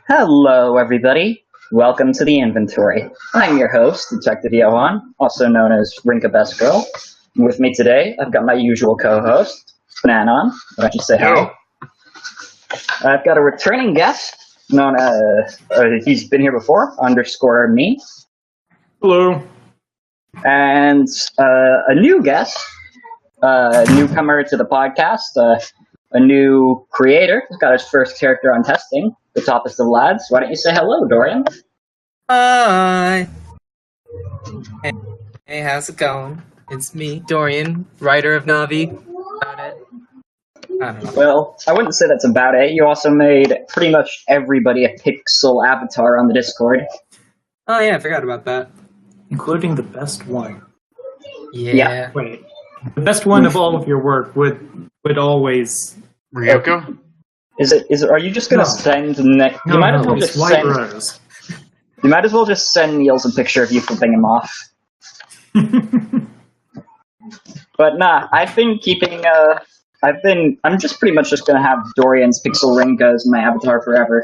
Hello, everybody. Welcome to the inventory. I'm your host, Detective Johan, also known as Rinka Best Girl. With me today, I've got my usual co-host, SPNatI. Why don't you say hi? I've got a returning guest, known as, he's been here before, _me. Hello. And a new guest, newcomer to the podcast, a new creator. He's got his first character on testing, the Toppest of lads. Why don't you say hello, Dorian? Hi. Hey, how's it going? It's me, Dorian, writer of Navi. About it. I don't know. Well, I wouldn't say that's about it. You also made pretty much everybody a pixel avatar on the Discord. Oh yeah, I forgot about that. Including the best one. Yeah. Wait. The best one of all of your work would always... Ryoko? Is it? Are you just gonna send Nick? No, it's White Rose. You might as well just send Niels a picture of you flipping him off. But nah, I've been keeping. I'm just pretty much just gonna have Dorian's Pixel Rinka as my avatar forever.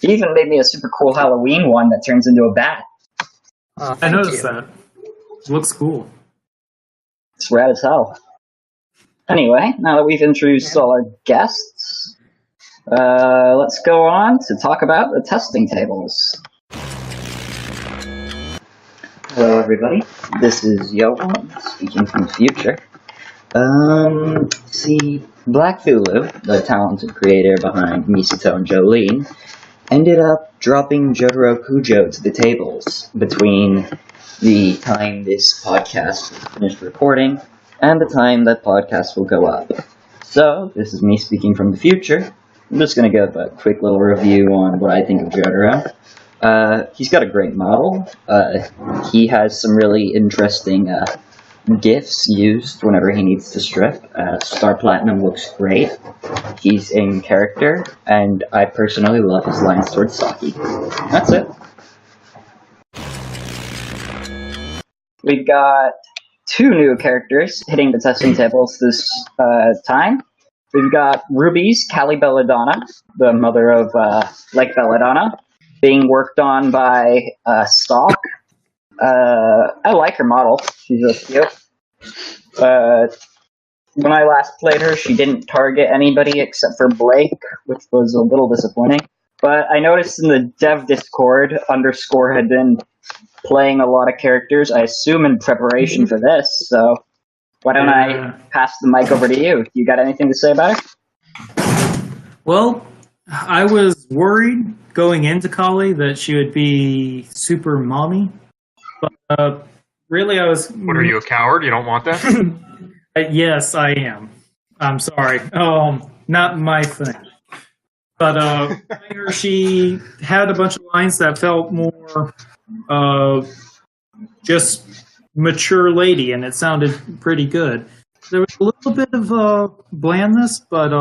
He even made me a super cool Halloween one that turns into a bat. I noticed that. It looks cool. It's rad as hell. Anyway, now that we've introduced all our guests, let's go on to talk about the testing tables. Hello, everybody. This is Johan, speaking from the future. See, Black Thulu, the talented creator behind Misato and Jolene, ended up dropping Jotaro Kujo to the tables between the time this podcast is finished recording and the time that podcast will go up. So, this is me speaking from the future. I'm just going to give a quick little review on what I think of Jotaro. He's got a great model. He has some really interesting GIFs used whenever he needs to strip. Star Platinum looks great. He's in character, and I personally love his lines towards Saki. That's it. We've got two new characters hitting the testing tables this time. We've got Ruby's Callie Belladonna, the mother of Lake Belladonna, being worked on by Stalk. I like her model. She's really cute. When I last played her, she didn't target anybody except for Blake, which was a little disappointing. But I noticed in the dev Discord, _ had been playing a lot of characters, I assume in preparation for this, so why don't I pass the mic over to you? You got anything to say about it? Well, I was worried going into Kali that she would be super mommy, but really I was... What, are you, a coward? You don't want that? Yes, I am. I'm sorry. Not my thing. But she had a bunch of lines that felt more just mature lady, and it sounded pretty good. There was a little bit of blandness, but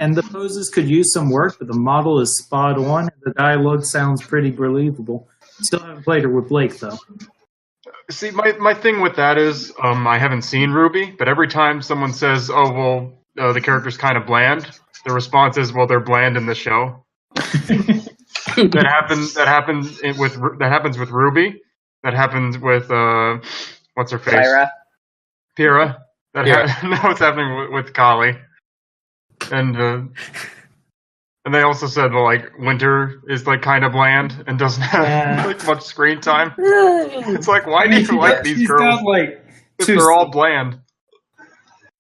and the poses could use some work, but the model is spot on, and the dialogue sounds pretty believable. Still haven't played her with Blake, though. See, my thing with that is, I haven't seen Ruby, but every time someone says, "Oh, well, the character's kind of bland," the response is, "Well, they're bland in the show." That happens with Ruby. That happens with what's her face? Pyrrha. Now it's happening with Kali. And they also said, well, like, Winter is like kind of bland and doesn't have like much screen time. It's like, why do you like these girls? If they're all bland.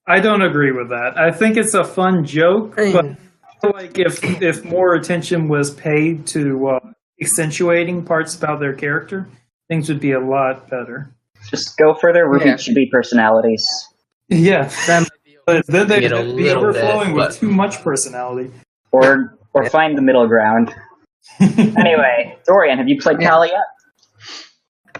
I don't agree with that. I think it's a fun joke, but I feel like if more attention was paid to accentuating parts about their character, things would be a lot better. Just go for their Ruby Chibi personalities. Yeah, That then they'd be overflowing with too much personality. Or find the middle ground. Anyway, Dorian, have you played Callie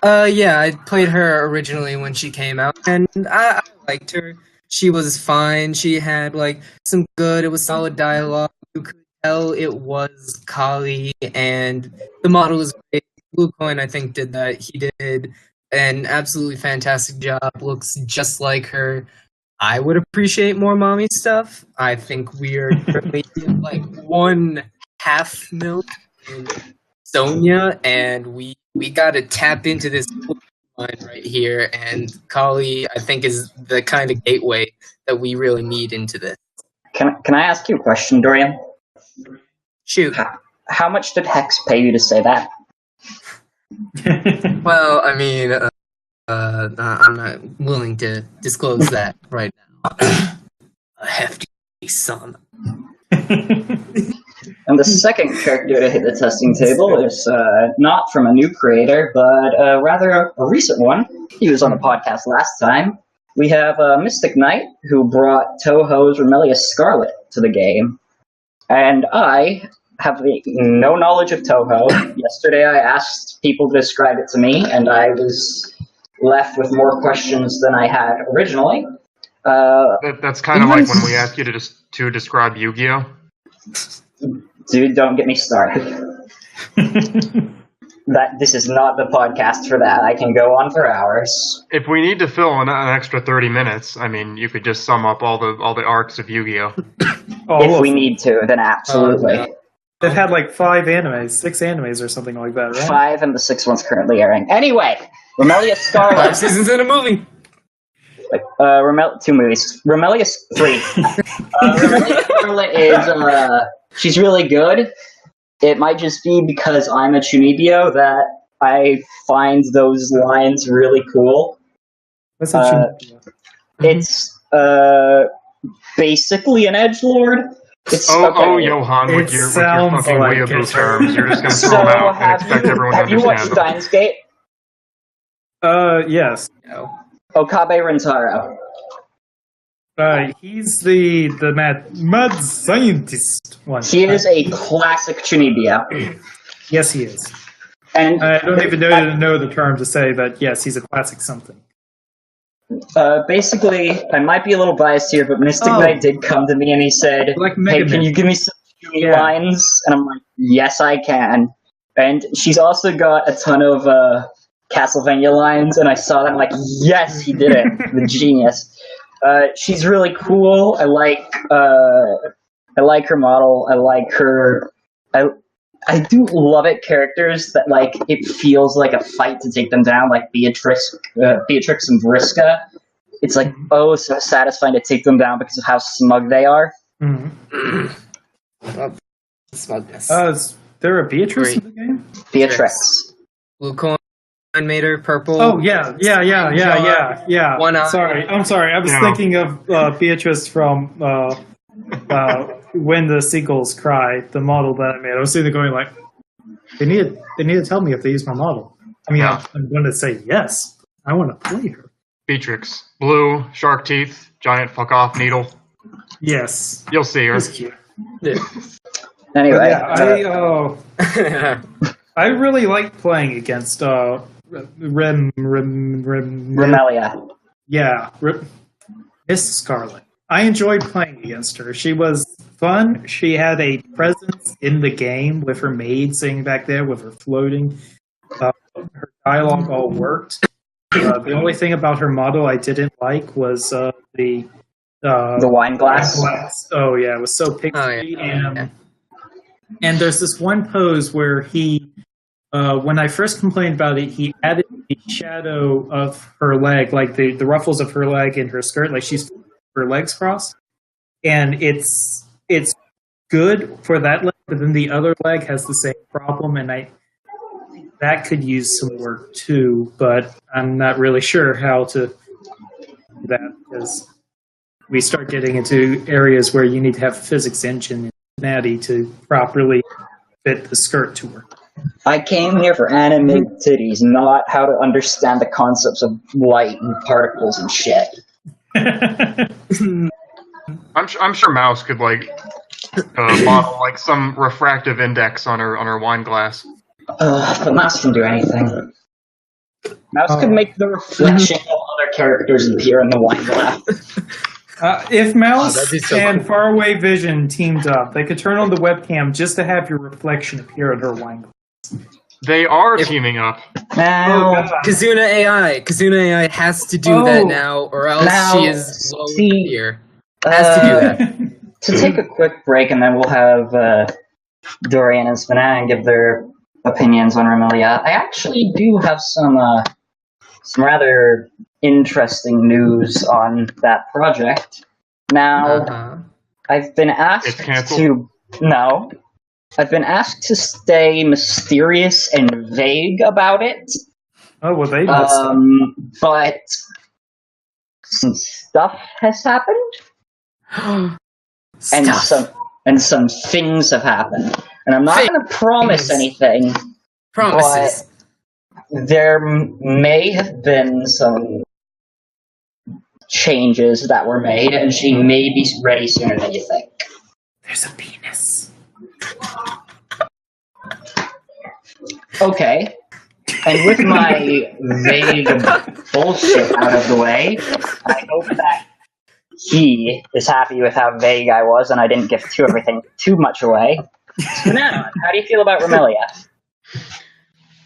yet? Yeah, I played her originally when she came out, and I liked her. She was fine. She had, like, some good, it was solid dialogue. You could tell it was Kali, and the model is great. Blue Coin, I think, did that. He did an absolutely fantastic job. Looks just like her. I would appreciate more mommy stuff. I think we're currently in, like, one half milk in Sonia, and we got to tap into this line right here. And Kali, I think, is the kind of gateway that we really need into this. Can I ask you a question, Dorian? Shoot. How much did Hex pay you to say that? Well, I mean, I'm not willing to disclose that right now. A hefty sum. And the second character to hit the testing table is not from a new creator, but rather a recent one. He was on the podcast last time. We have Mystic Knight, who brought Touhou's Remelius Scarlet to the game. And I have no knowledge of Touhou. Yesterday I asked people to describe it to me, and I was left with more questions than I had originally. That's kind of like when we ask you to describe Yu-Gi-Oh! Dude, don't get me started. This is not the podcast for that. I can go on for hours. If we need to fill an extra 30 minutes, I mean, you could just sum up all the arcs of Yu-Gi-Oh! If we need to, then absolutely. They've had like 6 animes or something like that, right? 5, and the 6th one's currently airing. Anyway, Remelius Scarlet. 5 seasons in a movie. 2 movies. Remelius 3. Remelius Scarlet is, she's really good. It might just be because I'm a Chunibyo that I find those lines really cool. What's a Chunibyo? It's, basically an edgelord. Johan, with your fucking weeaboo terms. You're just going to throw them out and expect everyone to understand them. Have you watched Steins Gate? Yes. No. Okabe Rentaro. He's the mad scientist one. He is a classic Chunibyo. Yes, he is. And I don't even know the term to say that, yes, he's a classic something. Basically, I might be a little biased here, but Mystic Knight did come to me and he said, hey, can you give me some Chuni lines? And I'm like, yes, I can. And she's also got a ton of Castlevania lines, and I saw that, I'm like, yes, he did it. The genius. She's really cool. I like her model. I like her. I do love it. Characters that like it feels like a fight to take them down, like Beatrix and Vriska. It's like so satisfying to take them down because of how smug they are. Mm-hmm. Smugness. Is there a Beatrice in the game? Beatrix. Blue coin made her purple. Oh yeah. One eye. I'm sorry. I was thinking of Beatrice from When the Seagulls Cry, the model that I made. I was sitting there going like, they need to tell me if they use my model. I mean, I'm going to say yes. I want to play her. Beatrix, blue, shark teeth, giant fuck off needle. Yes, you'll see her. She's cute. Yeah. Anyway, I really like playing against Remelia. Yeah, Miss Scarlet. I enjoyed playing against her. She was fun. She had a presence in the game with her maid sitting back there with her floating. Her dialogue all worked. The only thing about her model I didn't like was the wine glass. Oh yeah, it was so pixely. And there's this one pose where he, when I first complained about it, he added the shadow of her leg, like the ruffles of her leg in her skirt, like she's her legs crossed, and it's good for that leg, but then the other leg has the same problem, and that could use some work too, but I'm not really sure how to do that, because we start getting into areas where you need to have a physics engine in SPNatI to properly fit the skirt to work. I came here for animated titties, not how to understand the concepts of light and particles and shit. I'm sure Mouse could like model like some refractive index on her wine glass. But Mouse can do anything. Mouse could make the reflection of other characters appear in the wine glass. If Mouse and Faraway Vision teamed up, they could turn on the webcam just to have your reflection appear in her wine glass. They are teaming up. Now, Kazuna AI has to do that now, or else she is low here. Has to do that. To take a quick break, and then we'll have Dorian and SPNatI give their opinions on Remilia, I actually do have some rather interesting news on that project. Now, I've been asked to... No. I've been asked to stay mysterious and vague about it. Oh, well, they must. But some stuff has happened. And some things have happened. And I'm not going to promise anything. Promises. But there may have been some changes that were made, and she may be ready sooner than you think. There's a penis. Okay. And with my vague bullshit out of the way, I hope that he is happy with how vague I was and I didn't give everything too much away. So now, how do you feel about Remilia?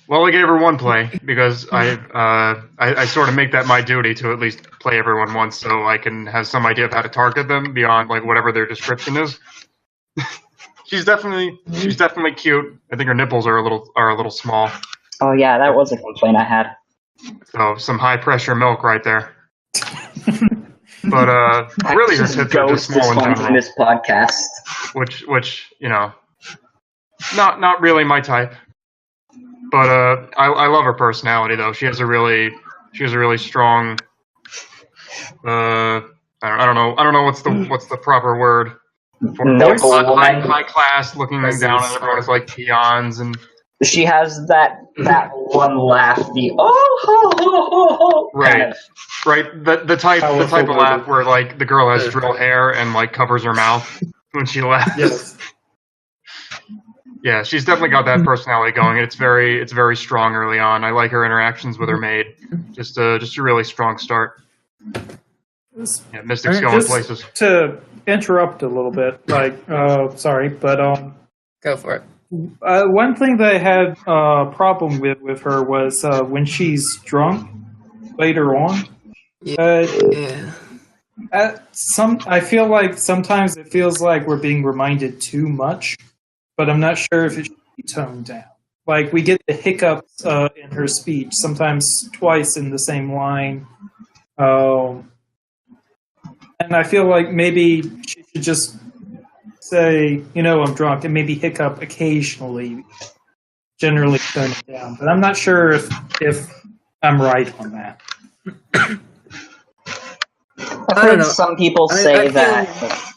Well, I gave her one play because I sort of make that my duty to at least play everyone once, so I can have some idea of how to target them beyond like whatever their description is. She's definitely cute. I think her nipples are a little small. Oh yeah, that was a complaint I had. So some high pressure milk right there. But really, her tits are just small in general. This podcast, which you know, not really my type. But I love her personality though. She has a really strong. I don't know what's the proper word. High class, looking down on everyone as like peons, and she has that one laugh, the right, the type of laugh where like the girl has drill hair and like covers her mouth when she laughs. Yes. Yeah, she's definitely got that personality going. It's very strong early on. I like her interactions with her maid. Just a really strong start. Yeah, Mystic's going places. To interrupt a little bit, sorry, but go for it. One thing that I had a problem with her was when she's drunk later on. I feel like sometimes it feels like we're being reminded too much, but I'm not sure if it should be toned down. Like we get the hiccups in her speech, sometimes twice in the same line. And I feel like maybe she should just say, I'm drunk, and maybe hiccup occasionally, generally tone it down. But I'm not sure if I'm right on that. I've heard some people say that...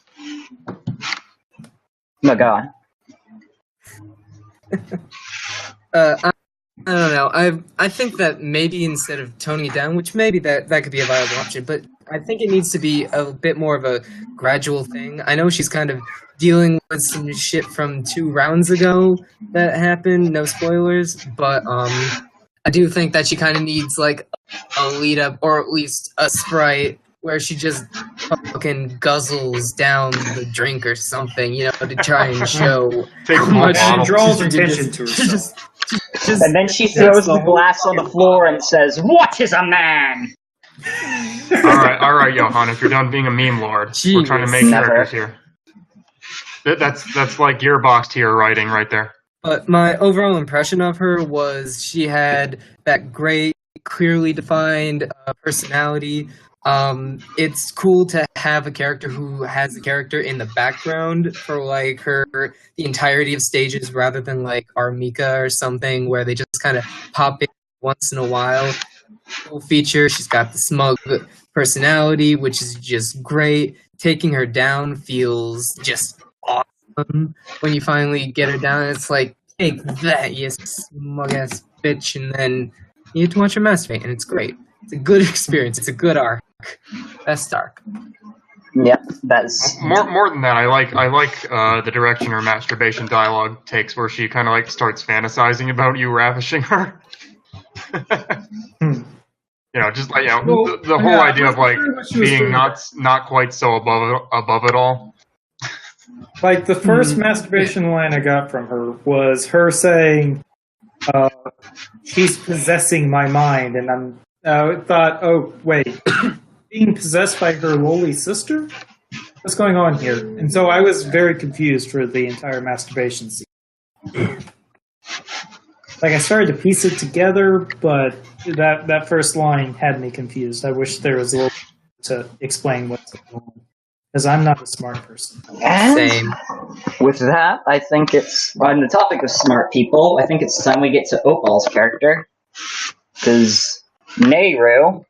No, go on. I don't know. I think that maybe instead of toning it down, which maybe that could be a viable option, but I think it needs to be a bit more of a gradual thing. I know she's kind of dealing with some shit from 2 rounds ago that happened, no spoilers, but I do think that she kind of needs like a lead up, or at least a sprite where she just fucking guzzles down the drink or something, to try and show how much she draws attention to herself. And then she throws the glass on the floor and says, "What is a man?" All right, Johan. If you're done being a meme lord, we're trying to make characters here. That's like Gearbox tier writing right there. But my overall impression of her was she had that great, clearly defined personality. It's cool to have a character who has a character in the background for like the entirety of stages, rather than like Armika or something where they just kind of pop in once in a while. Cool feature. She's got the smug personality, which is just great. Taking her down feels just awesome when you finally get her down. It's like, take that, you smug ass bitch, and then you get to watch her masturbate, and it's great. It's a good experience. It's a good arc. Best arc. Yep, that's more than that. I like the direction her masturbation dialogue takes, where she kind of like starts fantasizing about you ravishing her. Just like the whole idea of like being not quite so above it all. Like the first masturbation line I got from her was her saying, "She's possessing my mind," and I thought, oh wait. Being possessed by her lowly sister? What's going on here? And so I was very confused for the entire masturbation scene. Like, I started to piece it together, but that first line had me confused. I wish there was a little to explain what's going on, because I'm not a smart person. And Same. with that, I think it's, on the topic of smart people, I think it's time we get to Opal's character. Because Nehru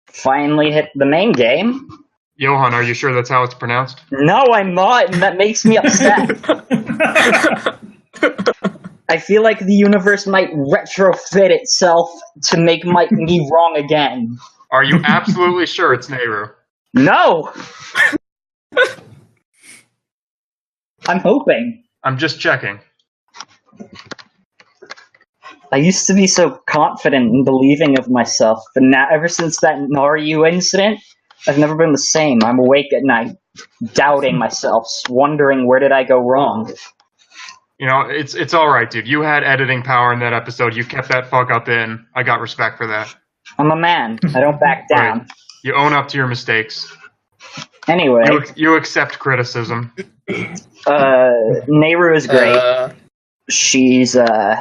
finally hit the main game. Johan, are you sure that's how it's pronounced? No, I'm not, and that makes me upset. I feel like the universe might retrofit itself to make me wrong again. Are you absolutely sure it's Nehru? No! I'm hoping. I'm just checking. I used to be so confident and believing of myself, but now, ever since that Naru incident, I've never been the same. I'm awake at night, doubting myself, wondering where did I go wrong. You know, it's all right, dude. You had editing power in that episode. You kept that fuck up in. I got respect for that. I'm a man. I don't back down. Right. You own up to your mistakes. Anyway. You accept criticism. Nehru is great. She's a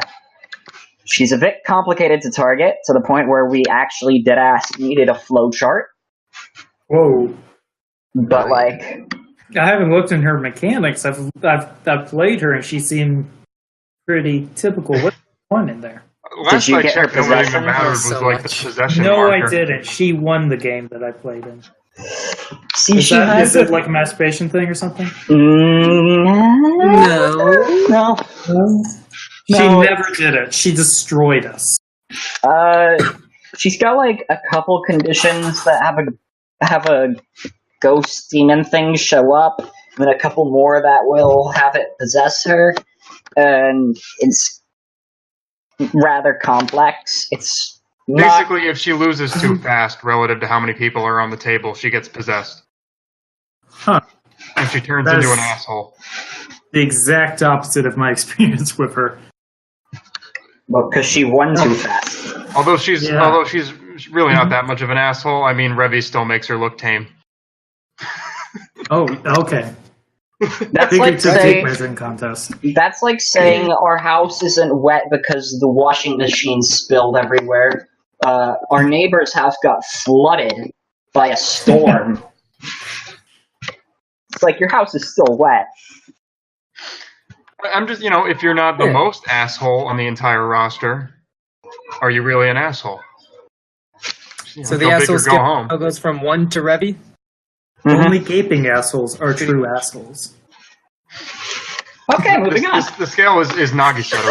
bit complicated to target, to the point where we actually deadass needed a flow chart. Whoa. But, like... I haven't looked in her mechanics. I've played her, and she seemed pretty typical. What's one in there? Did you get her possession? The possession No, marker. I didn't. She won the game that I played in. See, is it like a masturbation thing or something? No. She never did it. She destroyed us. She's got like a couple conditions that have a ghost demon thing show up, and then a couple more that will have it possess her, and it's rather complex. It's basically if she loses too fast relative to how many people are on the table, she gets possessed. Huh. And she turns into an asshole. The exact opposite of my experience with her. Well, because she won too fast. Although she's really not that much of an asshole, I mean, Revy still makes her look tame. Oh, okay. That's like saying, measuring contest. That's like saying our house isn't wet because the washing machine spilled everywhere. Our neighbor's house got flooded by a storm. It's like your house is still wet. I'm just, if you're not the most asshole on the entire roster, are you really an asshole? So the asshole skip goes from 1 to Revy? Mm-hmm. Only gaping assholes are true assholes. Okay, moving on. The scale is Nagisa to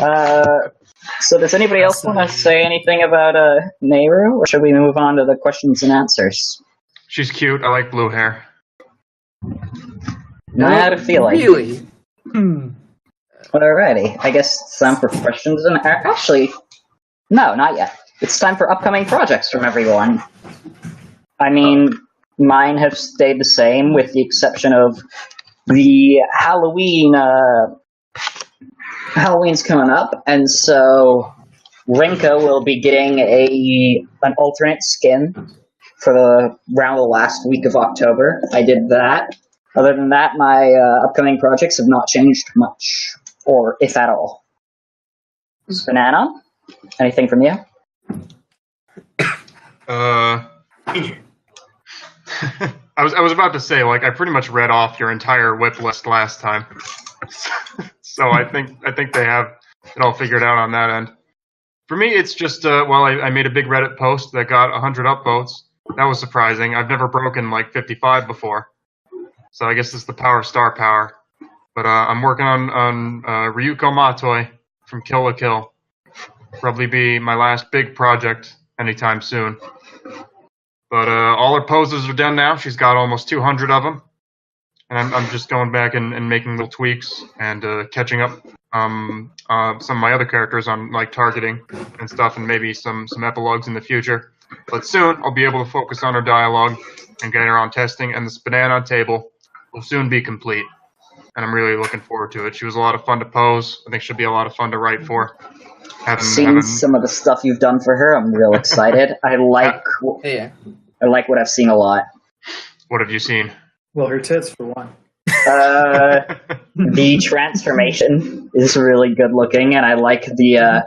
Revy. So does anybody else want to say anything about Nehru, or should we move on to the questions and answers? She's cute. I like blue hair. I had a feeling. Really? Alrighty, I guess it's time for questions and... Actually, no, not yet. It's time for upcoming projects from everyone. I mean, mine have stayed the same, with the exception of the Halloween. Halloween's coming up, and so Rinka will be getting an alternate skin for around the last week of October. I did that. Other than that, my upcoming projects have not changed much, or if at all. Banana, anything from you? I was about to say, like, I pretty much read off your entire whip list last time, so I think they have it all figured out on that end. For me, it's just I made a big Reddit post that got 100 upvotes. That was surprising. I've never broken like 55 before, so I guess it's the power of star power. But I'm working on Ryuko Matoi from Kill la Kill. Probably be my last big project anytime soon. But all her poses are done now. She's got almost 200 of them. And I'm just going back and making little tweaks and catching up some of my other characters on like targeting and stuff, and maybe some epilogues in the future. But soon I'll be able to focus on her dialogue and get her on testing, and the SPNatI table will soon be complete. And I'm really looking forward to it. She was a lot of fun to pose. I think she'll be a lot of fun to write for. Seen some of the stuff you've done for her. I'm real excited. I like what I've seen a lot. What have you seen? Well, her tits for one. The transformation is really good looking, and I like the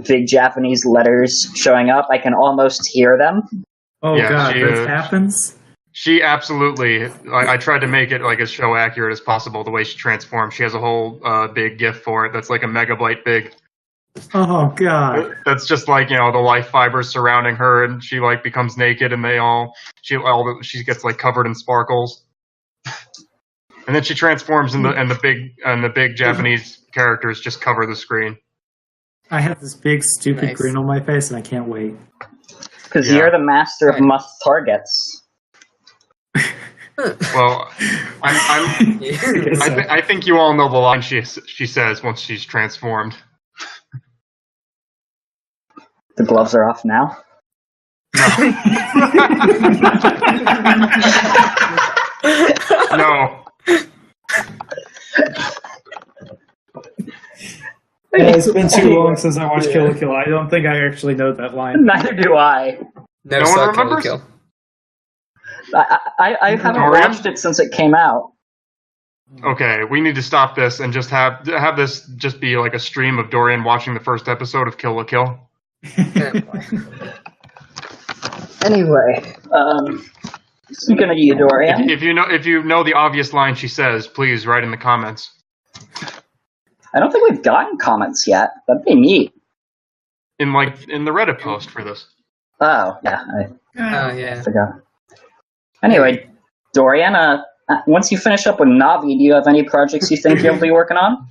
big Japanese letters showing up. I can almost hear them. Oh Yeah, god, this happens? She absolutely. I tried to make it like as show accurate as possible. The way she transforms, she has a whole big GIF for it. That's like a megabyte big. Oh god. That's just like the life fibers surrounding her, and she like becomes naked, and she gets like covered in sparkles, and then she transforms, and the big Japanese characters just cover the screen. I have this big stupid grin on my face, and I can't wait. Because you're the master of must targets. Well, I think you all know the line she says once she's transformed. The gloves are off now. No. It's been too long since I watched Kill la Kill. I don't think I actually know that line. Neither do I. Never No saw one remembers? Kill la Kill. I haven't watched it since it came out. Okay, we need to stop this and just have this just be like a stream of Dorian watching the first episode of Kill la Kill. Anyway, speaking of you, Dorian. If you know the obvious line she says, please write in the comments. I don't think we've gotten comments yet. That'd be neat. In the Reddit post for this. Oh, yeah. Yeah. I forgot. Anyway, Dorian, once you finish up with Navi, do you have any projects you think you'll be working on?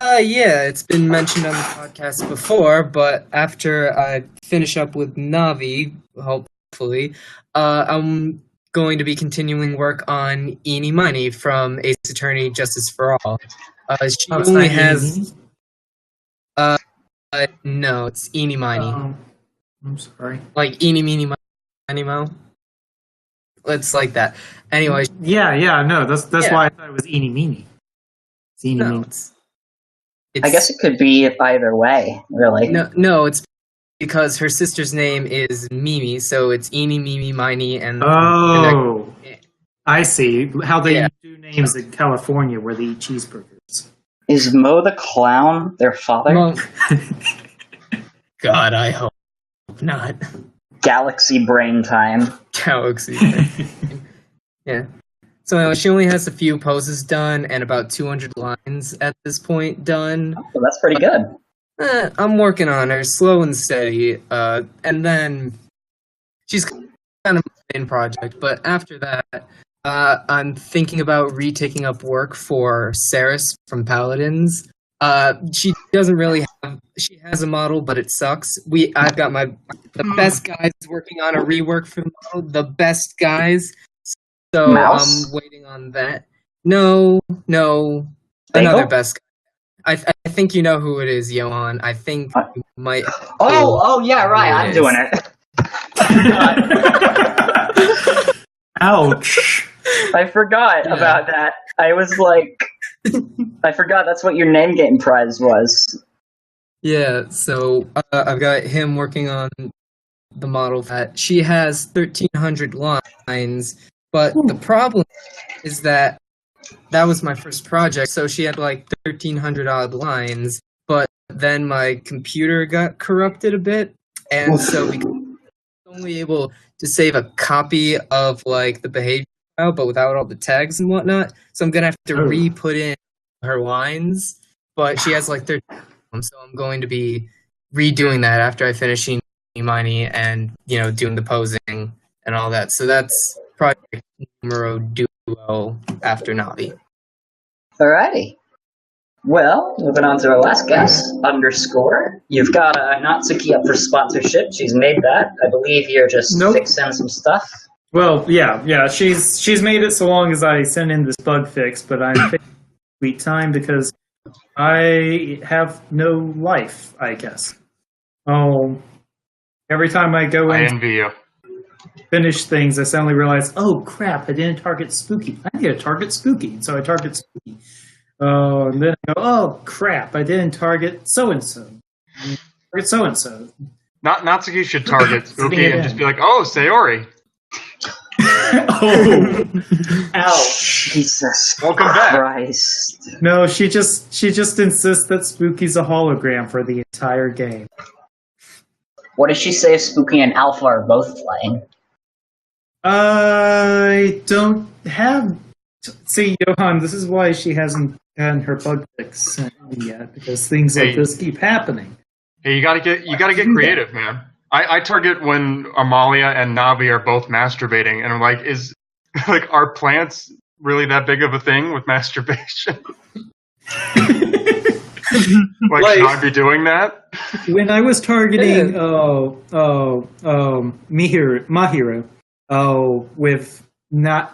Yeah, it's been mentioned on the podcast before, but after I finish up with Navi, hopefully, I'm going to be continuing work on Eenie Meiny from Ace Attorney Justice for All. She only has... no, it's Eenie Meiny. I'm sorry. Like Eenie Meeny Miny Mo. It's like that. Anyway. Yeah, no, that's why I thought it was Eenie Meeny. It's Eenie Meeny. I guess it could be either way, really. No, it's because her sister's name is Mimi, so it's Eenie, Mimi, Miney, and... Oh, I see. How they do names in California where they eat cheeseburgers. Is Mo the Clown their father? God, I hope not. Galaxy brain time. Galaxy brain. Yeah. So anyway, she only has a few poses done and about 200 lines at this point done. Oh, that's pretty good. I'm working on her, slow and steady. And then she's kind of my main project. But after that, I'm thinking about retaking up work for Ceres from Paladins. She doesn't really have. She has a model, but it sucks. I've got the best guys working on a rework for the model. The best guys. So Mouse? I'm waiting on that. No, another best guy. I think you know who it is, Johan. I think you might. Oh, yeah, right. I'm doing it. Ouch. I forgot about that. I was like, I forgot that's what your name game prize was. Yeah, so I've got him working on the model that she has 1,300 lines. But the problem is that was my first project, so she had like 1,300 odd lines, but then my computer got corrupted a bit, and so we were only able to save a copy of like the behavior file, but without all the tags and whatnot, so I'm going to have to re-put in her lines, but she has like 13 of them, so I'm going to be redoing that after I finish Eenie Meiny and, doing the posing and all that, so that's project numero duo after Navi. Alrighty. Well, moving on to our last guest, Underscore. You've got Natsuki up for sponsorship. She's made that. I believe you're just fixing some stuff. Well, yeah. She's made it so long as I send in this bug fix, but I'm taking sweet time because I have no life, I guess. Oh, every time I go in. I envy you. Finish things, I suddenly realize, oh crap, I didn't target Spooky. I need to target Spooky, so I target Spooky. And then I go, oh crap, I didn't target so-and-so. Target so-and-so. Natsuki should target Spooky and just be like, oh, Sayori. Oh, ouch! Jesus Welcome back. Christ. No, she just insists that Spooky's a hologram for the entire game. What did she say if Spooky and Alpha are both playing? I don't have. See, Johan, this is why she hasn't gotten her bug fix yet, because things like this keep happening. Hey, you gotta get creative, man. I target when Amalia and Navi are both masturbating, and I'm like, are plants really that big of a thing with masturbation? Should I be doing that? When I was targeting Mahiro, with Natsuki,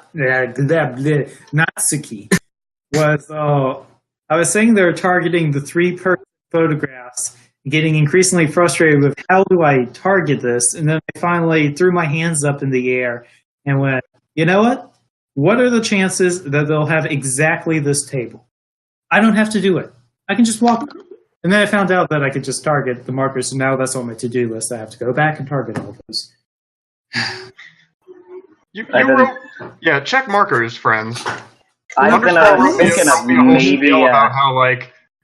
I was saying they're targeting the 3-person photographs, getting increasingly frustrated with how do I target this, and then I finally threw my hands up in the air and went, you know what? What are the chances that they'll have exactly this table? I don't have to do it. I can just walk. And then I found out that I could just target the markers, so now that's on my to-do list. I have to go back and target all those. Check markers, friends. I've been thinking of maybe about how,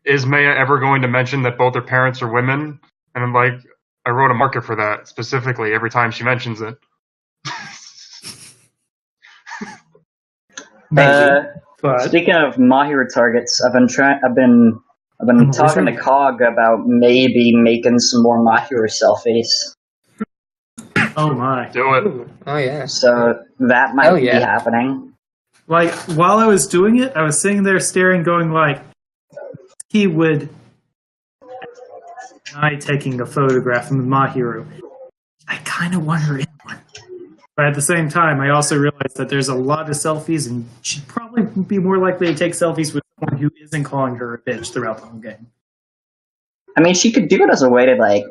is Maya ever going to mention that both her parents are women? And I'm like, I wrote a marker for that specifically every time she mentions it. Speaking of Mahiro targets, I've been talking to Cog about maybe making some more Mahiro selfies. Oh my! Do it! Oh yeah! So that might be happening. Like while I was doing it, I was sitting there staring, going like, he would. I taking a photograph of Mahiro. I kind of want her in one. But at the same time, I also realized that there's a lot of selfies, and she'd probably be more likely to take selfies with someone who isn't calling her a bitch throughout the whole game. I mean, she could do it as a way to,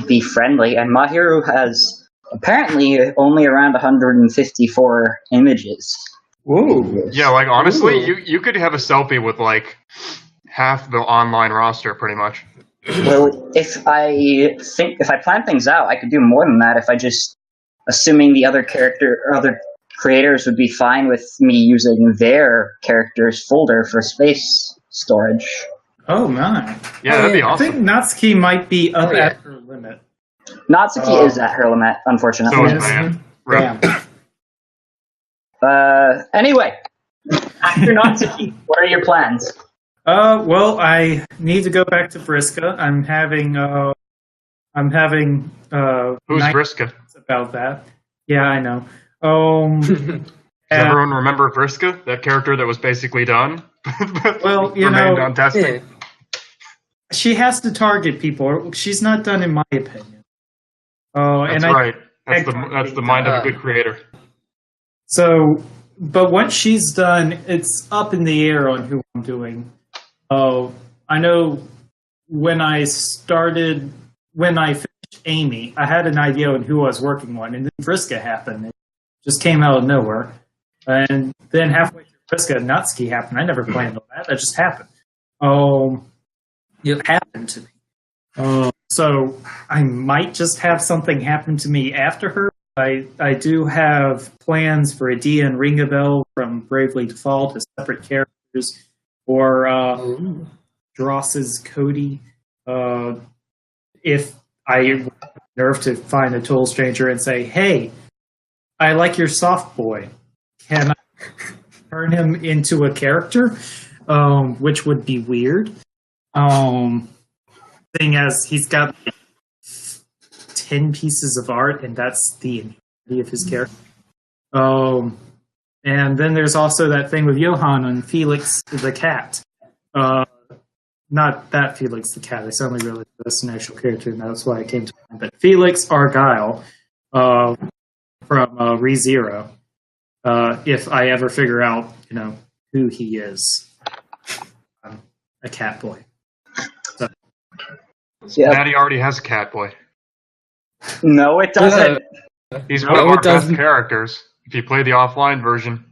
be friendly, and Mahiro has apparently only around 154 images. Whoa. Yeah, honestly, you could have a selfie with, half the online roster, pretty much. Well, if I plan things out, I could do more than that if I just... Assuming the other creators would be fine with me using their characters' folder for space storage. Oh my! Yeah, that'd be awesome. I think Natsuki might be up at her limit. Natsuki is at her limit, unfortunately. So is Maya. Anyway, after Natsuki, what are your plans? Well, I need to go back to Vriska. I'm having Who's Vriska? About that. Yeah, I know. Does everyone remember Vriska? That character that was basically done? Well, remained on testing. She has to target people. She's not done, in my opinion. That's right. That's the mind of a good creator. So, but once she's done, it's up in the air on who I'm doing. I know when I finished Amy, I had an idea on who I was working on, and then Vriska happened. It just came out of nowhere. And then halfway through Vriska, Natsuki happened. I never planned on that. That just happened. It happened to me. So I might just have something happen to me after her. I do have plans for Adia and Ringabel from Bravely Default as separate characters, or Dross's Cody. If I have nerve to find a total stranger and say, hey, I like your soft boy. Can I turn him into a character? Which would be weird. Seeing as he's got 10 pieces of art, and that's the entirety of his character. And then there's also that thing with Johan and Felix the cat. Not that Felix the cat. It's only really this actual character, and that's why I came to mind. But Felix Argyle from ReZero. If I ever figure out, who he is, I'm a cat boy. So. Daddy already has a cat boy. No, it doesn't. He's one of our best characters. If you play the offline version.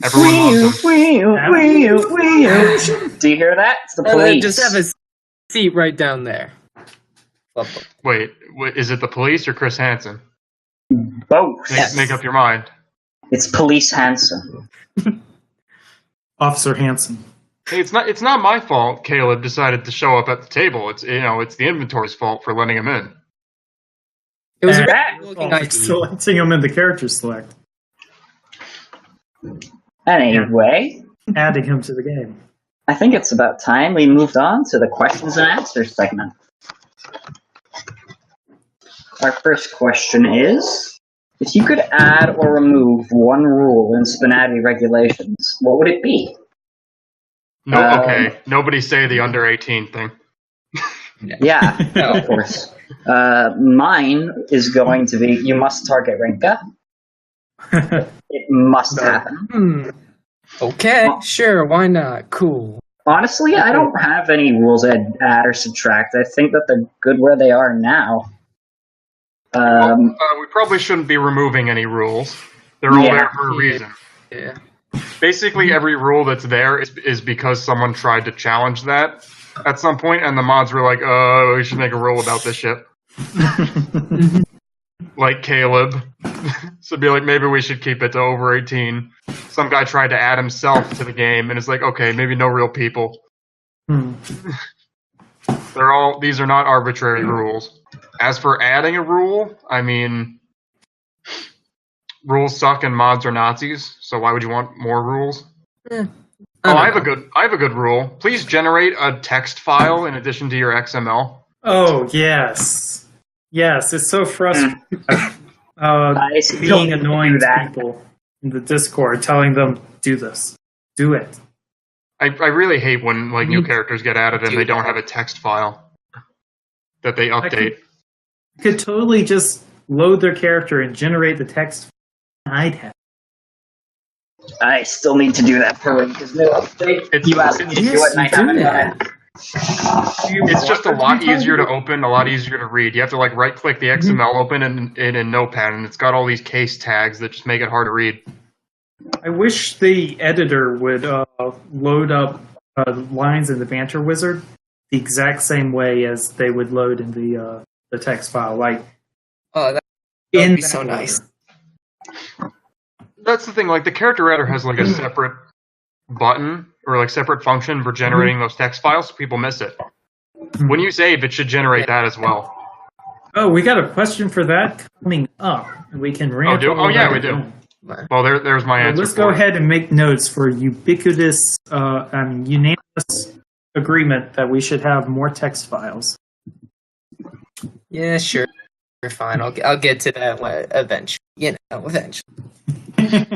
Everyone loves him. Do you hear that? It's the police. Just have a seat right down there. Wait, is it the police or Chris Hansen? Both. Make up your mind. It's Police Hanson. Officer Hanson. Hey, it's not my fault Caleb decided to show up at the table. It's the inventory's fault for letting him in. It was a looking ID. Selecting him in the character select. Anyway, adding him to the game. I think it's about time we moved on to the questions and answers segment. Our first question is, if you could add or remove one rule in SPNatI regulations, what would it be? No, okay. Nobody say the under 18 thing. Yeah, of course. Mine is going to be, you must target Rinka. It must happen. Okay, sure, why not? Cool. Honestly, I don't have any rules I'd add or subtract. I think that they're good where they are now. We probably shouldn't be removing any rules. They're all there for a reason. Yeah. Basically, every rule that's there is because someone tried to challenge that at some point, and the mods were like, we should make a rule about this shit. Like Caleb. So be like, maybe we should keep it to over 18. Some guy tried to add himself to the game, and it's like, okay, maybe no real people. These are not arbitrary rules. As for adding a rule, I mean, rules suck and mods are Nazis, so why would you want more rules? I have a good rule. Please generate a text file in addition to your XML. Oh, yes. Yes, it's so frustrating. Being annoying to people in the Discord, telling them, do this. Do it. I really hate when new characters get added and they don't have a text file that they update. I could totally just load their character and generate the text I'd have. I still need to do that for because no update. You asked me to do it, and I haven't done it. It's just a lot easier to open, a lot easier to read. You have to right-click the XML open in Notepad, and it's got all these case tags that just make it hard to read. I wish the editor would load up lines in the Banter Wizard the exact same way as they would load in the text file. That would be so nice. That's the thing. The character editor has a separate button or separate function for generating those text files, so people miss it. When you save, it should generate that as well. Oh, we got a question for that coming up, and we can rant. Oh yeah, we do. Well, there's my answer. Let's go ahead and make notes for ubiquitous and unanimous agreement that we should have more text files. Yeah, sure. You're fine. I'll get to that eventually. Eventually.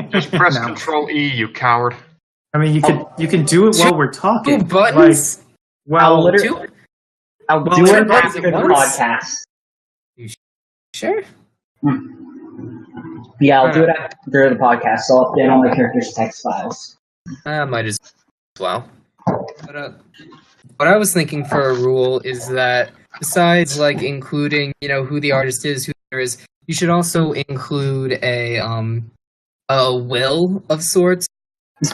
Just press Control E, you coward. I mean, you can do it while we're talking. 2 buttons. I'll do it after the podcast. You sure? Yeah, I'll do it after the podcast. So I'll update all my characters' text files. I might as well. But what I was thinking for a rule is that besides including who the artist is, who there is, you should also include a will of sorts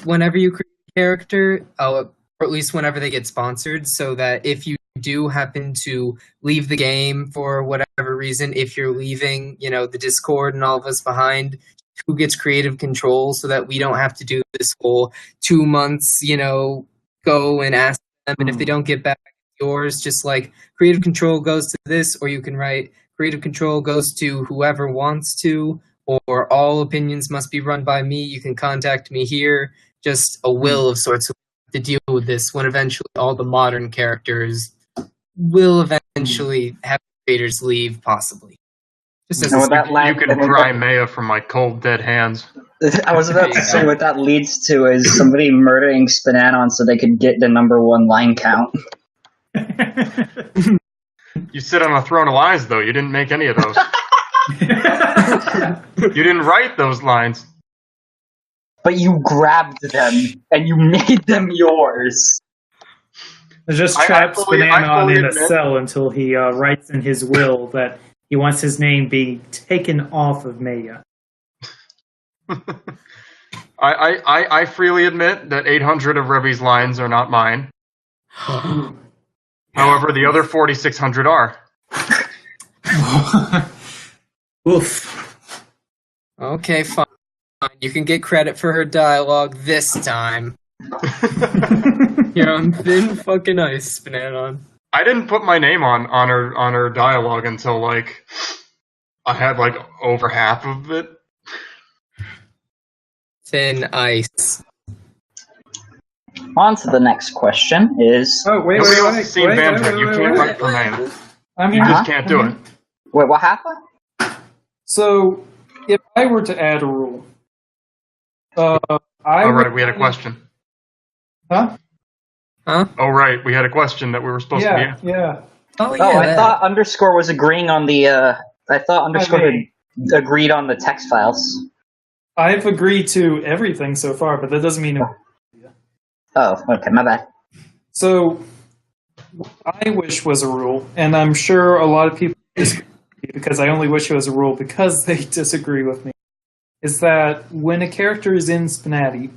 whenever you create a character, or at least whenever they get sponsored, so that if you do happen to leave the game for whatever reason, if you're leaving, the Discord and all of us behind, who gets creative control so that we don't have to do this whole 2 months, go and ask them, and if they don't get back, yours, just creative control goes to this, or you can write creative control goes to whoever wants to, or all opinions must be run by me. You can contact me here. Just a will of sorts to deal with this when eventually all the modern characters will eventually have creators leave, possibly. Just as you can pry Maya from my cold, dead hands. I was about to say what that leads to is somebody murdering SPNanon so they could get the #1 line count. You sit on a throne of lies, though. You didn't make any of those. You didn't write those lines. But you grabbed them, and you made them yours. Just trap SPNanon in a cell until he writes in his will that he wants his name being taken off of Maya. I freely admit that 800 of Revy's lines are not mine. However, the other 4,600 are. Oof. Okay, fine. You can get credit for her dialogue this time. You're on thin fucking ice, SPNatI. I didn't put my name on her dialogue until like I had like over half of it. Thin ice. On to the next question is... Oh, wait, Nobody wait, else wait, has seen wait, Banjo. wait, You wait, can't wait, write for man. I'm You here. just can't do it. Wait, what happened? So, if I were to add a rule, Oh, right, we had a question. Huh? Huh? Oh, right, we had a question that we were supposed to be answering. Yeah. Oh, yeah. Oh, I that. thought Underscore was agreeing on the... I thought Underscore had agreed on the text files. I've agreed to everything so far, but that doesn't mean... Oh, okay, my bad. So, what I wish was a rule, and I'm sure a lot of people disagree with me because I only wish it was a rule because they disagree with me, is that when a character is in SPNatI,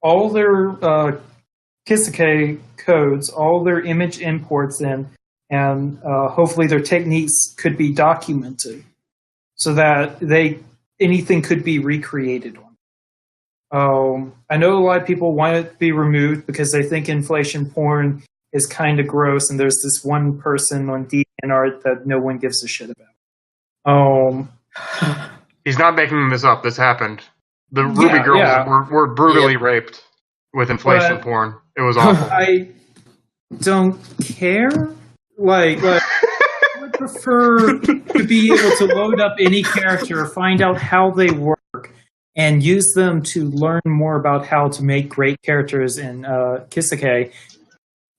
all their Kisake codes, all their image imports in, and hopefully their techniques could be documented so that anything could be recreated on. I know a lot of people want it to be removed because they think inflation porn is kind of gross, and there's this one person on DeviantArt that no one gives a shit about. He's not making this up. This happened. The Ruby girls were brutally raped with inflation porn. It was awful. I don't care. Like I would prefer to be able to load up any character, find out how they work, and use them to learn more about how to make great characters in Kisake,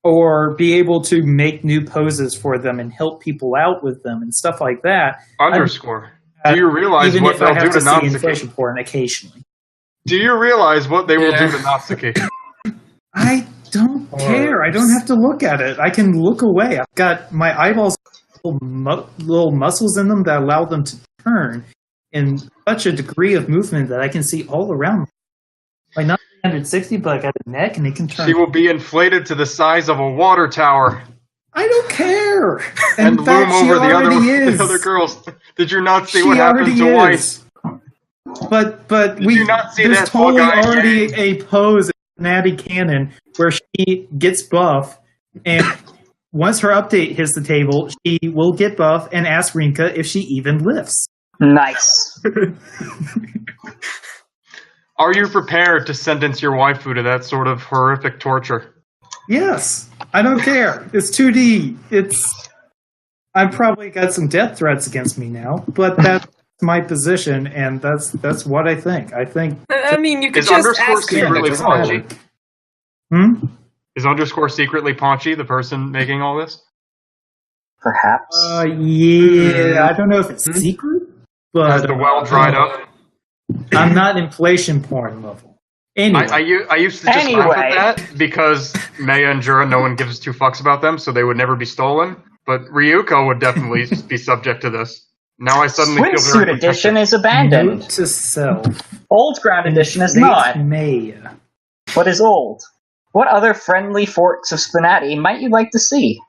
or be able to make new poses for them and help people out with them and stuff like that. Underscore. Do you realize what they'll do to Natsuki? Inflation porn occasionally. Do you realize what they will do to Natsuki? I don't care. I don't have to look at it. I can look away. I've got my eyeballs little muscles in them that allow them to turn in such a degree of movement that I can see all around. Like not 360, but I got a neck and it can turn. She will be inflated to the size of a water tower. I don't care. And in fact, loom over the the other girls. Did you not see what happened to Weiss? But Did you not see there's that totally Hawkeye already game? a pose in Natty Cannon where she gets buff, and once her update hits the table, she will get buff and ask Rinka if she even lifts. Nice. Are you prepared to sentence your waifu to that sort of horrific torture? Yes, I don't care. It's 2D. I've probably got some death threats against me now, but that's my position, and that's what I think. I mean, you could Is just Underscore ask him. secretly It doesn't matter. paunchy? Is Underscore secretly paunchy, the person making all this? Perhaps. Yeah, I don't know if it's secret, but Has the well dried up? I'm not inflation porn level. Anyway, I used to just laugh at that because Maya and Jura, no one gives two fucks about them, so they would never be stolen. But Ryuko would definitely be subject to this. Now I suddenly feel very Swimsuit edition is abandoned. note to self. Old ground edition is not. Maya. What is old? What other friendly forks of SPNatI might you like to see?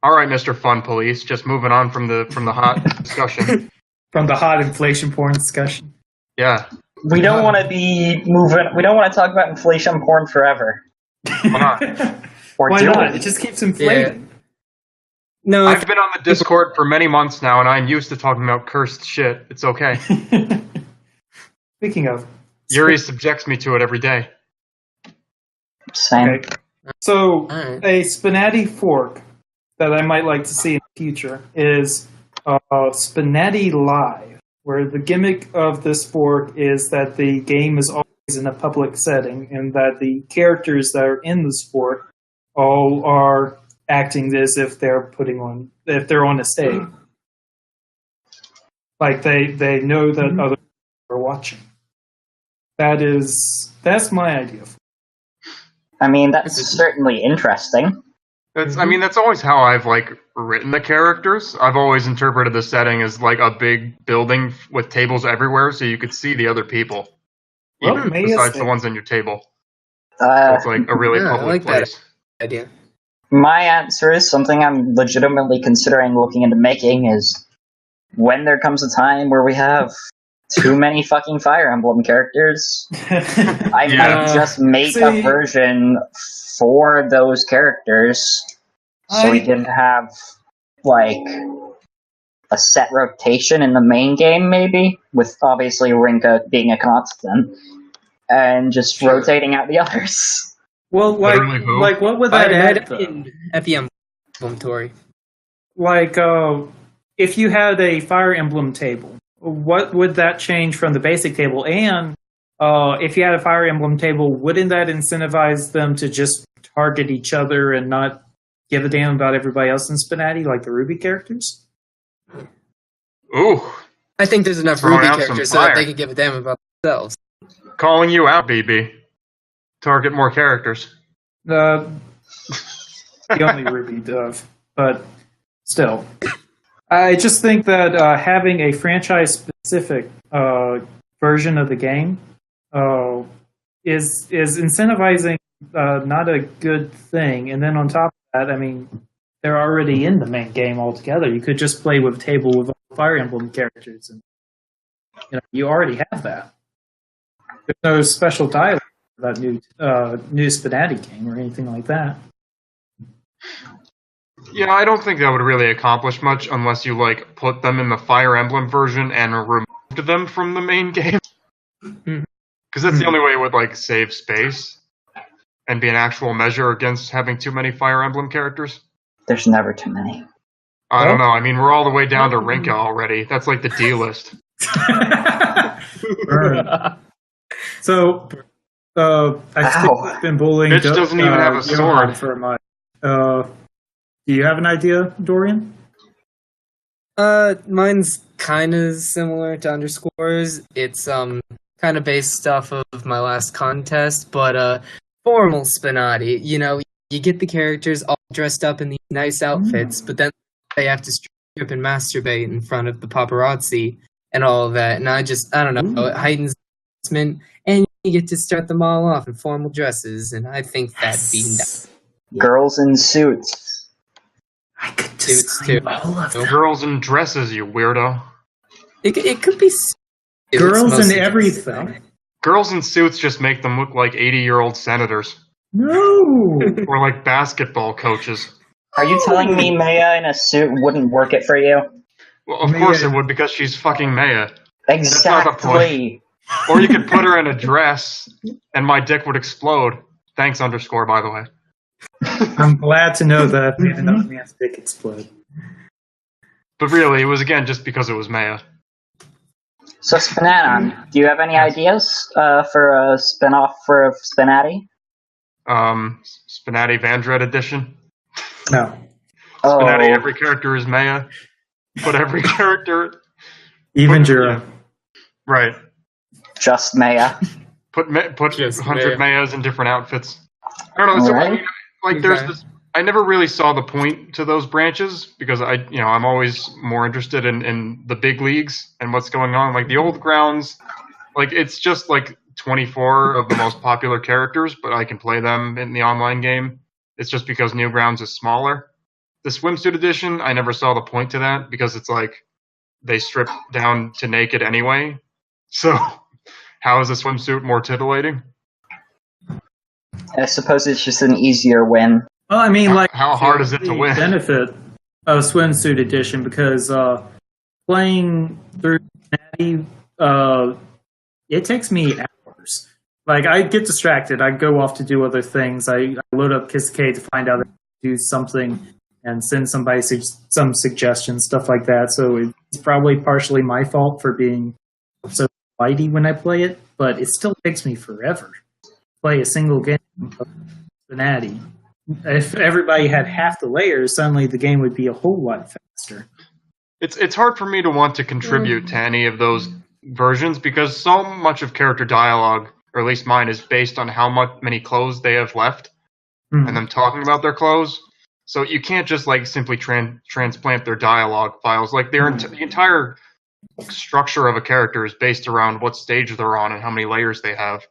All right, Mr. Fun Police, just moving on from the hot discussion. From the hot inflation porn discussion. Yeah. We don't want to be moving. We don't want to talk about inflation porn forever. Why not? Or Why do not? we? It just keeps inflating. No, I've been on the Discord for many months now, and I'm used to talking about cursed shit. It's okay. Speaking of, Yuri subjects me to it every day. Same. okay. So Alright. a SPNatI fork that I might like to see in the future is SPNatI Live, where the gimmick of this fork is that the game is always in a public setting, and that the characters that are in this fork all are acting as if they're on a stage. Like they know that other people are watching. That's my idea. I mean, that's certainly interesting. That's always how I've written the characters. I've always interpreted the setting as like a big building with tables everywhere, so you could see the other people, Well, even Maya's besides there. the ones on your table. So it's like a really Yeah, I public like that. place. idea. My answer is something I'm legitimately considering looking into making is when there comes a time where we have too many fucking Fire Emblem characters. I might just make a version for those characters so we can have, like, a set rotation in the main game, maybe, with obviously Rinka being a constant, and just rotating out the others. Well, like what would that add? At the Emblem Tori. Like, if you had a Fire Emblem table, what would that change from the basic table? And if you had a Fire Emblem table, wouldn't that incentivize them to just target each other and not give a damn about everybody else in SPNatI, like the Ruby characters? Ooh. I think there's enough Ruby characters so that they can give a damn about themselves. Calling you out, BB. Target more characters. The only Ruby dove, but still. I just think that having a franchise-specific version of the game is incentivizing not a good thing. And then on top of that, I mean, they're already in the main game altogether. You could just play with a table with Fire Emblem characters, and you already have that. There's no special dialogue for that new SPNatI game or anything like that. Yeah, I don't think that would really accomplish much unless you like put them in the Fire Emblem version and removed them from the main game. Because that's the only way it would like save space and be an actual measure against having too many Fire Emblem characters. There's never too many. I don't know. I mean, we're all the way down to Rinka already. That's like the D list. So, I've been bullying. Bitch doesn't even have a sword. For my, do you have an idea, Dorian? Mine's kind of similar to Underscore's. It's kind of based off of my last contest, but formal SPNatI. You know, you get the characters all dressed up in these nice outfits, but then they have to strip and masturbate in front of the paparazzi and all of that. And I don't know, it heightens excitement, and you get to start them all off in formal dresses, and I think that'd be nice. Girls in suits. I could design all of them. Girls in dresses, you weirdo. It could be girls in everything. Girls in suits just make them look like 80-year-old senators. No! Or like basketball coaches. Are you telling me Maya in a suit wouldn't work it for you? Well, of course it would, because she's fucking Maya. Exactly. Or you could put her in a dress, and my dick would explode. Thanks, Underscore, by the way. I'm glad to know that I made another man's dick explode. But really, it was, again, just because it was Maya. So, SPNanon, do you have any ideas for a spin-off for SPNatI? SPNatI Vandred Edition? No. SPNatI, every character is Maya. Put every character... Even Jura. Right. Just Maya. Put 100 Mayas in different outfits. I don't know. So, right. there's this... I never really saw the point to those branches because I'm always more interested in the big leagues and what's going on. Like the old grounds, like it's just like 24 of the most popular characters, but I can play them in the online game. It's just because Newgrounds is smaller. The swimsuit edition, I never saw the point to that because it's like they strip down to naked anyway. So how is a swimsuit more titillating? I suppose it's just an easier win. Well, I mean, how hard is it to win? Benefit of Swimsuit Edition because playing through Natty, it takes me hours. Like I get distracted. I go off to do other things. I load up Kiss-K to find out how to do something and send somebody some suggestions, stuff like that. So it's probably partially my fault for being so flighty when I play it, but it still takes me forever to play a single game of SPNatI. If everybody had half the layers, suddenly the game would be a whole lot faster. It's hard for me to want to contribute to any of those versions because so much of character dialogue, or at least mine, is based on how many clothes they have left and them talking about their clothes. So you can't just like simply transplant their dialogue files. Like the entire structure of a character is based around what stage they're on and how many layers they have.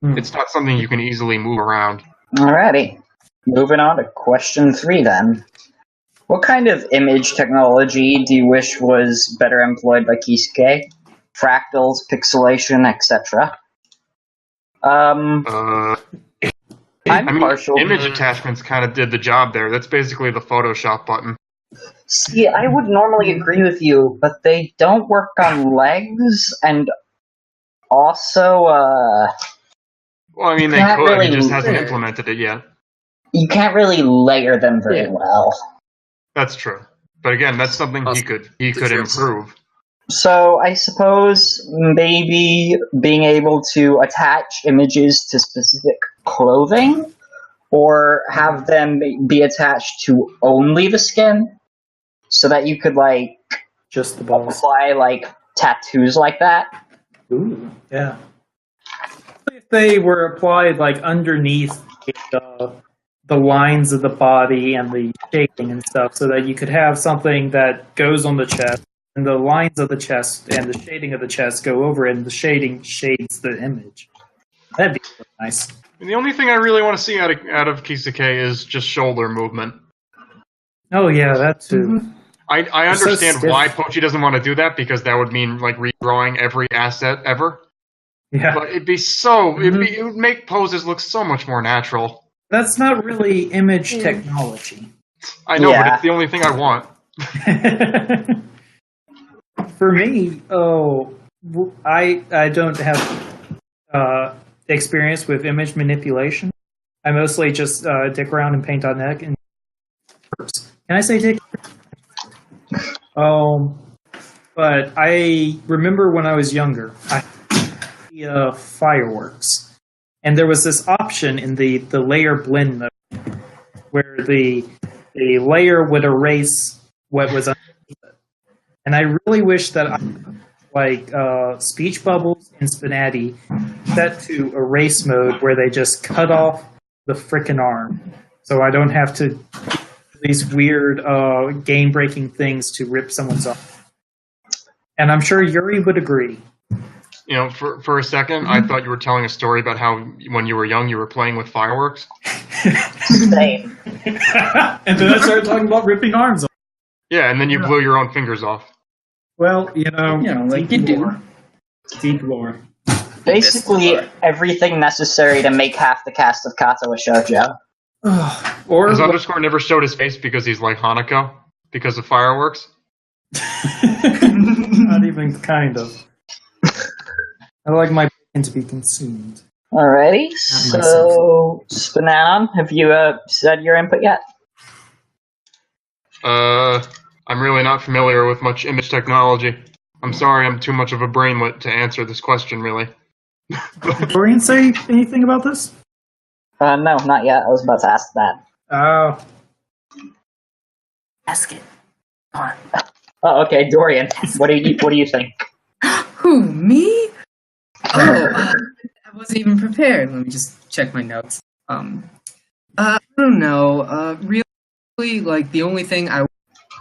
It's not something you can easily move around. Alrighty. Moving on to question 3 then. What kind of image technology do you wish was better employed by Kisuke? fractals, pixelation, etc. Partial. Image attachments kind of did the job there. That's basically the Photoshop button. See, I would normally agree with you, but they don't work on legs, and also, well, I mean, they could. Really, he just hasn't implemented it yet. You can't really layer them very well. That's true. But again, that's something he could improve. So I suppose maybe being able to attach images to specific clothing, or have them be attached to only the skin, so that you could just the balls. Apply tattoos like that. Ooh, yeah. If they were applied underneath the lines of the body and the shading and stuff, so that you could have something that goes on the chest, and the lines of the chest and the shading of the chest go over it, and the shading shades the image. That'd be really nice. The only thing I really want to see out of Kisake is just shoulder movement. Oh yeah, that too. Mm-hmm. I understand why Pochi doesn't want to do that, because that would mean redrawing every asset ever. Yeah. But it'd be so it would make poses look so much more natural. That's not really image technology. I know, but it's the only thing I want. For me, I don't have experience with image manipulation. I mostly just dick around and paint.net and can I say dick? But I remember when I was younger, I had fireworks, and there was this option in the layer blend mode where the layer would erase what was underneath it. And I really wish that speech bubbles in SPNatI set to erase mode, where they just cut off the frickin' arm, so I don't have to these weird game-breaking things to rip someone's off. And I'm sure Yuri would agree. You know, for a second, I thought you were telling a story about how when you were young you were playing with fireworks. Same. And then I started talking about ripping arms off. Yeah, and then you blew your own fingers off. Well, like you do. Deep lore. Basically, everything necessary to make half the cast of Kato a shoujo. His underscore never showed his face because he's like Hanako because of fireworks. Not even kind of. I like my brain to be consumed. Alrighty, so SPNanon, have you said your input yet? I'm really not familiar with much image technology. I'm sorry, I'm too much of a brainlet to answer this question, really. Did Dorian say anything about this? No, not yet. I was about to ask that. Oh. Ask it. Come on. Oh, okay, Dorian. What do you think? Who, me? I wasn't even prepared. Let me just check my notes. I don't know. Really, the only thing I would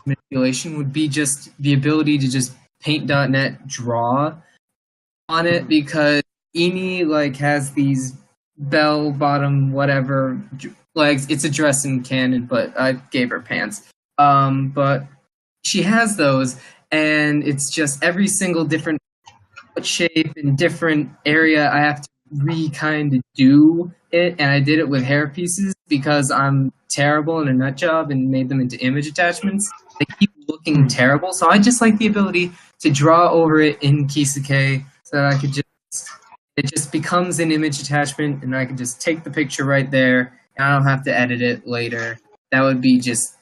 manipulation would be just the ability to just paint.net draw on it, because Emi has these bell bottom whatever legs. It's a dress in canon, but I gave her pants. But she has those, and it's just every single different shape and different area I have to kind of do it, and I did it with hair pieces because I'm terrible in a nut job and made them into image attachments. They keep looking terrible, so I just like the ability to draw over it in Kisake so that I could it just becomes an image attachment, and I can just take the picture right there, and I don't have to edit it later. That would be just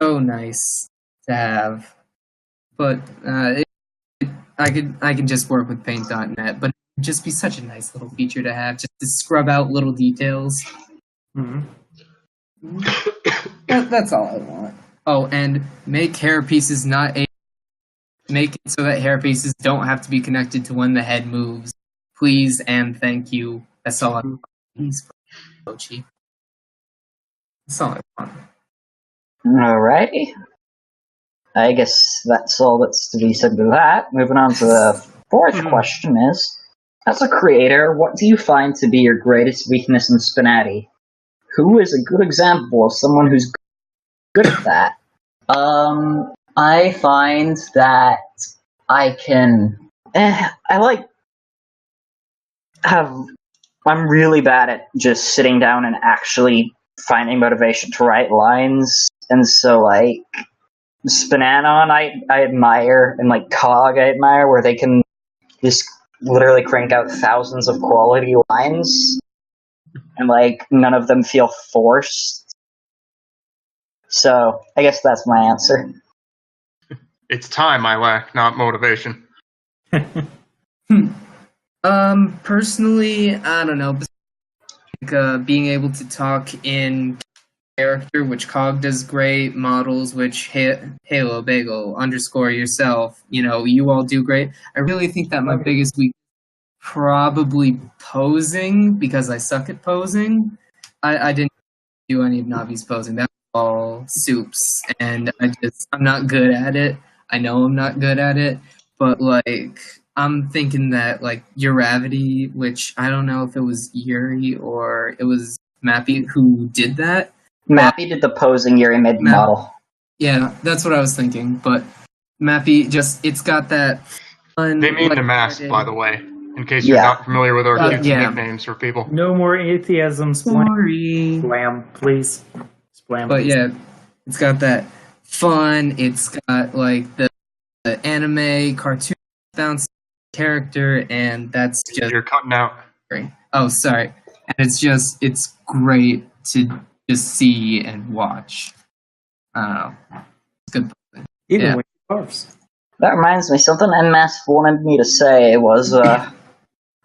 so nice to have. But I can just work with paint.net, but it'd just be such a nice little feature to have, just to scrub out little details. Mm-hmm. That's all I want. Oh, and make hair pieces make it so that hair pieces don't have to be connected to when the head moves. Please and thank you. That's all I want. Please, Pochi. That's all I want. Alrighty. I guess that's all that's to be said to that. Moving on to the fourth question is, as a creator, what do you find to be your greatest weakness in SPNatI? Who is a good example of someone who's good at that? I find that I can I like I'm really bad at just sitting down and actually finding motivation to write lines, and so like SPNatI I admire, and like Cog I admire, where they can just literally crank out thousands of quality lines, and like none of them feel forced. So I guess that's my answer. It's time I lack, not motivation. Personally, I don't know. Like, being able to talk in character, which Cog does great. Models, which Halo Bagel _ yourself. You all do great. I really think that my biggest weakness probably posing, because I suck at posing. I didn't do any of Navi's posing. That was all Soups, and I'm not good at it. I know I'm not good at it, but like I'm thinking that like Uravity, which I don't know if it was Yuri or it was Mappy who did that. Mappy did the posing Yuri made model. Yeah, that's what I was thinking. But Mappy it's got that fun. They mean the mask, by the way, in case you're not familiar with our nicknames for people. No more atheism. Sorry. Splam, please. Splam. But yeah, it's got that fun. It's got like the anime cartoon bounce character, and that's just you're cutting out. Oh, sorry. And it's great to just see and watch. I don't know. It's good. Even when it goes. That reminds me, something NMAS wanted me to say was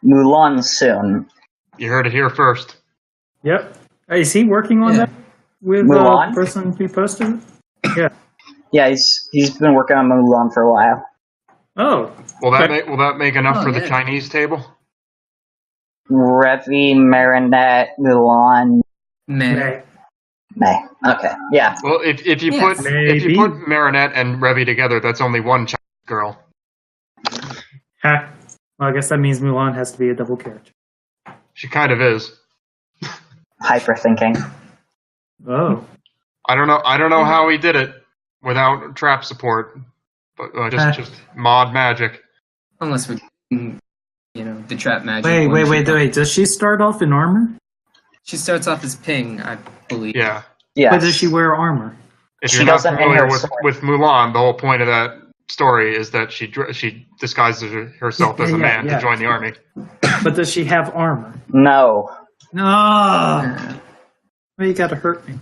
Mulan soon. You heard it here first. Yep. Is he working on that with the person who posted it? Yeah. Yeah, he's been working on Mulan for a while. Oh. Will that make enough for the Chinese table? Revy, Marinette, Mulan, May. Okay, yeah. Well, if you put Marinette and Revy together, that's only one Chinese girl. Well, I guess that means Mulan has to be a double character. She kind of is. Hyperthinking. Oh. I don't know how he did it without trap support, but just mod magic. Unless we, the trap magic. Wait. Does she start off in armor? She starts off as Ping, I believe. Yeah. Yeah. But does she wear armor? If you're not familiar with Mulan, the whole point of that story is that she disguises herself as a man to join the army. But does she have armor? No. No. Well, you gotta hurt me.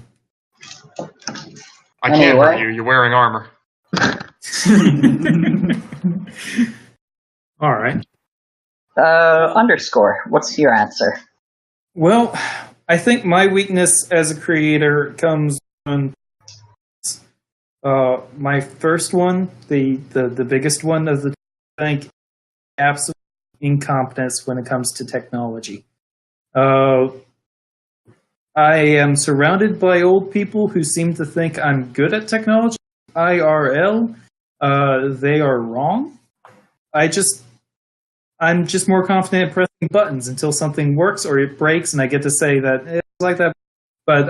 I can't hurt you. You're wearing armor. All right. _ what's your answer? Well, I think my weakness as a creator comes on my first one, the biggest one of the I think absolute incompetence when it comes to technology. I am surrounded by old people who seem to think I'm good at technology. IRL, they are wrong. I'm just more confident at pressing buttons until something works or it breaks, and I get to say that it's like that. But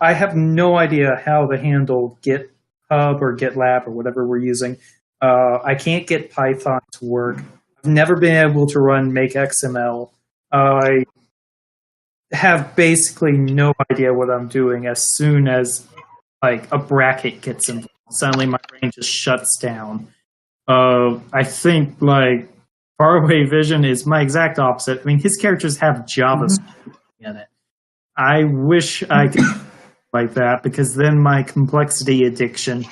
I have no idea how to handle GitHub or GitLab or whatever we're using. I can't get Python to work. I've never been able to run make XML. I have basically no idea what I'm doing as soon as like a bracket gets involved. Suddenly my brain just shuts down. I think like Faraway Vision is my exact opposite. I mean, his characters have JavaScript in it. I wish I could like that, because then my complexity addiction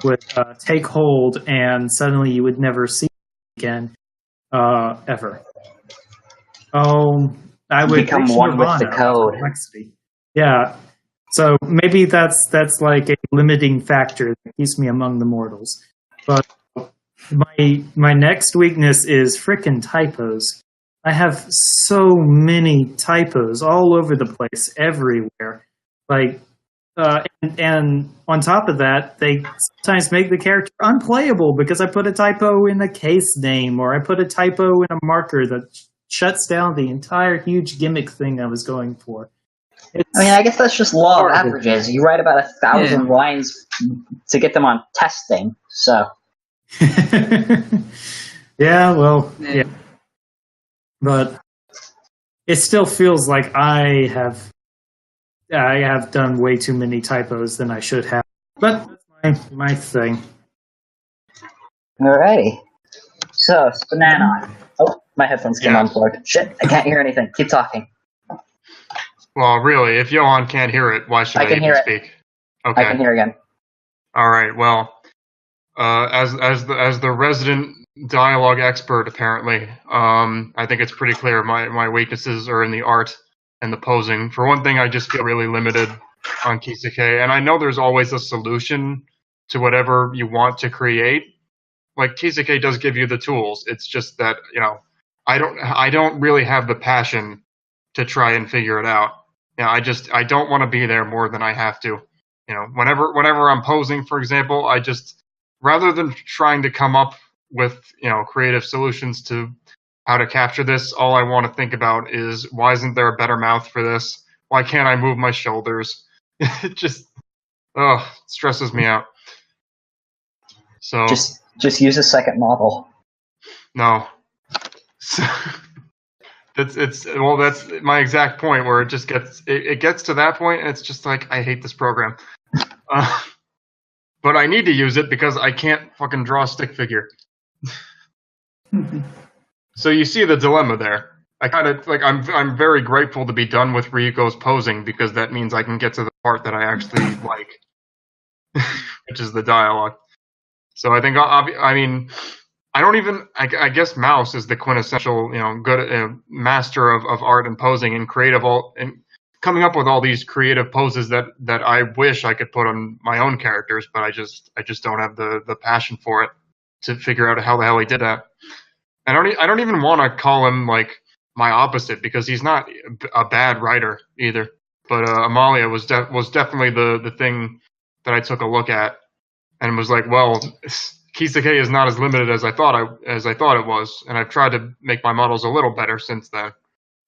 would take hold, and suddenly you would never see it again, ever. I would become one with the code. Complexity. Yeah. So maybe that's like a limiting factor that keeps me among the mortals. But my next weakness is frickin' typos. I have so many typos all over the place, everywhere. Like, and on top of that, they sometimes make the character unplayable because I put a typo in the case name, or I put a typo in a marker that shuts down the entire huge gimmick thing I was going for. I guess that's just law of averages. You write about 1,000 lines to get them on testing, so. Yeah, well, yeah. But it still feels like I have done way too many typos than I should have. But that's my thing. Alrighty. So, SPNatI. Oh, my headphones came unplugged. Shit, I can't hear anything. Keep talking. Well, really, if Johan can't hear it, why should I even speak? Okay. I can hear again. All right. Well, as the resident dialogue expert, apparently, I think it's pretty clear my weaknesses are in the art and the posing. For one thing, I just feel really limited on Kisuke, and I know there's always a solution to whatever you want to create. Like Kisuke does give you the tools. It's just that I don't really have the passion to try and figure it out. I don't want to be there more than I have to. Whenever I'm posing, for example, I just, rather than trying to come up with, creative solutions to how to capture this, all I want to think about is, why isn't there a better mouth for this? Why can't I move my shoulders? It just, stresses me out. So just use a second model. No. That's my exact point, where it just gets to that point, and it's just like, I hate this program. But I need to use it because I can't fucking draw a stick figure. So you see the dilemma there. I kind of I'm very grateful to be done with Ryuko's posing, because that means I can get to the part that I actually like, which is the dialogue. So I think I guess Mouse is the quintessential, good master of art and posing and and coming up with all these creative poses that I wish I could put on my own characters, but I just don't have the passion for it to figure out how the hell he did that. I don't even want to call him like my opposite, because he's not a bad writer either. But Amalia was definitely the thing that I took a look at and was like, well, Kisuke is not as limited as I thought it was, and I've tried to make my models a little better since then.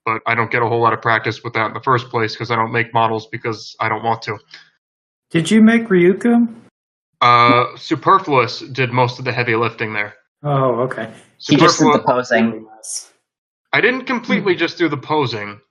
But I don't get a whole lot of practice with that in the first place, because I don't make models because I don't want to. Did you make Ryuko? Superfluous did most of the heavy lifting there. Oh, okay. He just did the posing. I didn't completely just do the posing.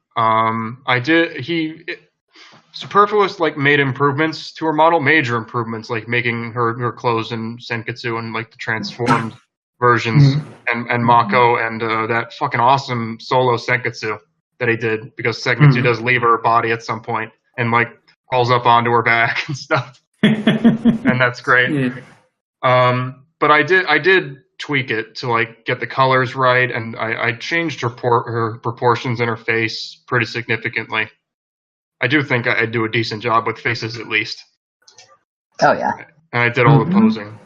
Superfluous made improvements to her model, major improvements, like making her clothes in Senketsu and like the transformed versions, and Mako, and that fucking awesome solo Senketsu that he did, because Senketsu does leave her body at some point and like crawls up onto her back and stuff, and that's great. Yeah. But I did tweak it to like get the colors right, and I changed her proportions in her face pretty significantly. I do think I do a decent job with faces, at least. Oh yeah. And I did all the posing.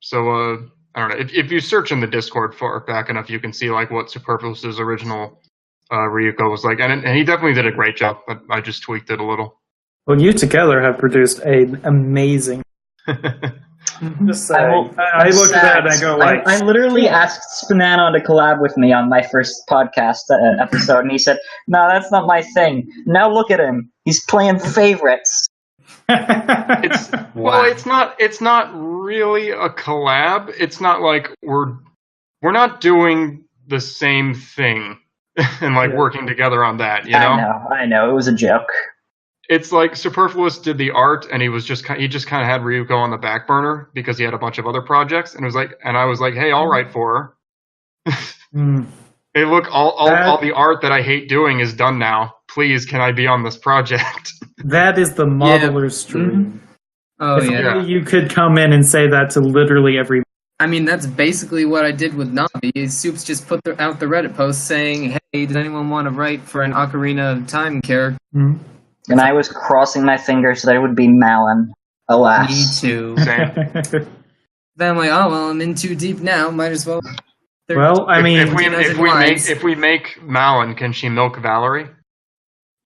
So I don't know. If you search in the Discord far back enough, you can see like what Superfluous's original Ryuko was like, and he definitely did a great job. But I just tweaked it a little. Well, you together have produced an amazing. Just saying. I look at that and I go like... I literally asked SPNatI to collab with me on my first podcast episode, and he said, "No, that's not my thing." Now look at him. He's playing favorites. Well, it's not really a collab. It's not like we're not doing the same thing and like working together on that, you know? I know. It was a joke. It's like Superfluous did the art, and he just kind of had Ryuko on the back burner because he had a bunch of other projects, and I was like, hey, I'll write for her. Hey, look, all the art that I hate doing is done now. Please, can I be on this project? That is the modeler's dream. Oh yeah. You could come in and say that to literally every. I mean, that's basically what I did with Navi. Soups just put out the Reddit post saying, "Hey, does anyone want to write for an Ocarina of Time character?" And I was crossing my fingers that it would be Malin. Alas. Me too. Then I'm like, oh well, I'm in too deep now. Might as well. Well, I mean, if we make Malin, can she milk Valerie?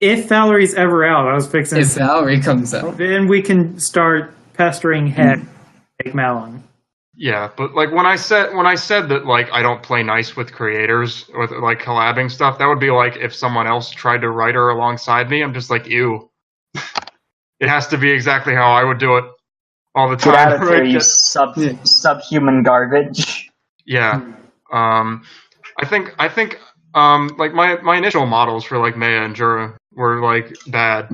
If Valerie's ever out, I was fixing. If Valerie comes out, then we can start pestering Heck to make Malin. Yeah, but like when I said that like I don't play nice with creators with like collabing stuff, that would be like if someone else tried to write her alongside me. I'm just like, ew. It has to be exactly how I would do it all the time. Get out of here, you subhuman garbage. Yeah. I think like my initial models for like Maya and Jura were like bad,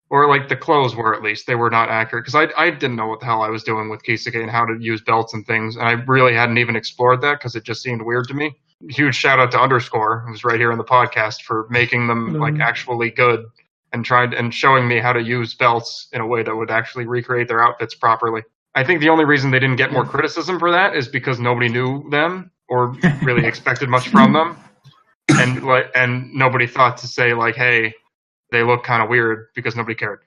or like the clothes were, at least they were not accurate, because I didn't know what the hell I was doing with Kisuke and how to use belts and things, and I really hadn't even explored that because it just seemed weird to me. Huge shout out to Underscore, who's right here in the podcast, for making them like actually good and showing me how to use belts in a way that would actually recreate their outfits properly. I think the only reason they didn't get more criticism for that is because nobody knew them or really expected much from them, and nobody thought to say like, hey, they look kind of weird, because nobody cared.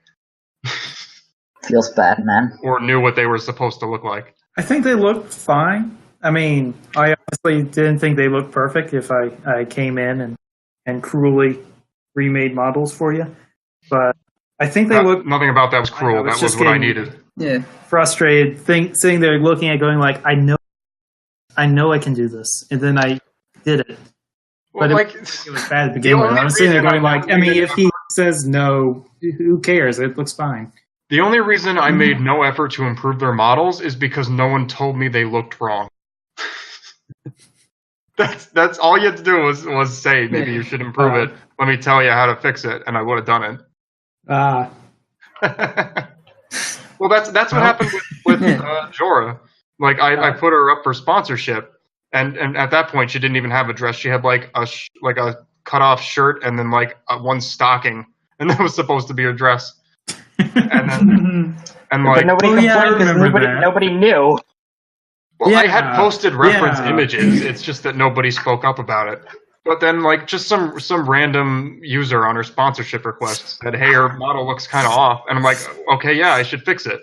Feels bad, man. Or knew what they were supposed to look like. I think they looked fine. I mean, I honestly didn't think they looked perfect if I came in and cruelly remade models for you. But I think they looked... Nothing about that was cruel. That was what I needed. Yeah. Frustrated, sitting there looking at going like, I know I can do this. And then I did it. Well, but like, it was bad to begin with. I was sitting there going like, I mean, if he says no, who cares? It looks fine. The only reason I made no effort to improve their models is because no one told me they looked wrong. That's all you had to do was say, maybe you should improve it. Let me tell you how to fix it, and I would have done it. Well, that's what happened with Jorah. Like, I put her up for sponsorship, and at that point she didn't even have a dress. She had like a cut off shirt and then like one stocking, and that was supposed to be her dress. And like, but nobody complained because nobody knew. Well, I had posted reference images. It's just that nobody spoke up about it. But then, like, just some random user on her sponsorship request said, "Hey, her model looks kind of off," and I'm like, "Okay, yeah, I should fix it."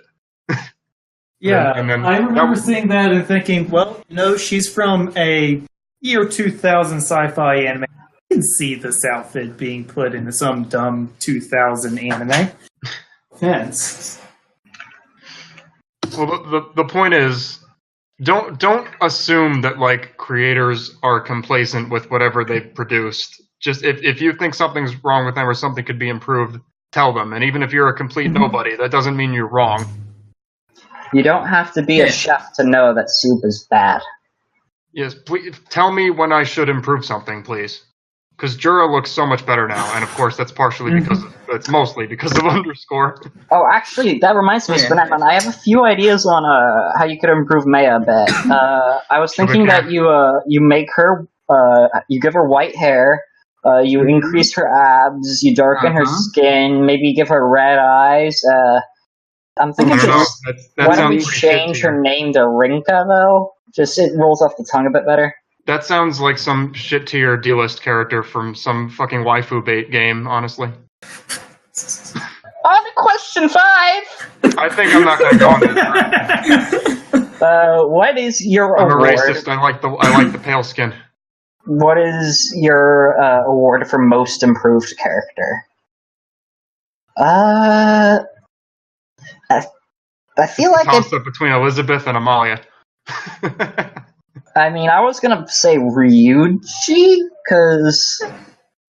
Yeah, and then I remember seeing that and thinking, well, she's from a year 2000 sci-fi anime. I can see this outfit being put into some dumb 2000 anime. Yes. Well, the point is, don't assume that like creators are complacent with whatever they've produced. Just if you think something's wrong with them or something could be improved, tell them. And even if you're a complete nobody, that doesn't mean you're wrong. You don't have to be a chef to know that soup is bad. Yes, please tell me when I should improve something, please. Because Jura looks so much better now, and of course that's partially it's mostly because of Underscore. Oh, actually, that reminds me, SPNatI, I have a few ideas on how you could improve Maya a bit. I was thinking that you make her, you give her white hair, you increase her abs, you darken her skin, maybe give her red eyes. I'm thinking why don't we change her name to Rinka, though? Just it rolls off the tongue a bit better. That sounds like some shit-tier D-list character from some fucking waifu bait game, honestly. On to question 5! I think I'm not going to go on this. What is your award? I'm a racist. I like the pale skin. What is your award for most improved character? I feel like it's a toss-up between Elizabeth and Amalia. I mean, I was gonna say Ryuji, because...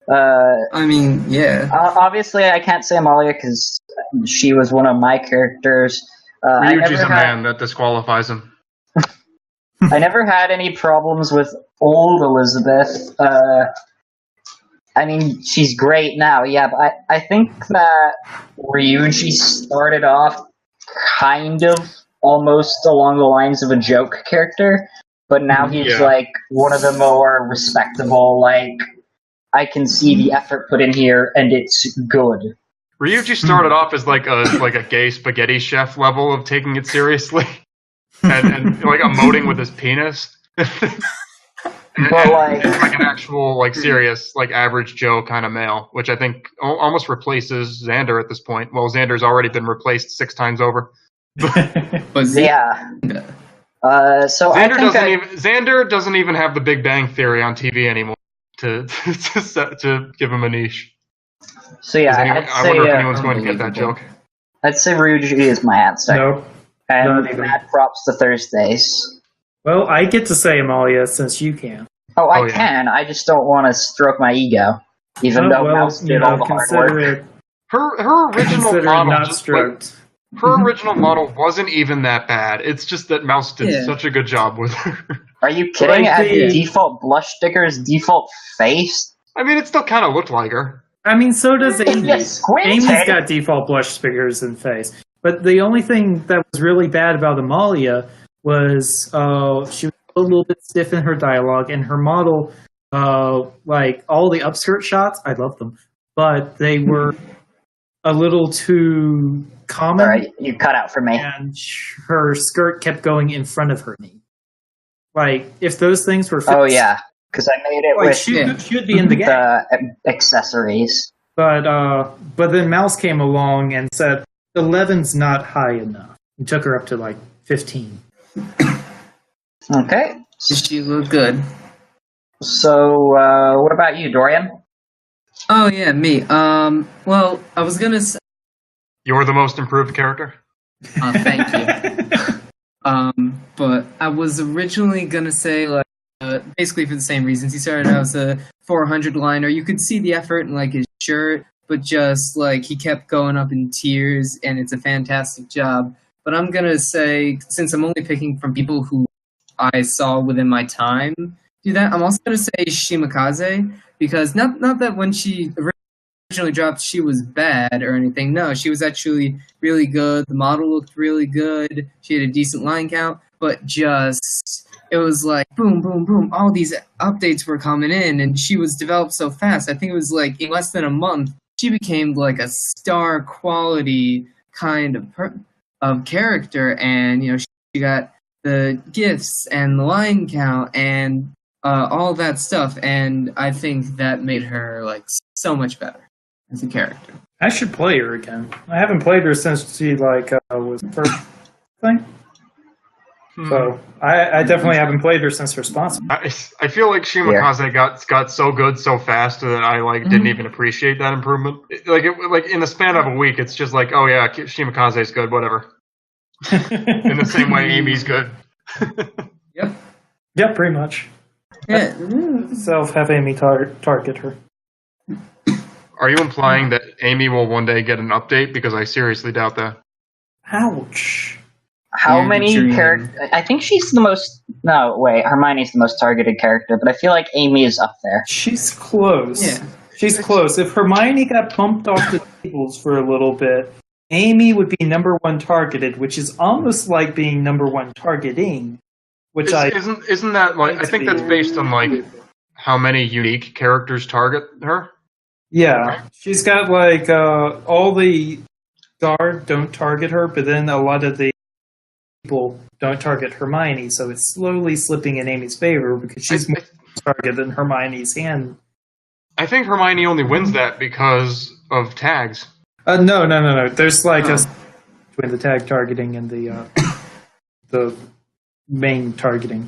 I mean, yeah. Obviously, I can't say Amalia, because she was one of my characters. Ryuji's a man, that disqualifies him. I never had any problems with old Elizabeth. I mean, she's great now, yeah, but I think that Ryuji started off kind of almost along the lines of a joke character, but now he's like one of the more respectable, like, I can see the effort put in here and it's good. Ryuji started off as like a gay spaghetti chef level of taking it seriously and like emoting with his penis. But like an actual like serious like average Joe kind of male, which I think almost replaces Xander at this point. Well, Xander's already been replaced 6 times over. Yeah. So Xander doesn't even have the Big Bang Theory on TV anymore to give him a niche. So yeah, I wonder if anyone's going to get that joke. I'd say Ryuji is my answer. Nope. And mad props to Thursdays. Well, I get to say Amalia since you can. Oh, I can. I just don't want to stroke my ego, even though Mouse did all the hard work. Her original model not stroked. Her original model wasn't even that bad. It's just that Mouse did such a good job with her. Are you kidding? Like At the- default blush sticker's default face? I mean, it still kind of looked like her. I mean, so does Amy. Yes, squinted. Amy's got default blush figures and face. But the only thing that was really bad about Amalia was she was a little bit stiff in her dialogue, and her model, like all the upskirt shots, I love them, but they were a little too common. All right, you cut out for me. And her skirt kept going in front of her knee. Like, if those things were fixed, Oh yeah, because I made it like, with should be in the game. the accessories. But then Mouse came along and said 11's not high enough. And took her up to like 15. Okay. She looked good. So, what about you, Dorian? Oh yeah, me. Well, I was gonna say. You're the most improved character. Thank you. But I was originally gonna say like basically for the same reasons. He started out as a 400 liner. You could see the effort in like his shirt, but just like he kept going up in tiers, and it's a fantastic job. But I'm gonna say, since I'm only picking from people who I saw within my time do that, I'm also gonna say Shimakaze, because not that when she originally dropped she was bad or anything. No, she was actually really good. The model looked really good. She had a decent line count, but just it was like boom, boom, boom. All these updates were coming in, and she was developed so fast. I think it was like in less than a month, she became like a star quality kind of character, and you know she got the gifts and the line count and all that stuff, and I think that made her like so much better as a character. I should play her again. I haven't played her since she was the first thing. So I definitely haven't played her since her sponsor. I feel like Shimakaze got so good so fast that I didn't even appreciate that improvement. Like in the span of a week, it's just like, oh yeah, Shimakaze's good, whatever. In the same way, Amy's good. Yep. Yeah, pretty much. Yeah. Have Amy target her. Are you implying that Amy will one day get an update? Because I seriously doubt that. Ouch. How Yeah, many dream. characters? I think she's the most. No, wait. Hermione's the most targeted character, but I feel like Amy is up there. She's close. Yeah. She's close. If Hermione got bumped off the tables for a little bit, Amy would be number one targeted, which is almost like being number one targeting. Which Isn't that like? I think that's based on like how many unique characters target her. Yeah, she's got like all the guard don't target her, but then a lot of the people don't target Hermione, so it's slowly slipping in Amy's favor because she's more targeted than Hermione's hand. I think Hermione only wins that because of tags. No. There's like a between the tag targeting and the main targeting.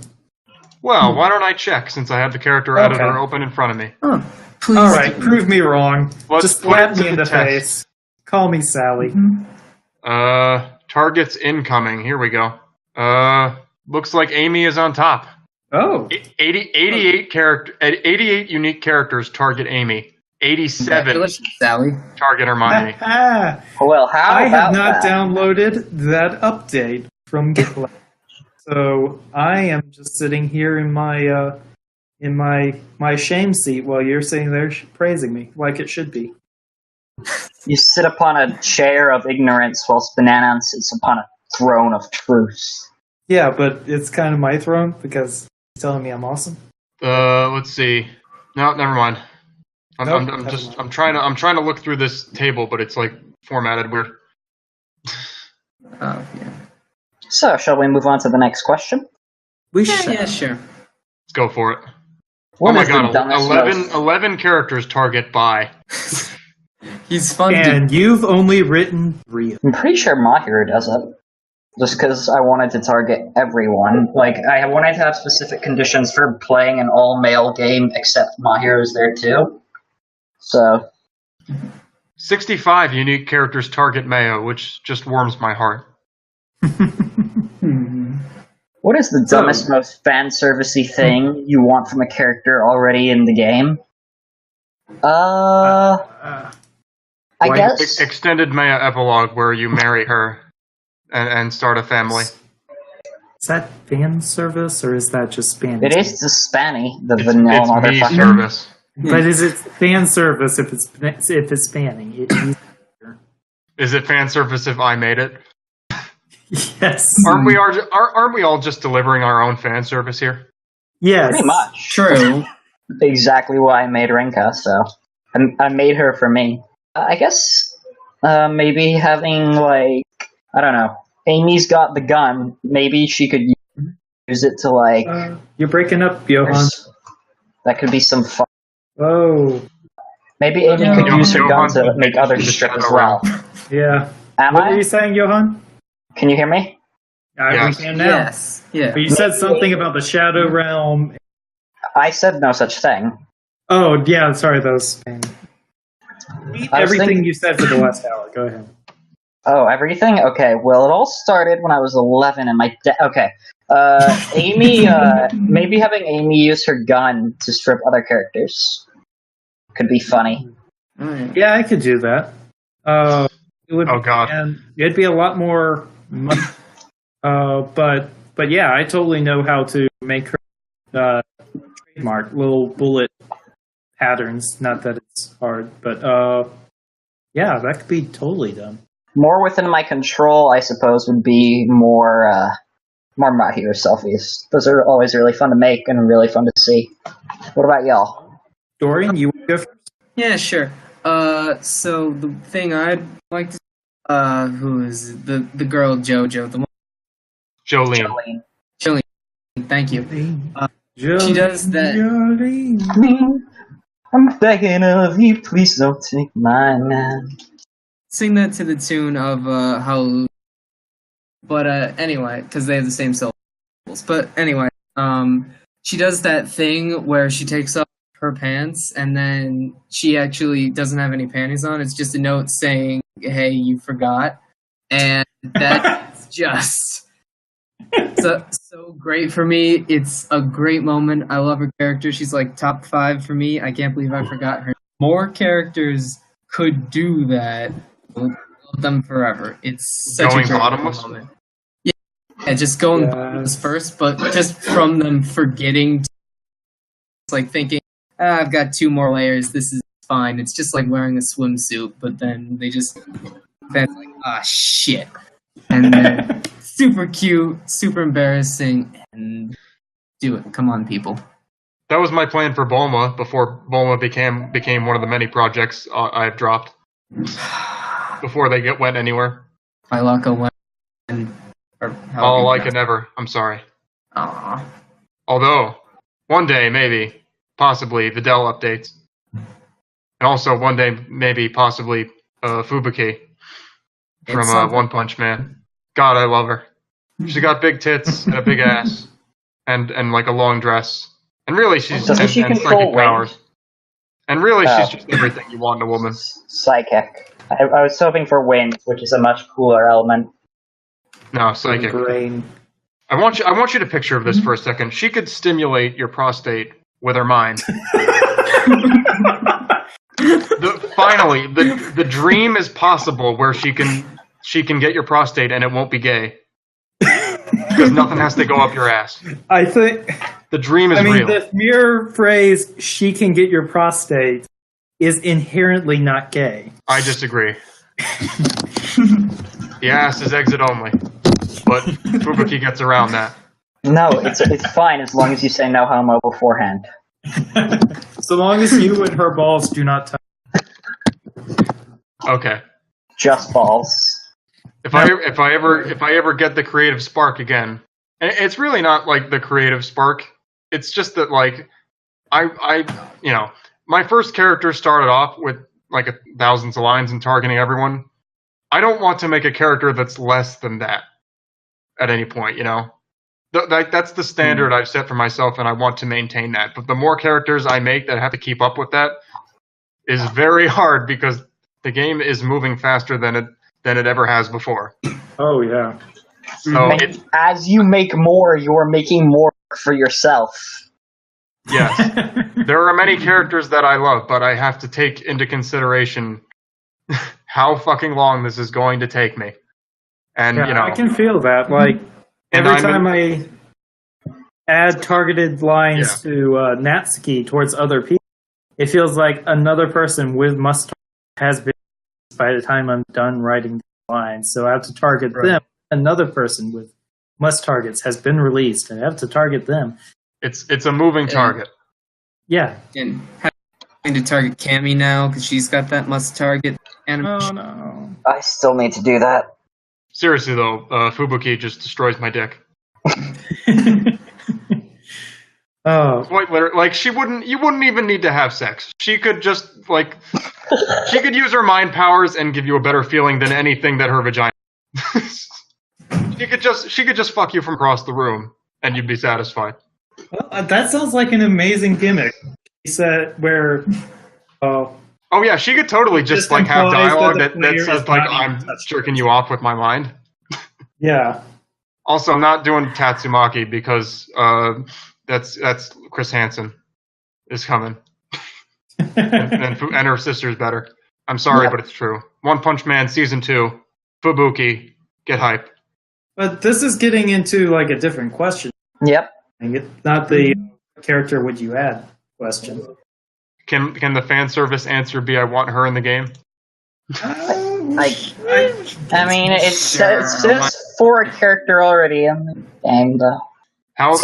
Well, why don't I check since I have the character editor open in front of me? Oh, please. All right, prove me wrong. Let's Just put slap it to me in the the test. face. Call me Sally. Targets incoming. Here we go. Looks like Amy is on top. Oh. 88 unique characters target Amy. 87 Congratulations, Sally. target Hermione. Well, how I about have not that? downloaded that update from GitLab, so I am just sitting here in my shame seat while you're sitting there praising me like it should be. You sit upon a chair of ignorance while SPNatI sits upon a throne of truth. Yeah, but it's kind of my throne because he's telling me I'm awesome. Let's see. No, never mind. Nope, I'm trying to look through this table, but it's like formatted weird. Oh, yeah. So, shall we move on to the next question? Yeah, sure. Let's go for it. What oh my is the god, dumbest 11 characters target by. He's fun And you've only written 3. I'm pretty sure Mahir does it. Just because I wanted to target everyone. Like, I wanted to have specific conditions for playing an all-male game, except Mahir is there too. So, 65 unique characters target Mayo, which just warms my heart. what is the dumbest, most fan-servicey thing you want from a character already in the game? I guess... Extended Maya epilogue where you marry her and start a family. Is that fan service or is that just Spanish? It is the Spanny, the vanilla It's me motherfucker. service. But is it fan service if it's spanning? Is it fan service if I made it? Yes. Aren't we all just delivering our own fan service here? Yes. Pretty much. True. Exactly why I made Rinka, so I made her for me. I guess maybe having, like, I don't know, Amy's got the gun. Maybe she could use it to, like... You're breaking up, Johan. That could be some fun. Oh. Maybe Amy could use her gun to make others strip as well. Yeah. What were you saying, Johan? Can you hear me? We can now. Yes. Yeah. But you said something about the Shadow Realm. I said no such thing. Oh, yeah, sorry, that was... Everything you said for the last hour. Go ahead. Oh, everything? Okay, well, it all started when I was 11 and my okay. Amy, maybe having Amy use her gun to strip other characters could be funny. Yeah, I could do that. It would, oh, God. And it'd be a lot more money. But yeah, I totally know how to make her trademark little bullet patterns. Not that it's hard, but yeah, that could be totally done. More within my control, I suppose, would be more Mahiro selfies. Those are always really fun to make and really fun to see. What about y'all? Dorian, you go first? Yeah, sure. So the thing I'd like to who is the girl JoJo, the Jolene. Jolene. Thank you. She does that. Jolene, I'm begging of you, please don't take my man. Sing that to the tune of Hallelujah. But anyway, because they have the same syllables. But anyway, she does that thing where she takes off her pants and then she actually doesn't have any panties on. It's just a note saying, "Hey, you forgot," and that's just so great for me. It's a great moment. I love her character. She's like top 5 for me. I can't believe I forgot her. More characters could do that. Love them forever. It's such Going a great bottomless? moment. Yeah, just going bottomless first, but just from them forgetting, like thinking, I've got 2 more layers. This is fine. It's just like wearing a swimsuit, but then that's like, shit. And then super cute, super embarrassing, and do it. Come on, people. That was my plan for Bulma before Bulma became one of the many projects I've dropped. Before they went anywhere. My luck went. All like it never. I'm sorry. Aww. Although, one day, maybe, possibly, the Dell updates. And also, one day, maybe, possibly, Fubuki from One Punch Man. God, I love her. She's got big tits and a big ass. And like a long dress. And really, she's Doesn't she and control psychic powers. And really, she's just everything you want in a woman. Psychic. I was hoping for wind, which is a much cooler element. No, psychic. Brain. I want you to picture this for a second. She could stimulate your prostate with her mind. Finally, the dream is possible where she can get your prostate and it won't be gay. Because nothing has to go up your ass. I think the dream is real. The mere phrase "she can get your prostate" is inherently not gay. I disagree. The ass is exit only, but Fubuki gets around that. No, it's fine as long as you say no homo beforehand. So long as you and her balls do not touch. Okay. Just balls. If I ever get the creative spark again, and it's really not like the creative spark. It's just that like I my first character started off with like thousands of lines and targeting everyone. I don't want to make a character that's less than that at any point, you know? That's the standard I've set for myself, and I want to maintain that. But the more characters I make that have to keep up with that is very hard because the game is moving faster than it ever has before. Oh, yeah. So as you make more, you're making more for yourself. Yes. There are many characters that I love, but I have to take into consideration how fucking long this is going to take me. And, yeah, I can feel that. Like, Every time I add targeted lines to Natsuki towards other people, it feels like another person with must has been by the time I'm done writing the lines. So I have to target them. Another person with must targets has been released, and I have to target them. It's a moving target. Yeah. And having to target Cammy now because she's got that must target Oh animation. no. I still need to do that. Seriously though, Fubuki just destroys my dick. Oh. Quite literally, like you wouldn't even need to have sex. She could just she could use her mind powers and give you a better feeling than anything that her vagina. She could just fuck you from across the room and you'd be satisfied. Well, that sounds like an amazing gimmick. He said where. Oh yeah, she could totally just have dialogue that says I'm jerking you off with my mind. Yeah. Also, I'm not doing Tatsumaki because that's Chris Hansen is coming, and her sister's better. I'm sorry, but it's true. One Punch Man Season 2, Fubuki, get hype. But this is getting into a different question. Yep. Not the character would you add question. Can the fan service answer be I want her in the game? I mean, it says for a character already in the game, though. How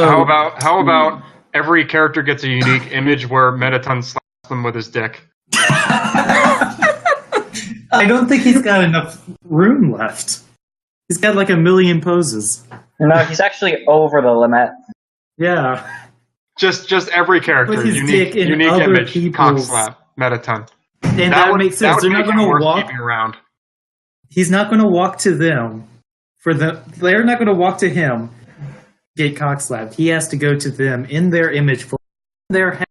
about every character gets a unique image where Mettaton slaps them with his dick? I don't think he's got enough room left. He's got 1 million poses. No, he's actually over the limit. Yeah. Just every character, unique image, cock slap, Mettaton. And that would make sense. They're not going to walk around. He's not going to walk to them. They're not going to walk to him. Get cock slapped. He has to go to them in their image for their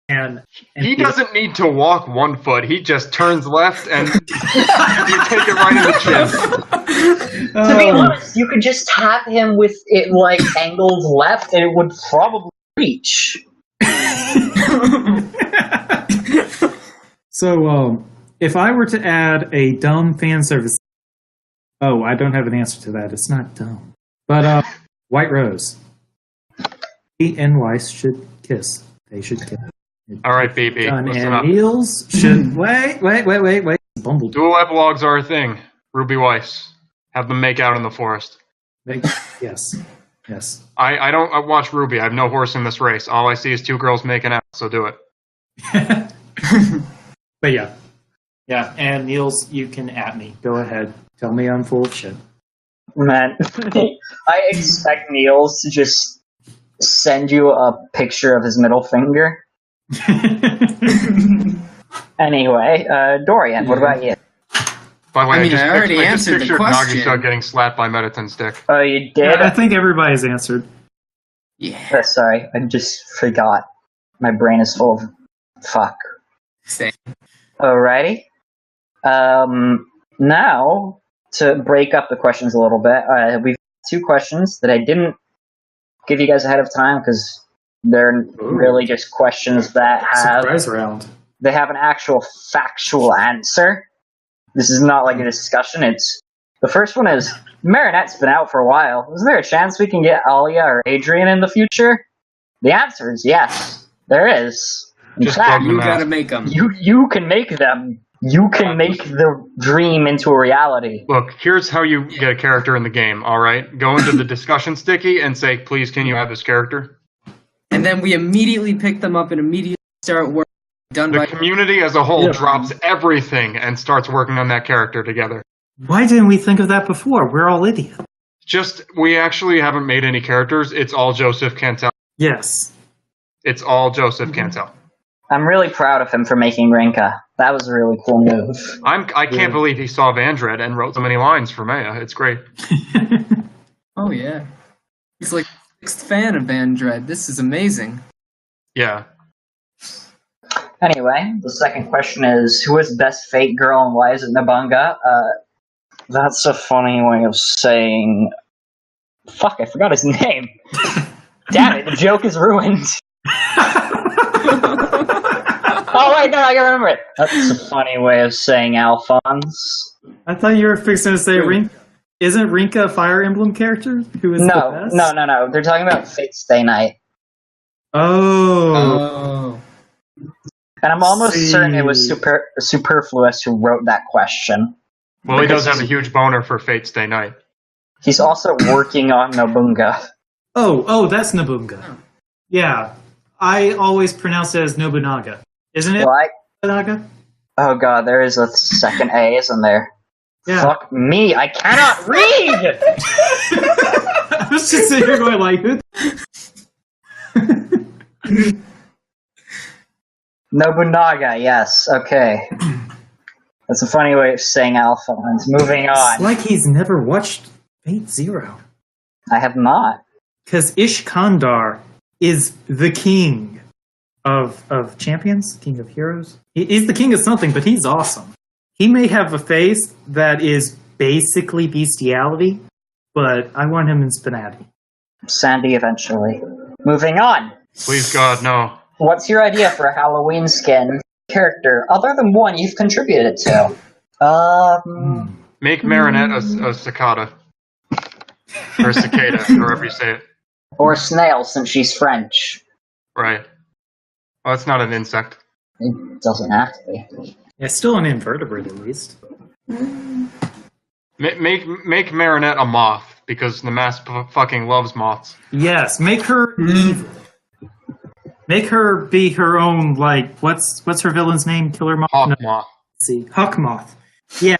hand. He doesn't need to walk 1 foot. He just turns left and you take it right in the chin. To be honest, you could just have him with it angled left, and it would probably reach. So, if I were to add a dumb fan service, I don't have an answer to that. It's not dumb, but White Rose. He and Weiss should kiss. They should kiss. All right, baby. And Niels should wait. Bumblebee. Dual epilogues are a thing. Ruby Weiss. Have them make out in the forest. Yes. I don't watch Ruby. I have no horse in this race. All I see is 2 girls making out, so do it. But yeah. And Niels, you can at me. Go ahead. Tell me I'm full of shit. Man, I expect Niels to just send you a picture of his middle finger. Anyway, Dorian, what about you? By the way, I already answered the question. Nagisha getting slapped by Mettaton's dick. Oh, you did? Yeah, I think everybody's answered. Yeah. Sorry, I just forgot. My brain is full of fuck. Same. Alrighty. Now, to break up the questions a little bit, we've 2 questions that I didn't give you guys ahead of time because they're really just questions that have surprise round. They have an actual factual answer. This is not like a discussion. The first one is, Marinette's been out for a while. Is there a chance we can get Alia or Adrian in the future? The answer is yes. There is. In fact, you gotta make them. You can make them. You can make the dream into a reality. Look, here's how you get a character in the game, alright? Go into the discussion sticky and say, please, can you have this character? And then we immediately pick them up and immediately start working. The community as a whole drops everything and starts working on that character together. Why didn't we think of that before? We're all idiots. We actually haven't made any characters. It's all Joseph Cantel. Yes. It's all Joseph Cantel. I'm really proud of him for making Rinka. That was a really cool move. I can't believe he saw Vandred and wrote so many lines for Maya. It's great. Oh, yeah. He's like the 6th fan of Vandred. This is amazing. Yeah. Anyway, the second question is, who is best Fate girl and why is it Nabunga? That's a funny way of saying... Fuck, I forgot his name. Damn it, the joke is ruined. Oh wait, no, I can remember it. That's a funny way of saying Alphonse. I thought you were fixing to say Rinka. Isn't Rinka a Fire Emblem character? Who is the best? No. They're talking about Fate Stay Night. Oh. And I'm almost certain it was Superfluous who wrote that question. Well, he does have a huge boner for Fate Stay Night. He's also working on Nobunga. Oh, that's Nobunga. Yeah. I always pronounce it as Nobunaga. Isn't it? Nobunaga? Oh god, there is a second A, isn't there? Yeah. Fuck me, I cannot read! I was just sitting here going like, Nobunaga, yes, okay. That's a funny way of saying Alphonse. Moving on. It's like he's never watched Fate Zero. I have not. Because Ishkandar is the king of champions, king of heroes. He's the king of something, but he's awesome. He may have a face that is basically bestiality, but I want him in SPNatI. Sandy eventually. Moving on. Please God, no. What's your idea for a Halloween skin character, other than one you've contributed to? Make Marinette a cicada. Or cicada, however you say it. Or snail, since she's French. Right. Well, it's not an insect. It doesn't have to be. Yeah, still an invertebrate, at least. Make Marinette a moth, because the mask fucking loves moths. Yes, make her evil. Make her be her own, like, what's her villain's name? Killer Moth? Hawk No. moth. Let's see, Hawk Moth. Yeah.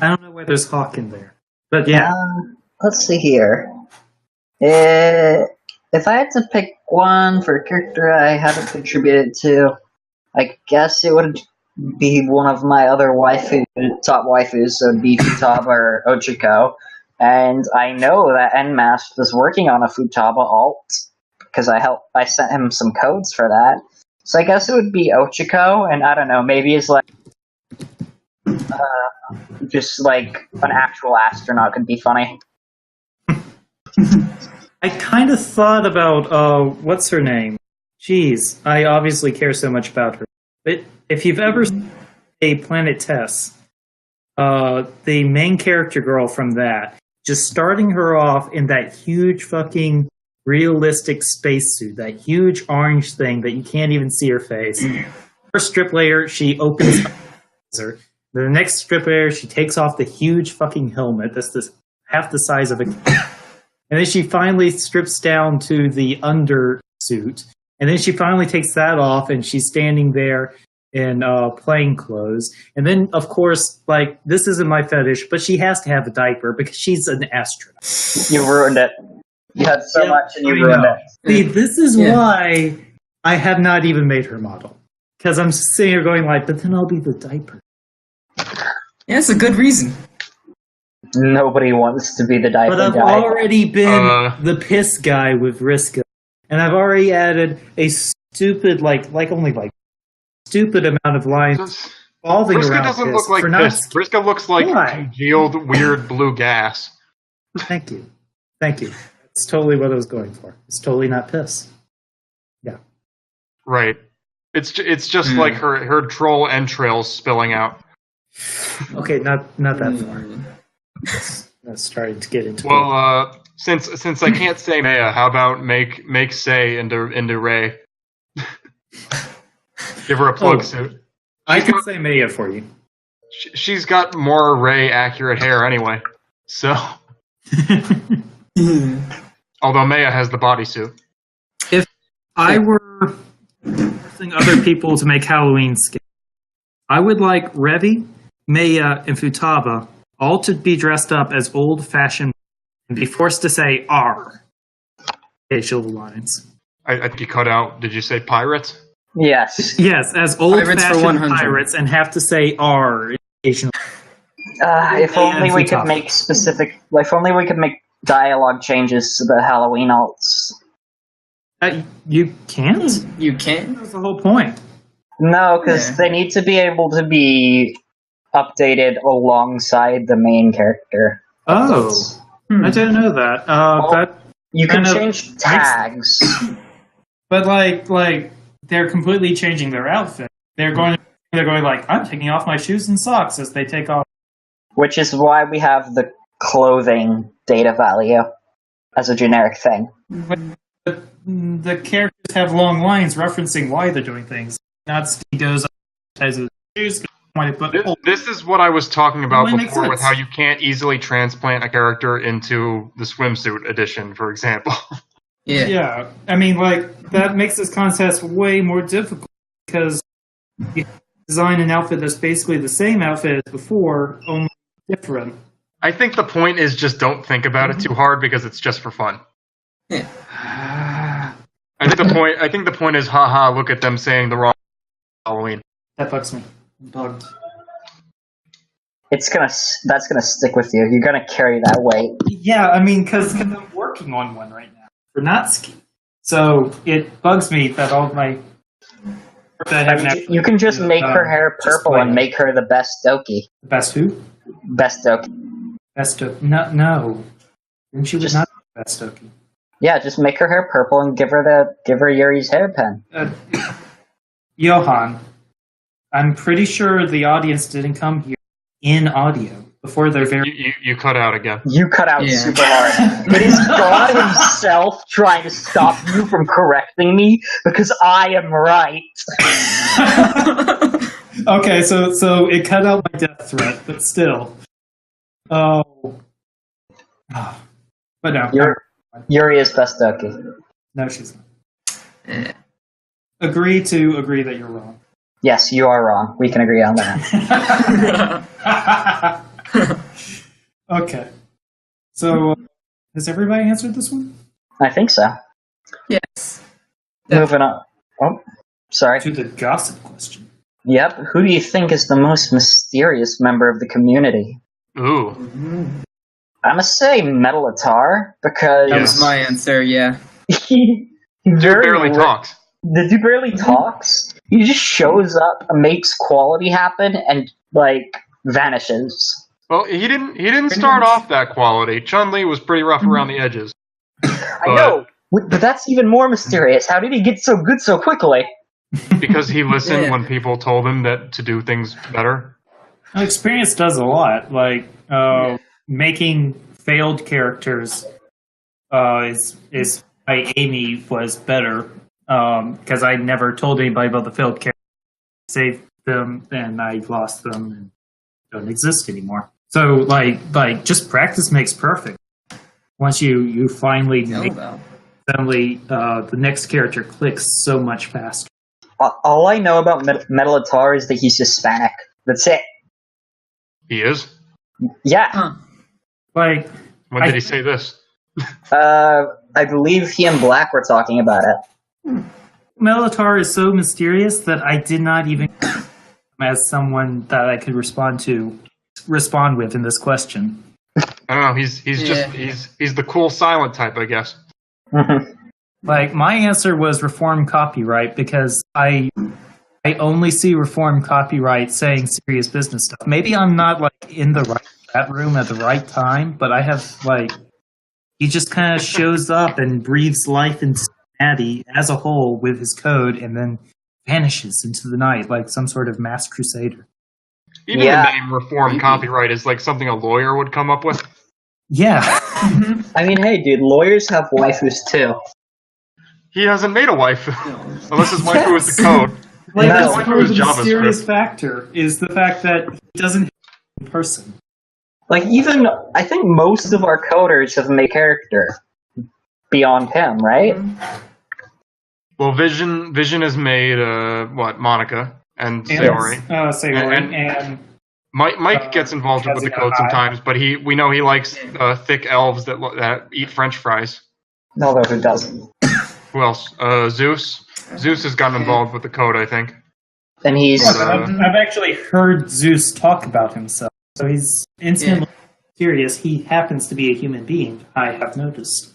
I don't know why there's Hawk in there. But yeah. Let's see here. If I had to pick one for a character I haven't contributed to, I guess it would be one of my other top waifus, so it'd be Futaba or Ochiko. And I know that Nmask was working on a Futaba alt, because I sent him some codes for that. So I guess it would be Ochiko, and I don't know, maybe it's like just like an actual astronaut could be funny. I kind of thought about, what's her name? Jeez, I obviously care so much about her. But if you've ever seen a Planet Tess, the main character girl from that, just starting her off in that huge fucking realistic spacesuit, that huge orange thing that you can't even see her face. First strip layer, she opens her. The next strip layer, she takes off the huge fucking helmet that's half the size of a and then she finally strips down to the undersuit. And then she finally takes that off, and she's standing there in plain clothes. And then, of course, like, this isn't my fetish, but she has to have a diaper because she's an astronaut. You ruined it. You had so much, and you ruined it. See, this is why I have not even made her model. Because I'm sitting here going like, but then I'll be the diaper. Yeah, that's a good reason. Nobody wants to be the diaper guy. But I've already been the piss guy with Vriska. And I've already added a stupid, stupid amount of lines revolving Vriska around doesn't piss look like piss. Vriska looks like congealed, weird blue gas. Thank you. That's totally what I was going for. It's totally not piss. Yeah. Right. It's just like her troll entrails spilling out. Okay, not that far. That's starting to get into. Well, since I can't say Maya, how about make Say into Ray? Give her a plug suit. I can say Maya for you. She's got more Ray accurate hair anyway. So, although Maya has the bodysuit. If I were forcing other people to make Halloween skins, I would like Revi, Maya, and Futaba all to be dressed up as old-fashioned and be forced to say R. Facial lines. I think you cut out. Did you say pirates? Yes. Yes, as old-fashioned pirates and have to say R occasionally. If only we could make if only we could make dialogue changes to the Halloween alts. You can't? You can't? That's the whole point. No, because they need to be able to be updated alongside the main character. Oh, I didn't know that. But you can change tags, but like they're completely changing their outfit. They're going like, I'm taking off my shoes and socks as they take off. Which is why we have the clothing data value as a generic thing. But the characters have long lines referencing why they're doing things. Not he goes as a this is what I was talking about before with sense. how you can't easily transplant a character into the swimsuit edition, for example. Yeah. I mean, like, that makes this contest way more difficult because you design an outfit that's basically the same outfit as before, only different. I think the point is just don't think about it too hard because it's just for fun. Yeah. I think the point is, haha, look at them saying the wrong Halloween. That bugs me. I'm bugged. That's gonna stick with you. You're gonna carry that weight. Yeah, I mean, because I'm working on one right now for Natsuki. So it bugs me that all my... You can just make her hair purple and make her the best Doki. Best who? Best Doki. Best Doki. No. Then she was not the best Doki. Yeah, just make her hair purple and give her Yuri's hairpin. Johan, I'm pretty sure the audience didn't come here in audio before their very... You cut out again. You cut out super hard. It is God himself trying to stop you from correcting me because I am right. Okay, so it cut out my death threat, but still. Oh. But no. Yuri is best Doki. No, she's not. Agree that you're wrong. Yes, you are wrong. We can agree on that. Okay. So, has everybody answered this one? I think so. Yes. Moving on. Oh, sorry. To the gossip question. Yep. Who do you think is the most mysterious member of the community? Ooh. I'm gonna say Metalatar because... That was my answer, yeah. He barely talks. The dude barely talks. He just shows up, makes quality happen, and, like, vanishes. Well, he didn't start off that quality. Chun-Li was pretty rough around the edges. I know, but that's even more mysterious. How did he get so good so quickly? Because he listened when people told him that to do things better. Well, experience does a lot. Like, making failed characters is why Amy was better. Because I never told anybody about the failed characters. I saved them, and I lost them, and don't exist anymore. So, like just practice makes perfect. Once you finally make suddenly the next character clicks so much faster. All I know about Metalatar is that he's Hispanic. That's it. He is? Yeah. Huh. Like, when did he say this? I believe he and Black were talking about it. Metalatar is so mysterious that I did not even as someone that I could respond with in this question. I don't know. He's the cool silent type, I guess. Like, my answer was reform copyright because I only see reform copyright saying serious business stuff. Maybe I'm not like in the right chat room at the right time, but I have like he just kind of shows up and breathes life into SPNatI as a whole with his code, and then vanishes into the night like some sort of mass crusader. Even the name reform copyright is like something a lawyer would come up with. Yeah. I mean, hey, dude, lawyers have waifus too. He hasn't made a waifu, unless his waifu is the code. Like, No. that's part of the mysterious factor is the fact that he doesn't have a person. Like, even, I think most of our coders have made a character beyond him, right? Well, Vision has made, Monica and Sayori. Sayori and Mike gets involved with the code sometimes, but we know he likes thick elves that eat French fries. No, who doesn't? Who else? Zeus. Zeus has gotten involved with the code, I think. And he's... I've actually heard Zeus talk about himself, so he's intimately curious. He happens to be a human being, I have noticed.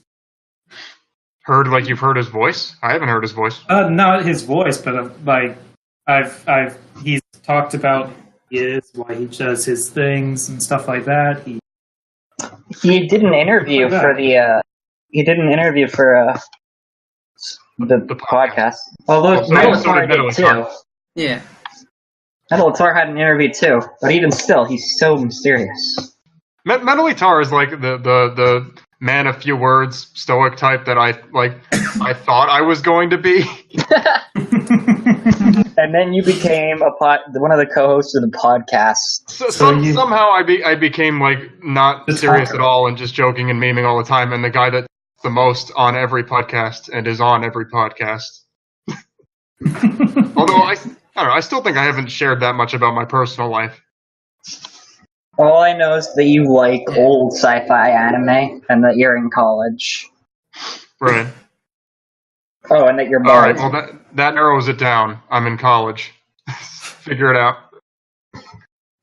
Heard like you've heard his voice? I haven't heard his voice. Not his voice, but he's talked about why he does his things and stuff like that. He did an interview for the podcast. Although Metalatar did too. Yeah. Metalatar had an interview too, but even still, he's so mysterious. Metalitar is like the man of few words, stoic type that I thought I was going to be. And then you became one of the co-hosts of the podcast. Somehow I became like not serious at all and just joking and memeing all the time, and the guy that's the most on every podcast and is on every podcast. Although I don't know, I still think I haven't shared that much about my personal life. All I know is that you like old sci-fi anime and that you're in college. Right. Oh, and that you're all right. bald. Well, that narrows it down. I'm in college. Figure it out.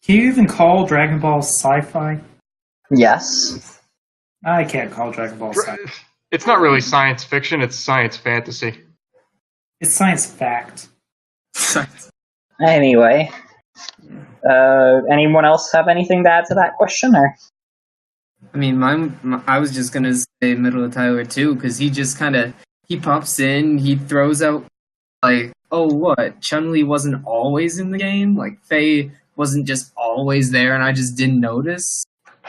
Can you even call Dragon Ball sci-fi? Yes. I can't call Dragon Ball sci-fi. It's not really science fiction. It's science fantasy. It's science fact. Anyway, anyone else have anything to add to that question? Or? I mean, I was just gonna say Middle of Tyler too, because he just he pops in, he throws out like, oh, what? Chun-Li wasn't always in the game? Like, Faye wasn't just always there and I just didn't notice?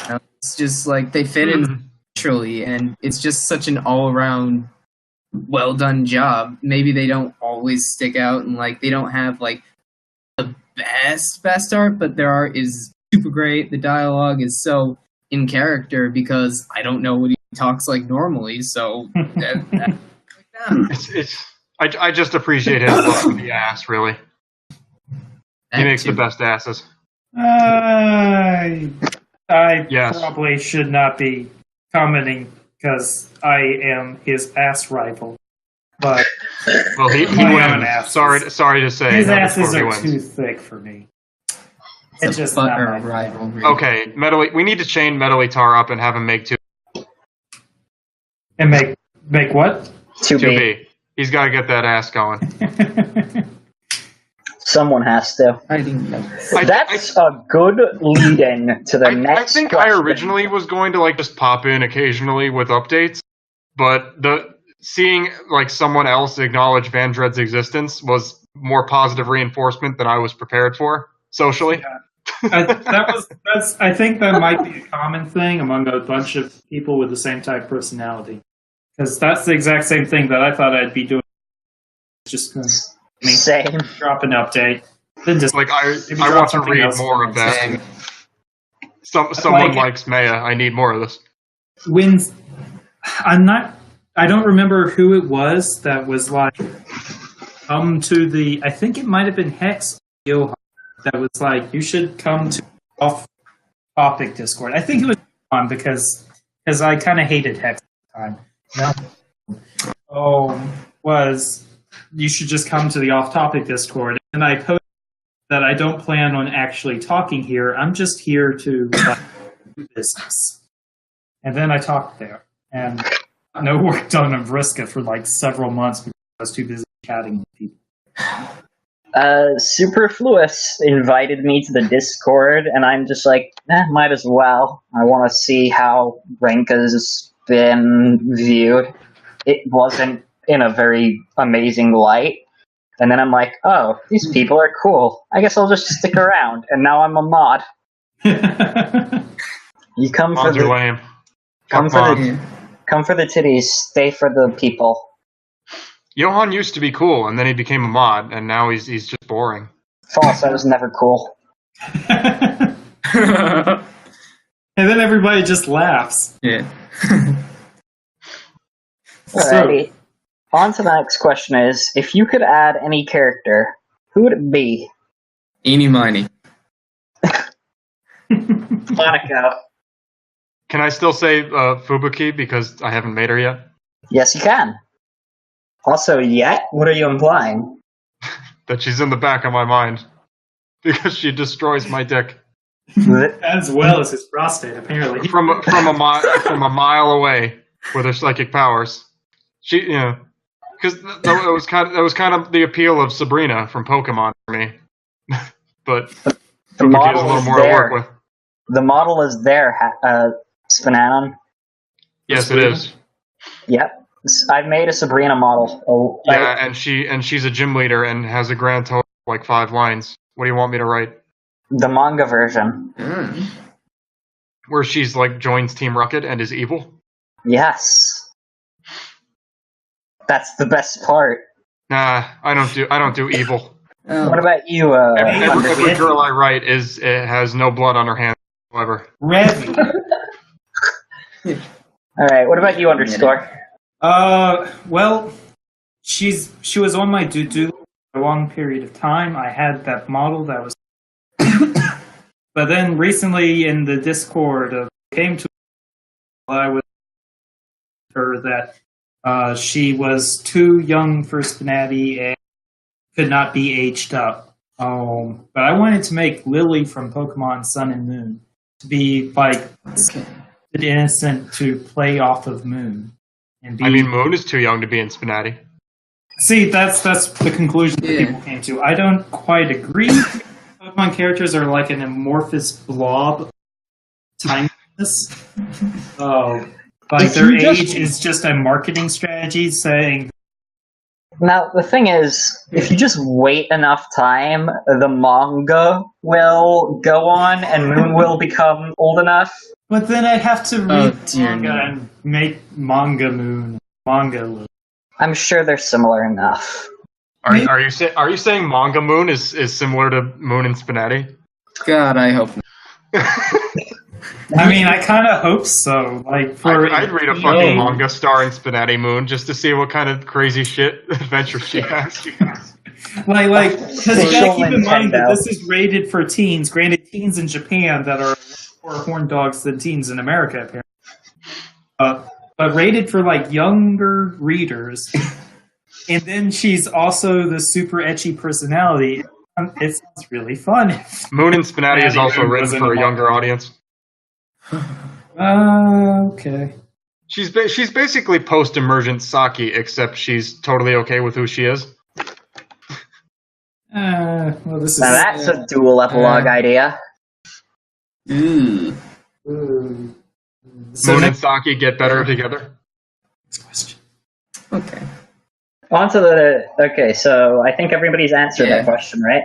It's just like, they fit in naturally, and it's just such an all-around well-done job. Maybe they don't always stick out, and, like, they don't have, like, the best art, but their art is super great. The dialogue is so in character because I don't know what he talks like normally, so... I just appreciate his look with the ass, really. He makes the best asses. I probably should not be commenting because I am his ass rival. But well, he wins. Sorry to say, his asses are too thick for me. It's just not my rivalry. Okay, we need to chain Metalitar up and have him make 2. And make what? 2B. He's got to get that ass going. Someone has to. I didn't know. That's a good lead-in to the next I think question. I originally was going to like just pop in occasionally with updates, but seeing like someone else acknowledge Van Dread's existence was more positive reinforcement than I was prepared for socially. Yeah. I think that might be a common thing among a bunch of people with the same type personality. Because that's the exact same thing that I thought I'd be doing. Just same. Drop an update. Then just like I want to read more of that. Someone likes Maya. I need more of this. I don't remember who it was that was like to the. I think it might have been Hex or Johan that was like, you should come to off-topic Discord. I think it was Johan because I kind of hated Hex at the time. Was you should just come to the off-topic Discord. And I posted that I don't plan on actually talking here. I'm just here to do business. And then I talked there. And no work done on Vriska for like several months because I was too busy chatting with people. Superfluous invited me to the Discord, and I'm just like, might as well. I want to see how Renka's been viewed. It wasn't in a very amazing light. And then I'm like, oh, these people are cool. I guess I'll just stick around. And now I'm a mod. You come for the lame. Come for the titties, stay for the people. Johan used to be cool, and then he became a mod, and now he's just boring. False, I was never cool. And then everybody just laughs. Yeah. Alrighty. On to the next question is, if you could add any character, who would it be? Eeny Miny. Monica. Can I still say Fubuki because I haven't made her yet? Yes, you can. Also, yet? What are you implying? That she's in the back of my mind. Because she destroys my dick. As well as his prostate, apparently. From a mile away with her psychic powers. Because that was kind of the appeal of Sabrina from Pokemon for me. But the model is a little is more there. to work with. The model is there, SPNatI. Yes, it is. Yep, I've made a Sabrina model. And she's a gym leader and has a grand total of like 5 lines. What do you want me to write? The manga version. Where she's like joins Team Rocket and is evil? Yes. That's the best part. Nah, I don't do evil. What about you, Every girl I write has no blood on her hands whatsoever. Revy. Alright, what about you, Underscore? Well, she was on my do for a long period of time. I had that model that was, but then recently in the Discord, came to I with her that she was too young for SPNatI and could not be aged up. But I wanted to make Lily from Pokemon Sun and Moon to be like innocent to play off of Moon. And be, I mean, Moon is too young to be in SPNatI. See, that's the conclusion that people came to. I don't quite agree. Pokemon characters are like an amorphous blob. Timeless. Like their age is just a marketing strategy saying. Now, the thing is, if you just wait enough time, the manga will go on and Moon will become old enough. But then I'd have to read manga and make manga Moon, manga Lily. I'm sure they're similar enough. Are you saying manga Moon is similar to Moon in SPNatI? God, I hope not. I mean, I kind of hope so. Like, I'd read a fucking manga starring SPNatI Moon just to see what kind of crazy shit adventure she has. Like, because you gotta keep in mind that this is rated for teens. Granted, teens in Japan that are more horn dogs than teens in America, apparently. But rated for like younger readers. And then she's also the super ecchi personality. It sounds really fun. Moon in SPNatI is also written for a younger audience. Okay. She's basically post-emergent Saki, except she's totally okay with who she is. Well, this now that's a dual epilogue idea. Ooh. So Moon and Saki get better together. Next question. Okay. Okay, so I think everybody's answered that question, right?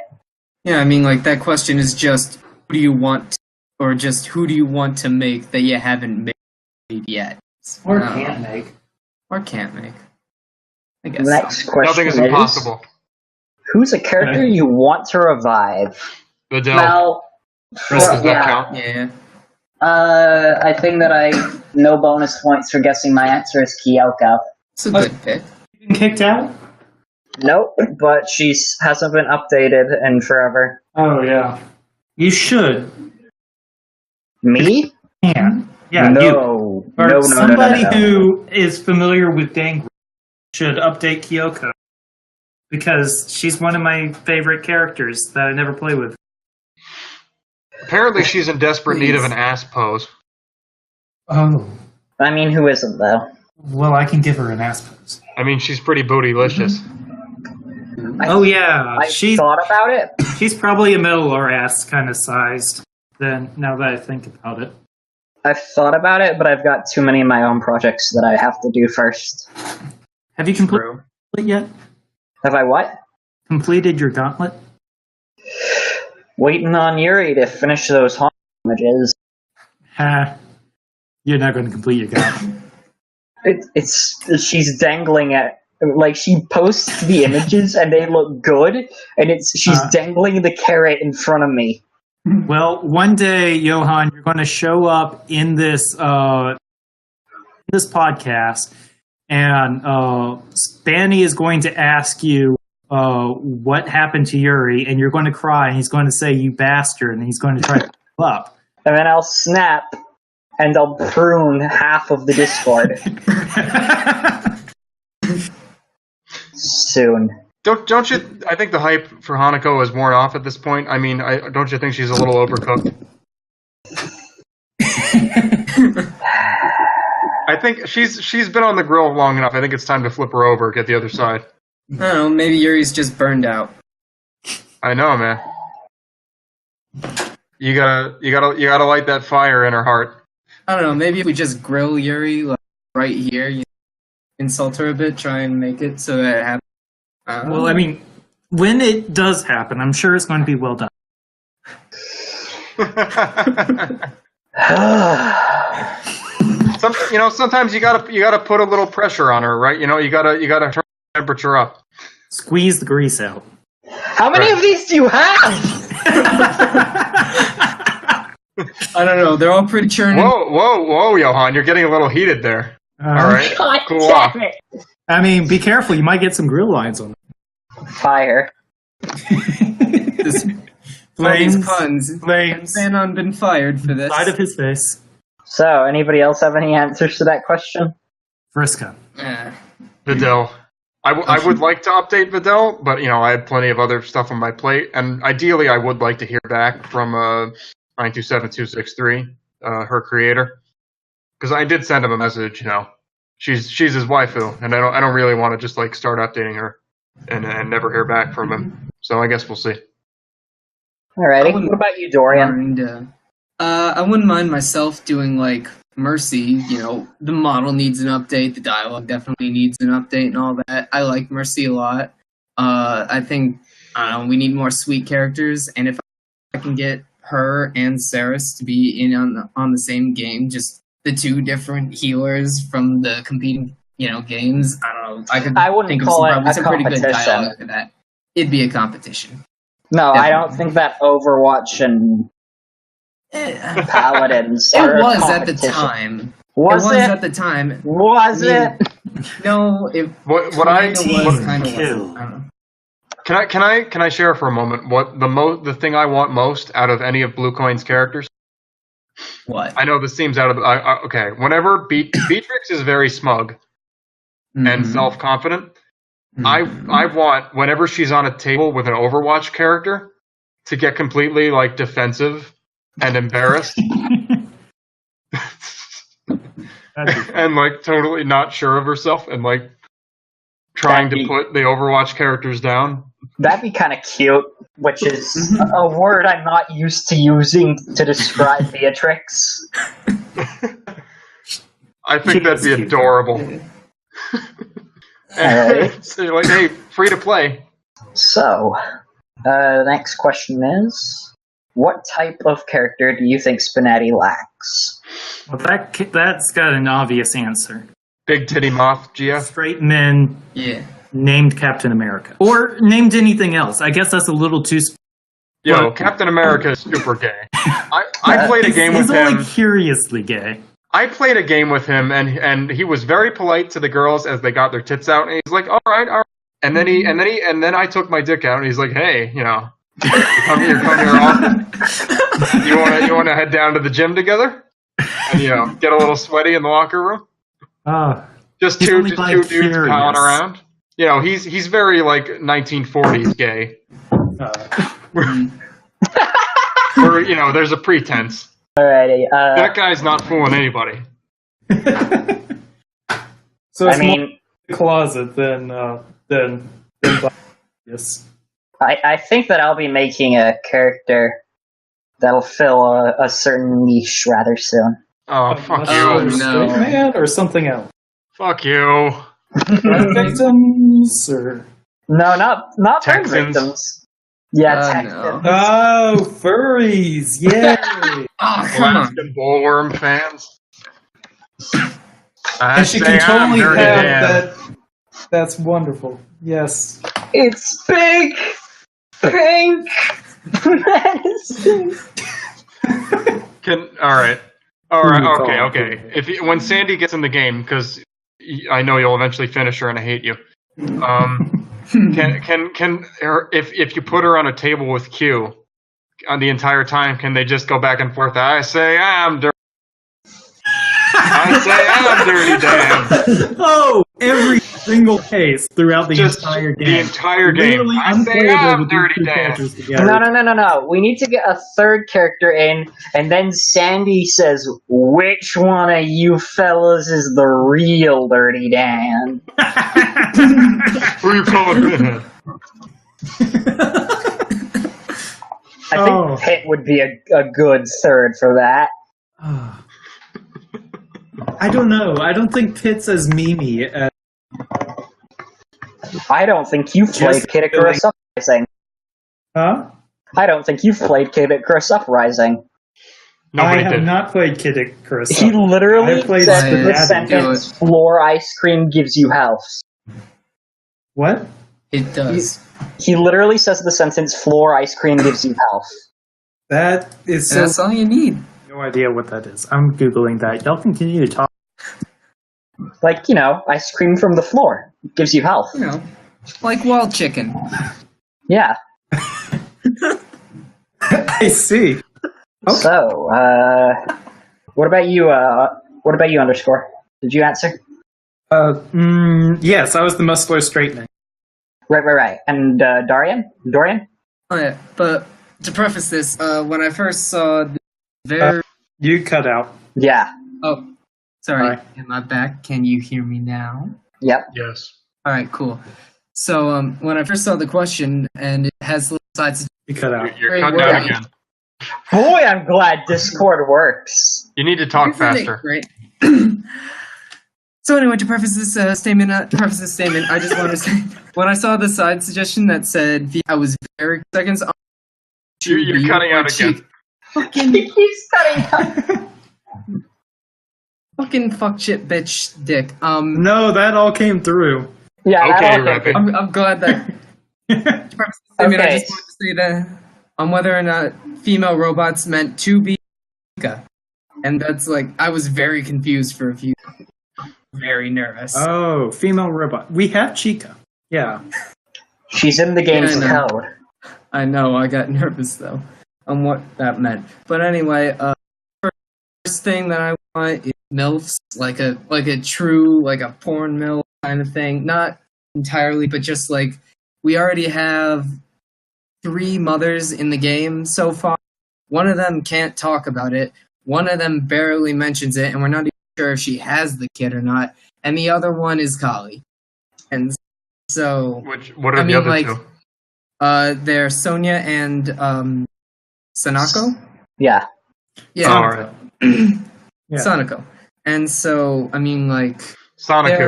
Yeah, I mean, like, that question is just, who do you want, or just who do you want to make that you haven't made yet? Or can't make. Or can't make. I guess Next so. question Nothing is impossible. Who's a character you want to revive? Videl. Now, Does that count? Yeah. I think that no bonus points for guessing my answer is Kyoko. It's a good pick. Been kicked out? Nope, but she hasn't been updated in forever. Oh, yeah. You should. Me? Can. Yeah, no. You. Or No. somebody who is familiar with Dangru should update Kyoko. Because she's one of my favorite characters that I never play with. Apparently she's in desperate need of an ass pose. Oh. I mean, who isn't, though? Well, I can give her an ass pose. I mean, she's pretty bootylicious. Oh, yeah. I thought about it. She's probably a middle or ass kind of sized, then, now that I think about it. I've thought about it, but I've got too many of my own projects that I have to do first. Have you completed it yet? Have I what? Completed your gauntlet? Waiting on Yuri to finish those haunt images. You're not going to complete your gauntlet. She's dangling at, like, she posts the images and they look good, and she's dangling the carrot in front of me. Well, one day, Johan, you're going to show up in this podcast, and Spanny is going to ask you what happened to Yuri, and you're going to cry, and he's going to say, "You bastard," and he's going to try to pull up. And then I'll snap, and I'll prune half of the Discord. Soon. Don't you? I think the hype for Hanako is worn off at this point. I mean, don't you think she's a little overcooked? I think she's been on the grill long enough. I think it's time to flip her over, get the other side. I don't know, maybe Yuri's just burned out. I know, man. You gotta light that fire in her heart. I don't know, maybe if we just grill Yuri like, right here, insult her a bit, try and make it so that it happens. Well, I mean, when it does happen, I'm sure it's going to be well done. Sometimes you gotta put a little pressure on her, right? You gotta turn the temperature up. Squeeze the grease out. How many of these do you have? I don't know. They're all pretty churning. Whoa, Johan! You're getting a little heated there. All right, God cool damn off. it. I mean, be careful. You might get some grill lines on it. Fire. All these puns. Flames. Xanon been fired for this. Side of his face. So, anybody else have any answers to that question? Frisco. Videl. I would like to update Videl, but I have plenty of other stuff on my plate, and ideally I would like to hear back from 927263, her creator, because I did send him a message. She's his waifu, and I don't really want to just start updating her and never hear back from him. So I guess we'll see. Alrighty. What about you, Dorian? I wouldn't mind myself doing Mercy. The model needs an update, the dialogue definitely needs an update and all that. I like Mercy a lot. I think we need more sweet characters, and if I can get her and Saris to be in on the same game, just the two different healers from the competing games, I don't know. I wouldn't call it a some pretty good competition. dialogue for that. It'd be a competition. No, Definitely. I don't think that Overwatch and Paladins It are a was at the competition. time. Was it was it? at the time. Was it? No, it What I was kind of wasn't. I don't know. Can I share for a moment what the thing I want most out of any of Blue Coin's characters? What? I know this seems out of okay. Whenever Beatrix is very smug and self-confident, I want whenever she's on a table with an Overwatch character to get completely defensive and embarrassed and totally not sure of herself and trying to put the Overwatch characters down. That'd be kind of cute, which is a word I'm not used to using to describe Beatrix. I think that'd be adorable. Alright. So hey, free to play. So, the next question is, what type of character do you think SPNatI lacks? Well, that's got an obvious answer. Big titty moth, GF. Straight men named Captain America. Or named anything else. I guess that's a little too... Yo, Captain America is super gay. I played a game with him. He's only curiously gay. I played a game with him, and he was very polite to the girls as they got their tits out, and he's like, all right. And then I took my dick out, and he's like, hey, you come here often. You wanna head down to the gym together, and get a little sweaty in the locker room. Just two dudes palling around. He's very 1940s gay. Where there's a pretense. Alrighty. That guy's not fooling anybody. So it's more the closet than yes. I think that I'll be making a character that'll fill a certain niche rather soon. Oh, fuck you. Oh, no. Straight man or something else? Fuck you. Victims or... No, not burn Texans. victims. Yeah, No. Texans. Oh, furries! Yay! Oh, come on. Alaskan bullworm fans. I And she say can I'm totally dirty have Dan. that. That's wonderful. Yes. It's big, pink medicine. All right, okay. When Sandy gets in the game, because I know you'll eventually finish her, and I hate you. If you put her on a table with Q, on the entire time, can they just go back and forth? I say I'm dirty. I say I'm dirty Dan. Oh, every single case throughout the Just entire game. the entire game. Literally I say unplayable I'm with these dirty two Dan. characters together. No. We need to get a third character in, and then Sandy says, which one of you fellas is the real Dirty Dan? Who you calling Pinhead? I think Pitt would be a good third for that. I don't know. I don't think Pitt's as memey as... I don't think you've played Kid Icarus Uprising. Huh? I don't think you've played Kid Icarus Uprising. Nobody I have did. not played Kid Icarus. He literally I played said the SPNatI. sentence, floor ice cream gives you health. What? It does. He literally says the sentence, floor ice cream gives you health. That is And so... that's all you need. No idea what that is. I'm Googling that. Y'all continue to talk. Like, ice cream from the floor. It gives you health. You know, like wild chicken. Yeah. I see. Okay. So, what about you, underscore? Did you answer? Yes, I was the muscular straight man. Right. And, Dorian? Oh yeah, but to preface this, when I first saw the very... You cut out. Yeah. Oh, sorry. Hi. Am I back? Can you hear me now? Yep. Yes. All right, cool. So when I first saw the question, and it has little sides... You cut out. You're Very cutting well. out again. Boy, I'm glad Discord works. You need to talk Isn't it faster. great? So anyway, to preface this statement, I just want to say, when I saw the side suggestion that said, I was very seconds on... You're cutting out again. Fucking... He keeps cutting out. Fucking fuck shit bitch dick. No, that all came through. Yeah, Okay, that'll Rabbit. I'm glad that... I mean, I just wanted to say that on whether or not female robots meant to be Chica. And that's like, I was very confused for a few... Very nervous. Oh, female robot. We have Chica. Yeah. She's in the game's Yeah, I know. code. I know, I got nervous though on what that meant. But anyway, first thing that I want is MILFs, like a true, like a porn MILF kind of thing. Not entirely, but just like, we already have 3 mothers in the game so far. One of them can't talk about it. One of them barely mentions it, and we're not even sure if she has the kid or not. And the other one is Kali. And so... What are the other two? They're Sonia and Sanako? Yeah. Yeah. All right. Yeah. Sanako. And so, I mean, like, Sonic.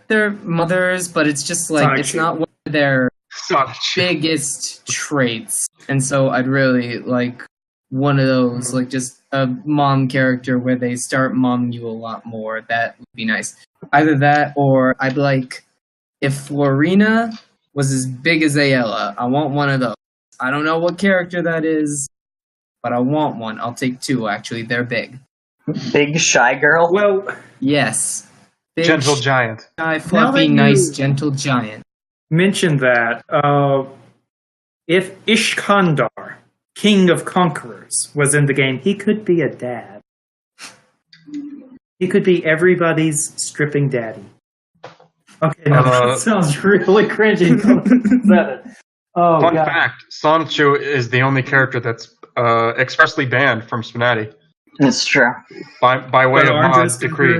they're mothers, but it's just like, Sonic it's Two. not one of their Sonic. biggest traits. And so I'd really like one of those, like just a mom character where they start momming you a lot more. That would be nice. Either that, or I'd like if Florina was as big as Ayala. I want one of those. I don't know what character that is, but I want one. I'll take 2, actually. They're big. Big shy girl. Well, Yes. Big, Gentle giant. shy, fluffy, you- nice, gentle giant. mention that. If Ishkandar, King of Conquerors, was in the game, he could be a dad. He could be everybody's stripping daddy. Okay, no, that sounds really cringy. Oh, Fun God. fact, Sonichu is the only character that's expressly banned from SPNatI It's true. by way But of aren't mod's this decree.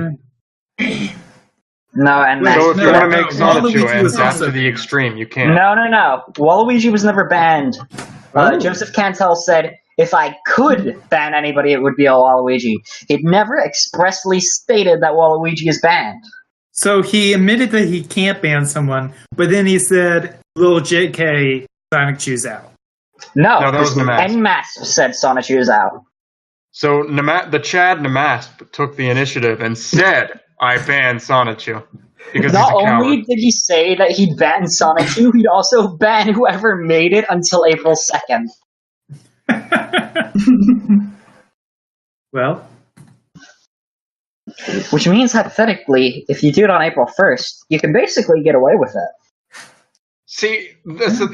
No, and So if you want to make Waluigi Sonichu and was adapt also to the banned. extreme, you can. No. Waluigi was never banned. Oh. Joseph Cantel said, if I could ban anybody, it would be Waluigi. He'd never expressly stated that Waluigi is banned. So he admitted that he can't ban someone, but then he said, "Little JK, Sonic Choose out." No, No, that was Namasp. Nmasp said Sonichu is out. So the Chad Namasp took the initiative and said, I ban Sonichu. Because Not he's a coward. only did he say that he'd ban Sonichu, he'd also ban whoever made it until April 2nd. Well, Which means, hypothetically, if you do it on April 1st, you can basically get away with it. See,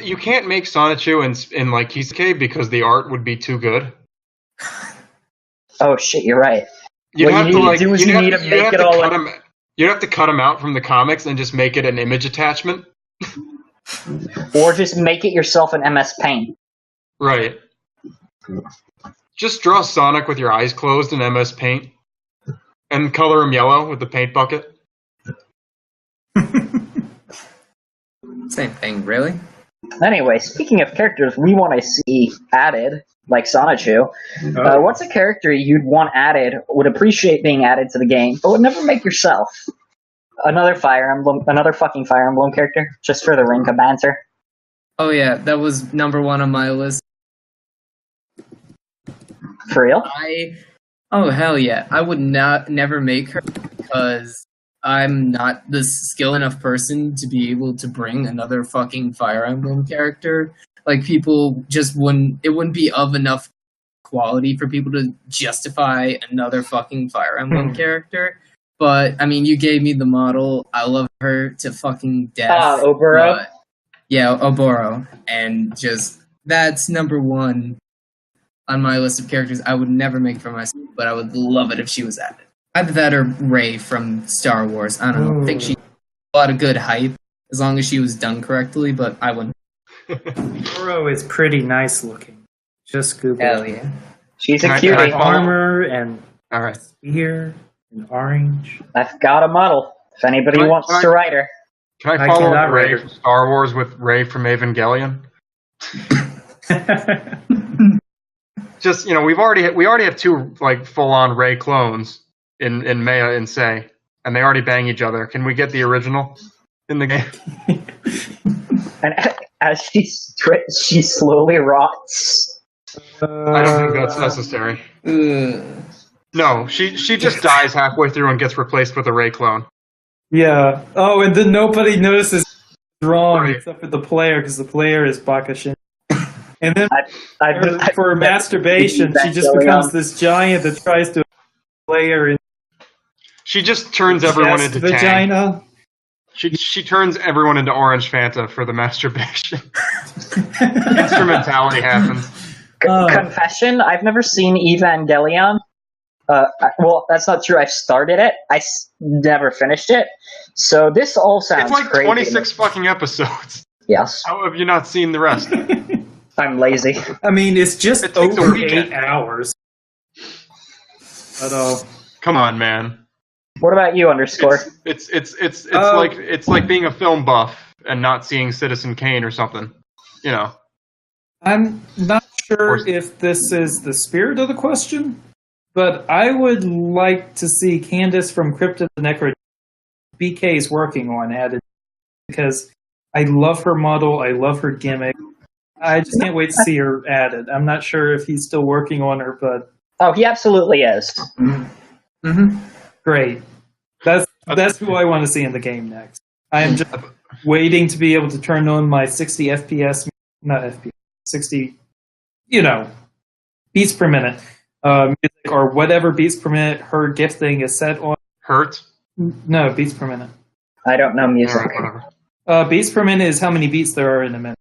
you can't make Sonichu in like Kisuke because the art would be too good. Oh shit, you're right. You'd What have you to need to like do is you'd you have need to- to you'd make have it to all cut him. You'd have to cut him out from the comics and just make it an image attachment. Or just make it yourself in MS Paint. Right. Just draw Sonic with your eyes closed in MS Paint. And color him yellow with the paint bucket. Same thing, really. Anyway, speaking of characters we want to see added, like Sonichu, what's a character you'd want added, would appreciate being added to the game, but would never make yourself? Another fucking Fire Emblem character, just for the Rinka banter. Oh yeah, that was number 1 on my list. For real? Oh hell yeah! I would never make her because I'm not the skill enough person to be able to bring another fucking Fire Emblem character. Like people just wouldn't. It wouldn't be of enough quality for people to justify another fucking Fire Emblem character. But I mean, you gave me the model. I love her to fucking death. Oboro. Yeah, Oboro, and just that's number one on my list of characters I would never make for myself, but I would love it if she was added. Either that or Rey from Star Wars. I don't know. I think she had a lot of good hype as long as she was done correctly, but I wouldn't. Oboro is pretty nice looking. Just Google. Hell yeah. She's a cutie. Armor and All right. spear and orange. I've got a model. If anybody wants to write her. Can I follow Rey from Star Wars with Rey from Evangelion? Just, you know, we already have two like full on Rey clones in Maya and Sei, and they already bang each other. Can we get the original in the game? And as she slowly rots. I don't think that's necessary. No, she just dies halfway through and gets replaced with a Rey clone. Yeah. Oh, and then nobody notices it's wrong Right. except for the player because the player is Bakashin. And then for I masturbation, she just becomes this giant that tries to player in She just turns everyone into Tang. vagina. She turns everyone into Orange Fanta for the masturbation. Instrumentality happens. Confession, I've never seen Evangelion. Well, that's not true. I started it. Never finished it. So this all sounds It's like crazy. 26 fucking episodes. Yes. How have you not seen the rest? I'm lazy. I mean, it's just It takes a over weekend. 8 hours. But Come on, man. What about you, underscore? It's like being a film buff and not seeing Citizen Kane or something. You know. I'm not sure if this is the spirit of the question, but I would like to see Candace from Crypt of the Necro BK is working on added because I love her model, I love her gimmick. I just can't wait to see her added. I'm not sure if he's still working on her, but Oh, he absolutely is. Mm-hmm. great. That's who I want to see in the game next. I am just waiting to be able to turn on my 60 FPS, not FPS, 60, beats per minute, music or whatever beats per minute her gifting is set on. Hurt? No, beats per minute. I don't know music. Whatever. Beats per minute is how many beats there are in a minute.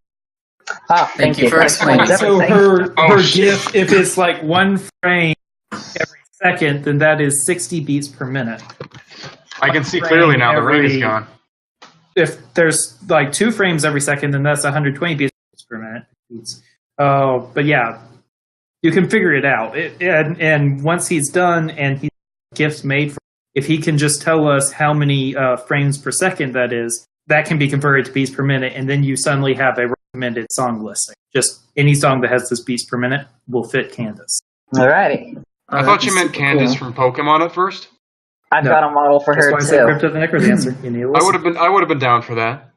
Ah, thank you. you for explaining. So Everything. her GIF, if it's like one frame every second, then that is 60 beats per minute. I can see clearly now the ring is every- gone. If there's like 2 frames every second, then that's 120 beats per minute. But yeah, you can figure it out. And once he's done and he's GIFs made, if he can just tell us how many frames per second that is, that can be converted to beats per minute, and then you suddenly have a recommended song listing. Just any song that has this beats per minute will fit Candace. Alrighty. I thought you meant Candace from Pokemon at first. I've got a model for That's her why I said too. Crypt of the Necrodancer. You need to I listen. would have been down for that.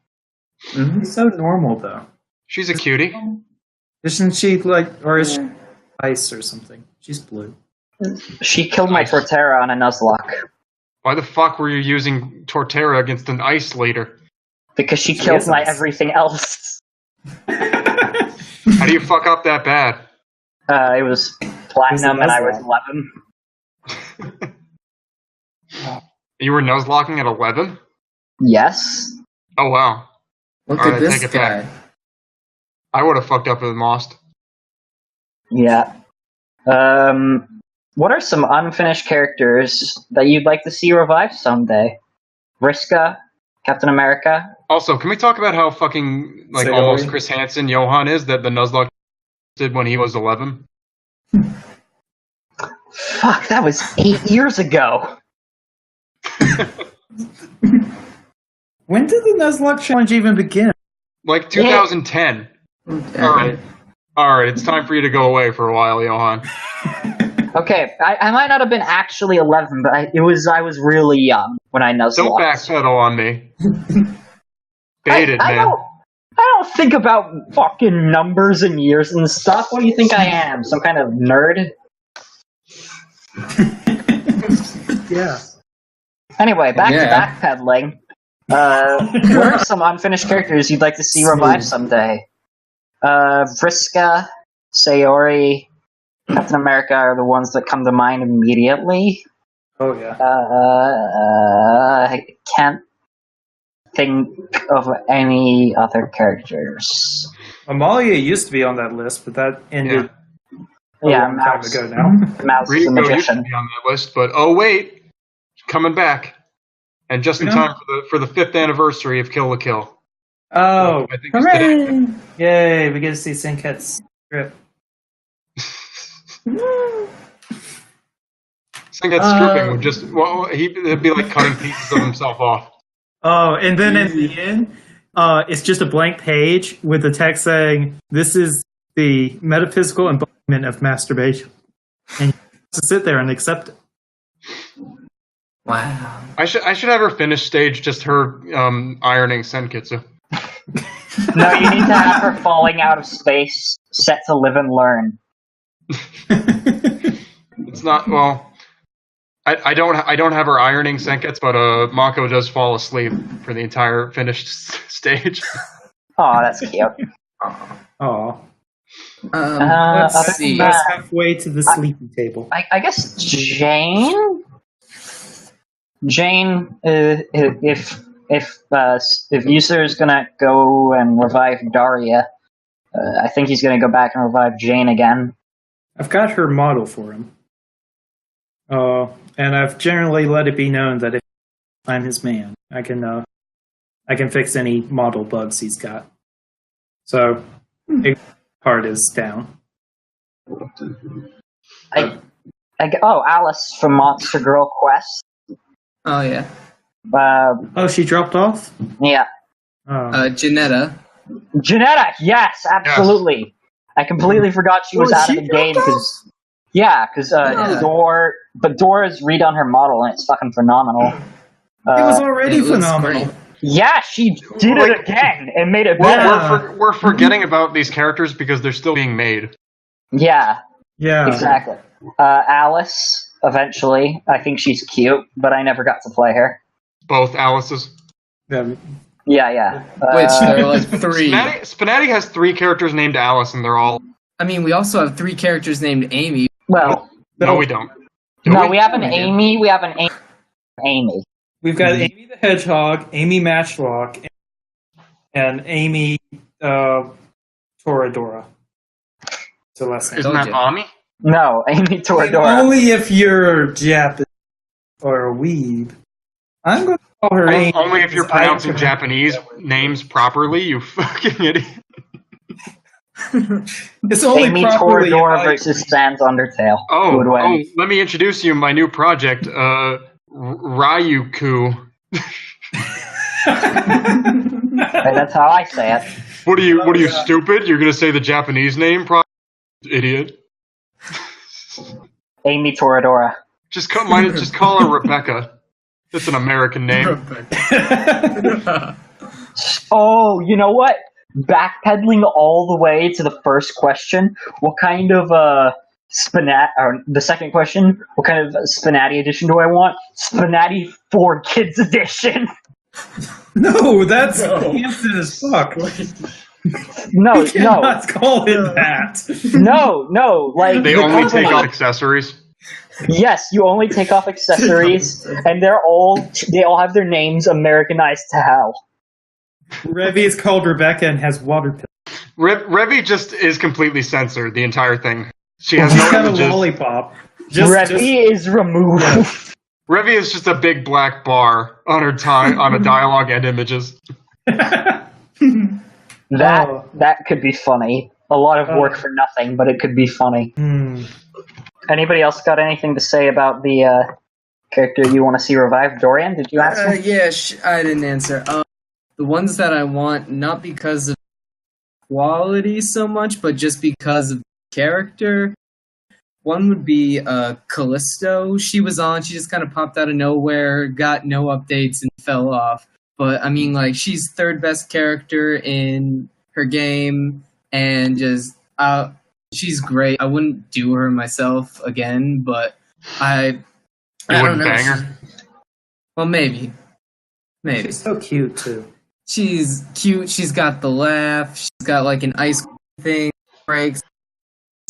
She's so normal though. She's a cutie. Isn't she or is she ice or something? She's blue. She killed my Torterra on a Nuzlocke. Why the fuck were you using Torterra against an ice leader? Because she She killed is my nice. everything else. How do you fuck up that bad? It was platinum and I was Nuzlocke. 11. You were nuzlocking at 11? Yes. Oh wow. Look All at right, this take it guy. back. I would have fucked up with Most. Yeah. What are some unfinished characters that you'd like to see revived someday? Vriska, Captain America. Also, can we talk about how fucking like Say almost Ollie. Chris Hansen Johan is that the Nuzlocke did when he was 11? Fuck, that was 8 years ago. When did the Nuzlocke challenge even begin? Like 2010. Okay. All right, it's time for you to go away for a while, Johan. Okay, I might not have been actually 11, but I was really young when I Nuzlocked. Don't backpedal on me. Baited, I man. don't think about fucking numbers and years and stuff. What do you think I am? Some kind of nerd? Yeah. Anyway, back Yeah. to backpedaling. What are some unfinished characters you'd like to see revived someday? Vriska, Sayori, Captain America are the ones that come to mind immediately. Oh yeah. I can't think of any other characters. Amalia used to be on that list, but that ended a long time Mouse. ago now. Mouse is a Riko used to magician. be on that list, but oh wait, coming back, and just in time for the 5th anniversary of Kill la Kill. Oh, I think it's today. Hooray! yay! We get to see Senket's strip. Senket's stripping would just he'd be like cutting pieces of himself off. Oh, and then at the end, it's just a blank page with the text saying, "This is the metaphysical embodiment of masturbation," and you have to sit there and accept it. Wow. I should have her finish stage just her ironing Senketsu. No, you need to have her falling out of space, set to live and learn. It's not well. I don't have her ironing Senketsu, but Mako does fall asleep for the entire finished stage. Oh, that's cute. Oh, Let's see. that's halfway to the sleeping table. I guess Jane. Jane, if User is gonna go and revive Daria, I think he's gonna go back and revive Jane again. I've got her model for him. And I've generally let it be known that if I'm his man, I can fix any model bugs he's got. So, part is down. Alice from Monster Girl Quest. Oh yeah. Oh, she dropped off? Yeah. Janetta. Janetta, yes, absolutely. Yes. I completely forgot she was out of the game because Dora's redone her model and it's fucking phenomenal. It was already phenomenal. Yeah, she did it again and made it better. Well, we're forgetting about these characters because they're still being made. Yeah. Yeah. Exactly. Alice, eventually. I think she's cute, but I never got to play her. Both Alices. Yeah. Which there are like 3. SPNatI has 3 characters named Alice, and they're all... I mean, we also have 3 characters named Amy. Well... No, we don't. We have an Amy, we have an Amy. We've got Amy the Hedgehog, Amy Matchlock, and Amy Toradora. Isn't that Ami? No, Amy Toradora. Only if you're Japanese or a weeb. I'm going to call her Amy. Only if you're pronouncing Japanese names properly, you fucking idiot. It's only Amy Toradora versus Sans Undertale. Oh, let me introduce you my new project, Ryuku. That's how I say it. What are you stupid? You're gonna say the Japanese name, idiot. Amy Toradora. Just call her Rebecca. It's an American name. Oh, you know what? Backpedaling all the way to the first question, what kind of the second question, what kind of SPNatI edition do I want? SPNatI 4 Kids edition. No, that's Hampton as fuck. No, you cannot call it that. No, like they only take off accessories. Yes, you only take off accessories, and they all have their names Americanized to hell. Revy is called Rebecca and has water pills. Revy just is completely censored, the entire thing. She has no got images. a lollipop. Revy is removed. Yeah. Revy is just a big black bar on her on a dialogue and images. That could be funny. A lot of work for nothing, but it could be funny. Anybody else got anything to say about the character you want to see revived? Dorian, did you answer? Yeah, I didn't answer. The ones that I want, not because of quality so much, but just because of character. One would be Callisto. She was on, she just kind of popped out of nowhere, got no updates, and fell off. But, I mean, like, she's 3rd best character in her game, and just, she's great. I wouldn't do her myself again, but I You don't wouldn't know. bang her? Well, maybe. She's so cute too. She's cute. She's got the laugh. She's got like an ice thing. Breaks.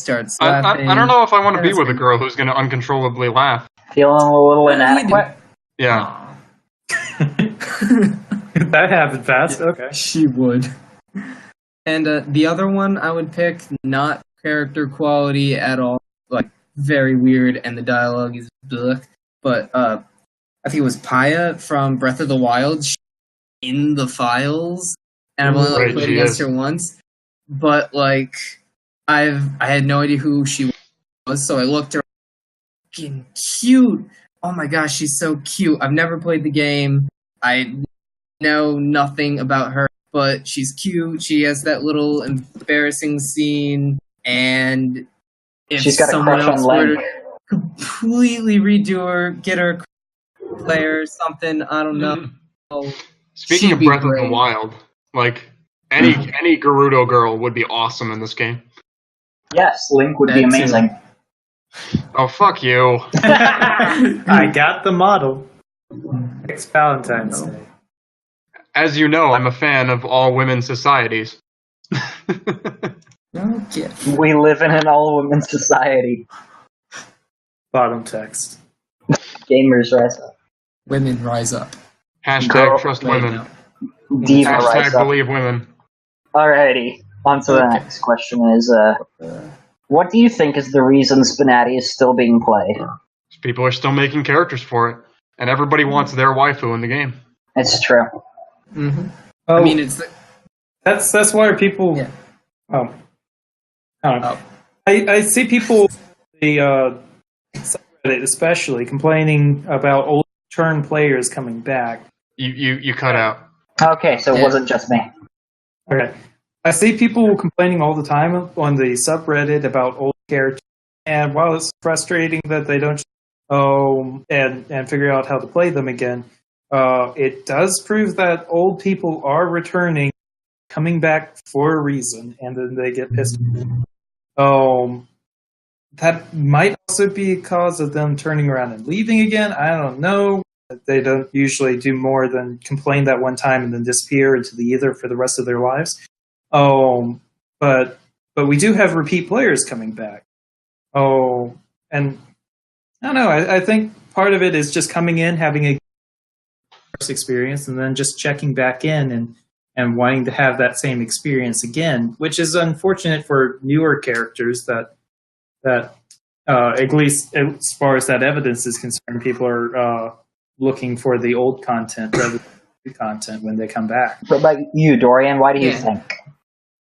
Starts laughing. I don't know if I want to be That's with a good. girl who's going to uncontrollably laugh. Feeling a little inadequate? Yeah. Aw. That happened fast. Okay. She would. And the other one I would pick, not character quality at all, like very weird, and the dialogue is blech. But I think it was Paya from Breath of the Wild. She's in the files, and I've only Right, played she against is. her once. But like, I had no idea who she was, so I looked her. Fucking cute. Oh my gosh, she's so cute. I've never played the game. I know nothing about her, but she's cute. She has that little embarrassing scene, and if She's got a someone crush on else were Link. to completely redo her, get her player or something, I don't know. Speaking She'd of be Breath of great. the Wild, like any Gerudo girl would be awesome in this game. Yes, Link would be That too. amazing. Oh, fuck you. I got the model. It's Valentine's Day. As you know, I'm a fan of all women's societies. Okay. We live in an all-women society. Bottom text. Gamers rise up. Women rise up. Hashtag Girl, trust right women. now. Diva rise Hashtag up. believe women. Alrighty, on to the Okay. next question is, what do you think is the reason SPNatI is still being played? People are still making characters for it, and everybody wants their waifu in the game. It's true. Mm-hmm. Oh, I mean, it's that's why people. Yeah. Oh. I don't know. Oh. I see people, the subreddit especially, complaining about old turn players coming back. You cut out. Okay, so it Yeah. wasn't just me. Okay. I see people complaining all the time on the subreddit about old characters, and while it's frustrating that they don't and figure out how to play them again, it does prove that old people are returning, coming back for a reason, and then they get pissed. That might also be a cause of them turning around and leaving again. I don't know. They don't usually do more than complain that one time and then disappear into the ether for the rest of their lives. But we do have repeat players coming back. And I don't know. I think part of it is just coming in, having a experience, and then just checking back in and wanting to have that same experience again, which is unfortunate for newer characters that at least as far as that evidence is concerned, people are looking for the old content rather than the new content when they come back. What about you, Dorian? Why do you Yeah. think?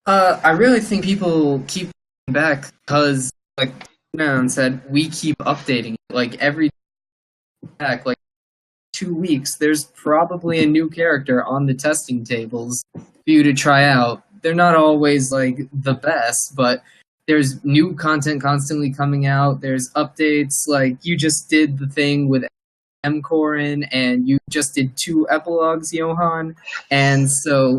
I really think people keep coming back because, like Noun said, we keep updating it. Like every back, like 2 weeks, there's probably a new character on the testing tables for you to try out. They're not always like the best, but there's new content constantly coming out. There's updates. Like you just did the thing with M. Corin, and you just did 2 epilogues, Johan, and so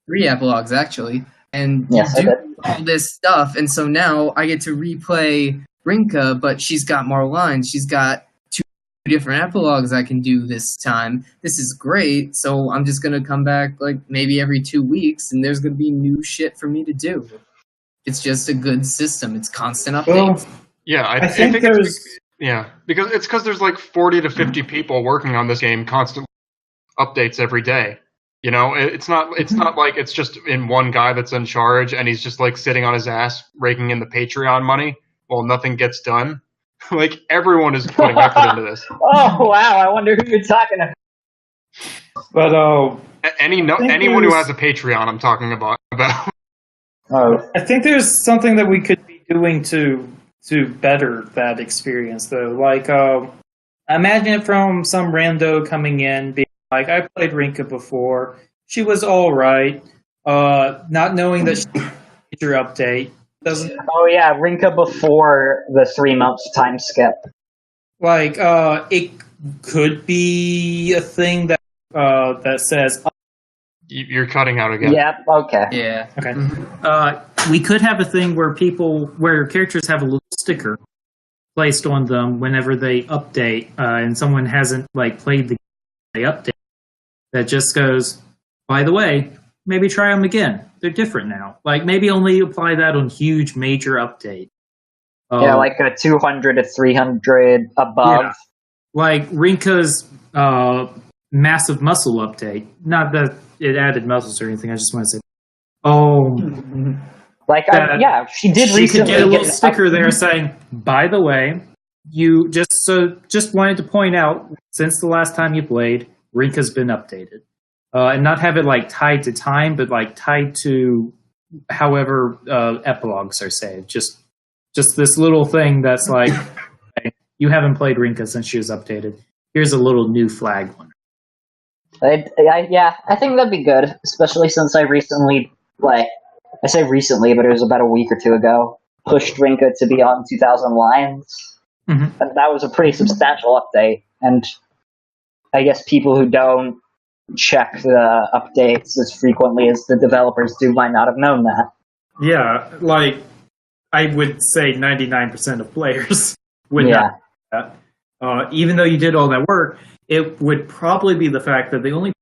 3 epilogues actually. And Yes, you I do all this stuff, and so now I get to replay Rinka, but she's got more lines. She's got 2 different epilogues I can do this time. This is great, so I'm just gonna come back like maybe every 2 weeks, and there's gonna be new shit for me to do. It's just a good system. It's constant updates. Yeah, I think it's there's. because there's like 40 to 50 people working on this game, constant updates every day. You know, it's not like it's just in one guy that's in charge and he's just like sitting on his ass raking in the Patreon money while nothing gets done. Like everyone is putting effort into this. Oh, wow, I wonder who you're talking about. But Anyone who has a Patreon, I'm talking about. Oh, I think there's something that we could be doing to better that experience, though. Like, imagine it from some rando coming in, being like, I played Rinka before. She was all right. Not knowing that she major update doesn't oh yeah, Rinka before the 3 months time skip. like. It could be a thing that says. You're cutting out again. Yep, okay. Yeah. Okay. We could have a thing where characters have a little sticker placed on them whenever they update, and someone hasn't played the game they update. That just goes, by the way, maybe try them again. They're different now. Maybe only apply that on huge major updates. Yeah, like a 200 to 300 above. Yeah. Like Rinka's massive muscle update. Not that it added muscles or anything. I just want to say, she did she recently could get a little sticker there saying, by the way, you just wanted to point out, since the last time you played, Rinka's been updated. And not have it tied to time, but tied to however epilogues are saved. Just this little thing that's hey, you haven't played Rinka since she was updated. Here's a little new flag one. I think that'd be good, especially since I recently, I say recently, but it was about a week or two ago, pushed Rinka to be on 2,000 lines. Mm-hmm. And that was a pretty substantial update, and I guess people who don't check the updates as frequently as the developers do might not have known that. Yeah, I would say 99% of players would not do that. Even though you did all that work, it would probably be the fact that the only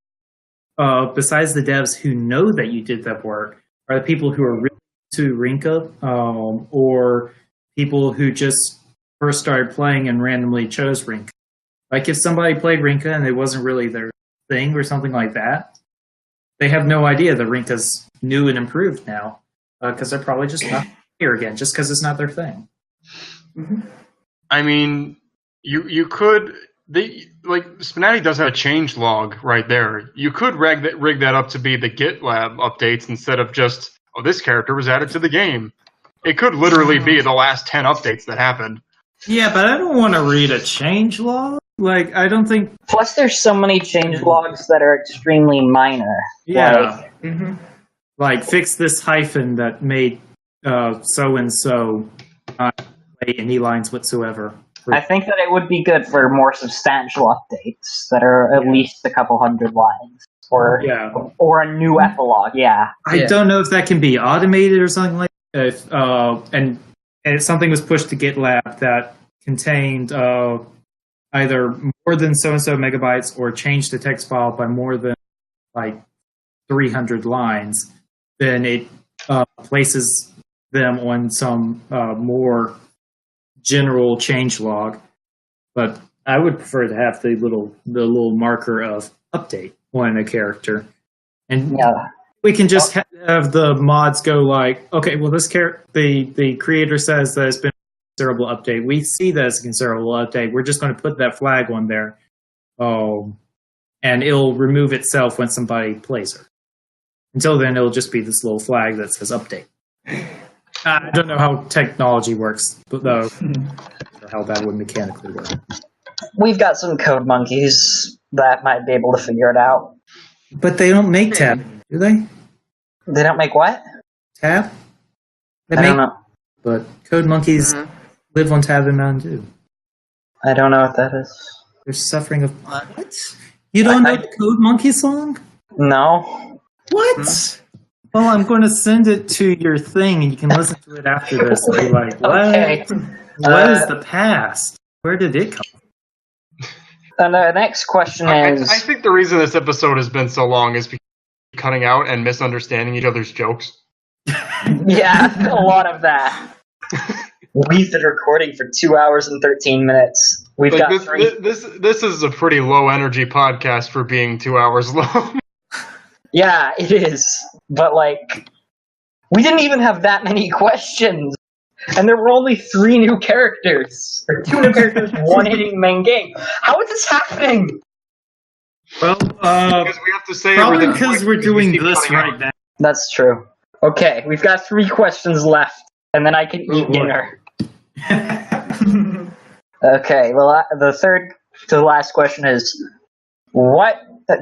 besides the devs who know that you did that work are the people who are really into Rinka, or people who just first started playing and randomly chose Rinka. If somebody played Rinka and it wasn't really their thing or something like that, they have no idea that Rinka's new and improved now, because they're probably just not here again, just because it's not their thing. Mm-hmm. I mean, you could... SPNatI does have a change log right there. You could rig that up to be the GitLab updates instead of just, this character was added to the game. It could literally be the last 10 updates that happened. Yeah, but I don't want to read a change log. I don't think... Plus, there's so many change logs that are extremely minor. Yeah. Mm-hmm. Fix this hyphen that made so-and-so not play any lines whatsoever. I think that it would be good for more substantial updates that are at least a couple hundred lines. Or a new epilogue, I don't know if that can be automated or something like that. And something was pushed to GitLab that contained either more than so-and-so megabytes or changed the text file by more than 300 lines, then it places them on some more general change log. But I would prefer to have the little marker of update on a character, and we can just have the mods go okay, well, this the creator says that it's been a considerable update. We see that it's a considerable update. We're just going to put that flag on there, and it'll remove itself when somebody plays her. Until then, it'll just be this little flag that says update. I don't know how technology works, though, or how that would mechanically work. We've got some code monkeys that might be able to figure it out. But they don't make tab, do they? They don't make what? Tab? I don't know. But code monkeys live on Tab and Mountain Dew. I don't know what that is. They're suffering of... What? You don't know the Code Monkey song? No. What? Well, I'm going to send it to your thing, and you can listen to it after this and be like, what? Okay. What is the past? Where did it come from? And the next question is... I think the reason this episode has been so long is because we're cutting out and misunderstanding each other's jokes. Yeah, a lot of that. We've been recording for 2 hours and 13 minutes. We've got this is a pretty low energy podcast for being 2 hours long. Yeah, it is. But, we didn't even have that many questions. And there were only 3 new characters. Or 2 new characters, 1 hitting the main game. How is this happening? Well, because we have to say probably because we're doing this right now. That's true. Okay, we've got 3 questions left, and then I can eat dinner. Okay, well, the third to the last question is, what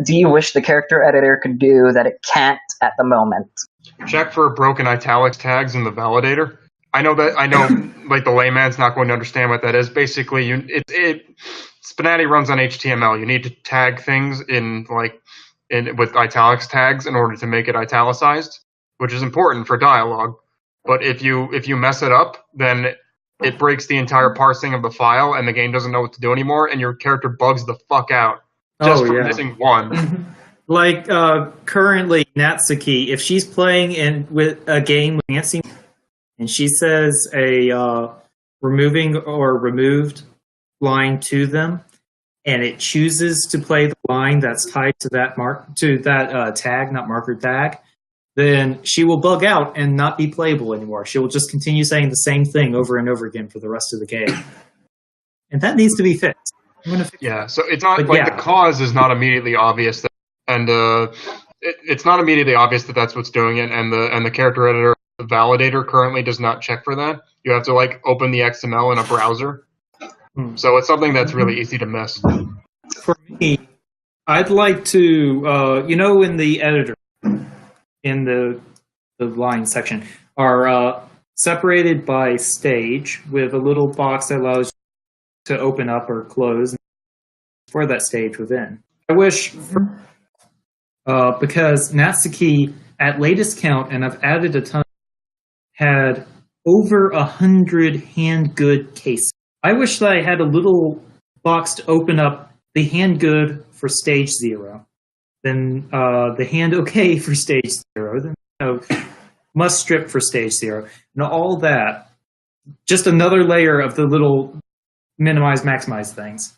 do you wish the character editor could do that it can't at the moment? Check for broken italics tags in the validator. I know, the layman's not going to understand what that is. Basically, SPNatI runs on HTML. You need to tag things with italics tags in order to make it italicized, which is important for dialogue. But if you mess it up, then it breaks the entire parsing of the file, and the game doesn't know what to do anymore, and your character bugs the fuck out just for missing one. Like currently, Natsuki, if she's playing with a game with Nancy, and she says a removing or removed line to them, and it chooses to play the line that's tied to that tag, not marker tag, then she will bug out and not be playable anymore. She will just continue saying the same thing over and over again for the rest of the game. And that needs to be fixed. So it's not the cause is not immediately obvious, it's not immediately obvious that that's what's doing it, and the character editor, the validator, currently does not check for that. You have to open the XML in a browser. So it's something that's really easy to miss. For me, I'd like to, in the editor, in the line section, are separated by stage with a little box that allows you to open up or close for that stage within. I wish, because Natsuki, at latest count, and I've added a ton, had over 100 hand good cases. I wish that I had a little box to open up the hand good for stage 0, then the hand okay for stage 0, then must strip for stage 0, and all that. Just another layer of the little minimize, maximize things.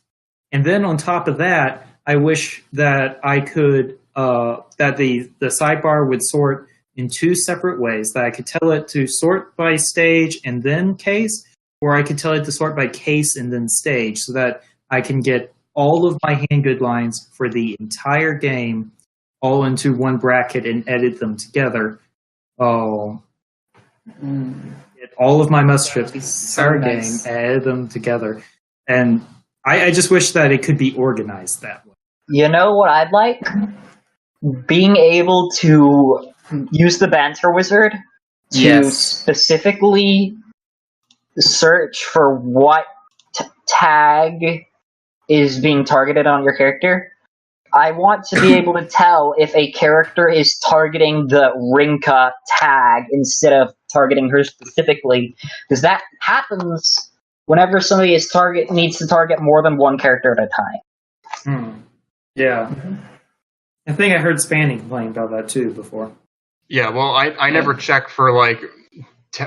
And then on top of that, I wish that I could, that the sidebar would sort in 2 separate ways, that I could tell it to sort by stage and then case, or I could tell it to sort by case and then stage, so that I can get all of my hand good lines for the entire game all into one bracket and edit them together. All of my must strips, entire game, edit them together. And I just wish that it could be organized that way. You know what I'd like? Being able to use the banter wizard to specifically search for what tag is being targeted on your character. I want to be able to tell if a character is targeting the Rinka tag instead of targeting her specifically, because that happens whenever somebody needs to target more than one character at a time. Yeah. I think I heard Spanny complain about that too before. Yeah, well, I never check for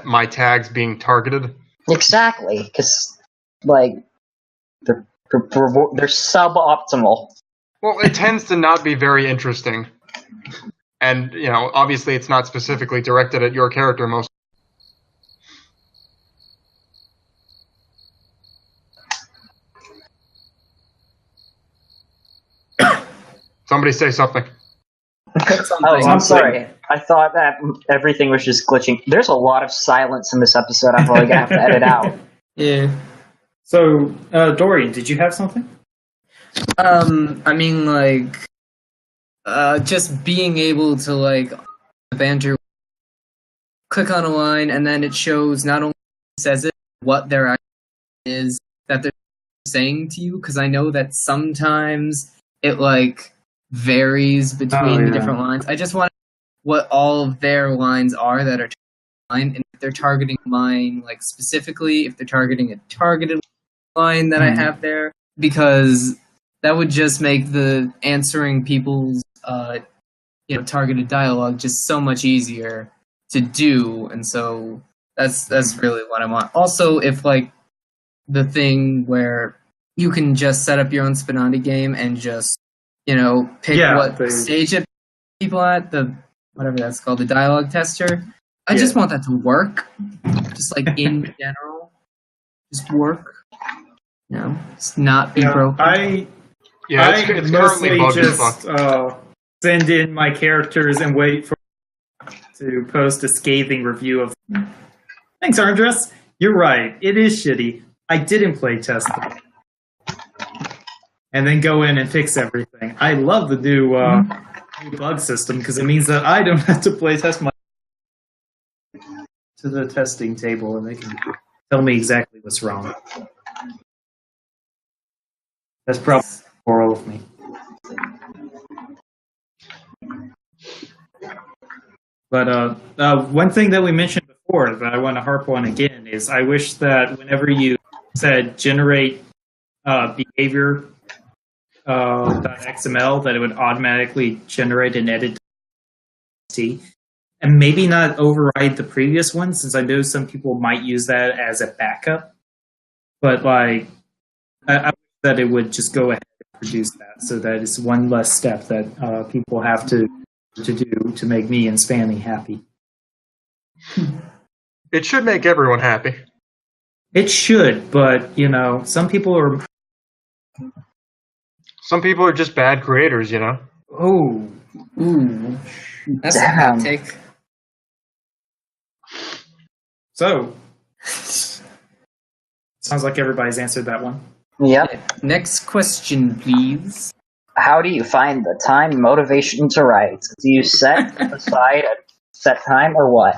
my tags being targeted. Exactly, because they're suboptimal. Well, it tends to not be very interesting, and obviously, it's not specifically directed at your character most. Somebody say something. Oh, I'm sorry. I thought that everything was just glitching. There's a lot of silence in this episode. I'm probably gonna have to edit out. Yeah. So, Dorian, did you have something? I mean, just being able to, the banter, click on a line, and then it shows not only says it, what their idea is that they're saying to you, because I know that sometimes it, varies between the different lines. I just want to know what all of their lines are that are line, and if they're targeting mine, specifically, if they're targeting a targeted line that I have there, because that would just make the answering people's, targeted dialogue just so much easier to do, and so that's really what I want. Also, if the thing where you can just set up your own SPNatI game and just pick what stage it people at, the whatever that's called, the dialogue tester. I just want that to work, just in general, just work. Just not be broken. It's mostly currently just send in my characters and wait for to post a scathing review of. Thanks, Andres. You're right. It is shitty. I didn't play test them. And then go in and fix everything. I love the new bug system because it means that I don't have to play test my to the testing table and they can tell me exactly what's wrong. That's probably for all of me. But one thing that we mentioned before before that I want to harp on again is I wish that whenever you said generate behavior .xml, that it would automatically generate an edit .txt, and maybe not override the previous one, since I know some people might use that as a backup. But like, I wish that it would just go ahead and produce that, so that it's one less step that people have to do to make me and SPNatI happy. It should make everyone happy. It should, but you know, some people are just bad creators, you know. Oh, Ooh, that's a hot take. So, sounds like everybody's answered that one. Yep. Next question, please. How do you find the time motivation to write? Do you set aside a set time or what?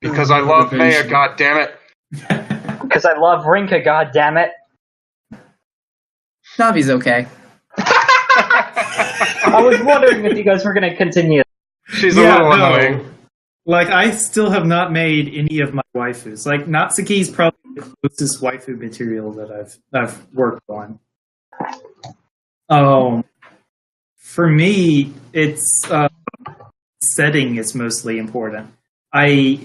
Because I love Maya, goddammit. Because I love Rinka, goddammit. Navi's okay. I was wondering if you guys were going to continue. She's a little annoying. Like, I still have not made any of my waifus. Like, Natsuki's probably the closest waifu material that I've worked on. For me, it's setting is mostly important. I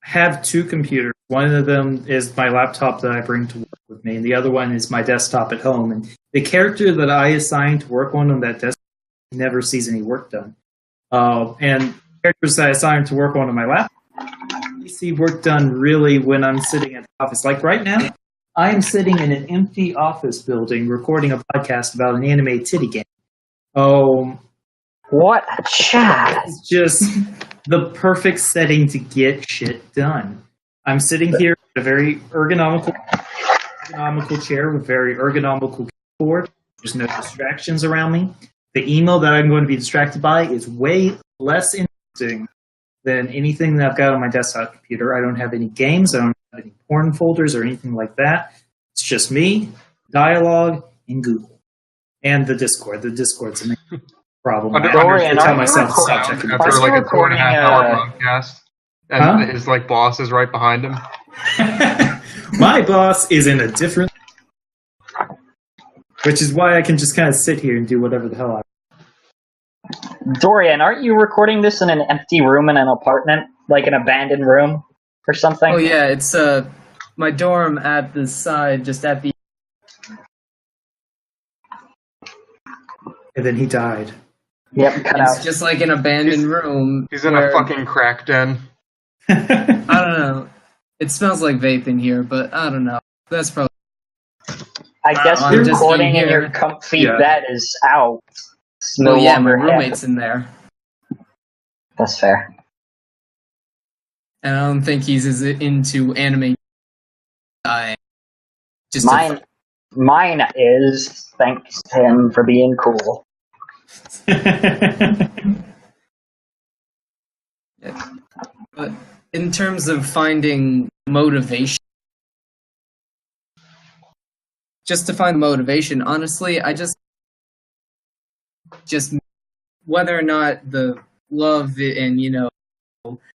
have two computers. One of them is my laptop that I bring to work with me, and the other one is my desktop at home. And the character that I assign to work on that desktop never sees any work done. And characters that I assign to work on my laptop, I see work done really when I'm sitting at the office. Like right now, I am sitting in an empty office building recording a podcast about an anime titty game. What a chat! It's just the perfect setting to get shit done. I'm sitting here at a very ergonomical chair with very ergonomical keyboard. There's no distractions around me. The email that I'm going to be distracted by is way less interesting than anything that I've got on my desktop computer. I don't have any games. I don't have any porn folders or anything like that. It's just me, dialogue, and Google. And the Discord. The Discord's a main problem. Dorian, I tell myself to stop checking the after Discord. like a 2.5-hour podcast, and his like boss is right behind him. My boss is in a different, which is why I can just kind of sit here and do whatever the hell I want. Dorian, aren't you recording this in an empty room in an apartment? Like an abandoned room or something? Oh yeah, it's my dorm at the side, just at the... And then he died. Yep, cut It's out. just like an abandoned room. He's in a fucking crack den. I don't know. It smells like vape in here, but I don't know. That's probably... I guess I'm just recording in in your here. comfy bed is out. It's no Oh yeah, my longer roommate's in there. That's fair. And I don't think he's as into anime. Just Mine is, thanks to him for being cool. But in terms of finding motivation, just to find motivation, honestly, I just whether or not the love and, you know,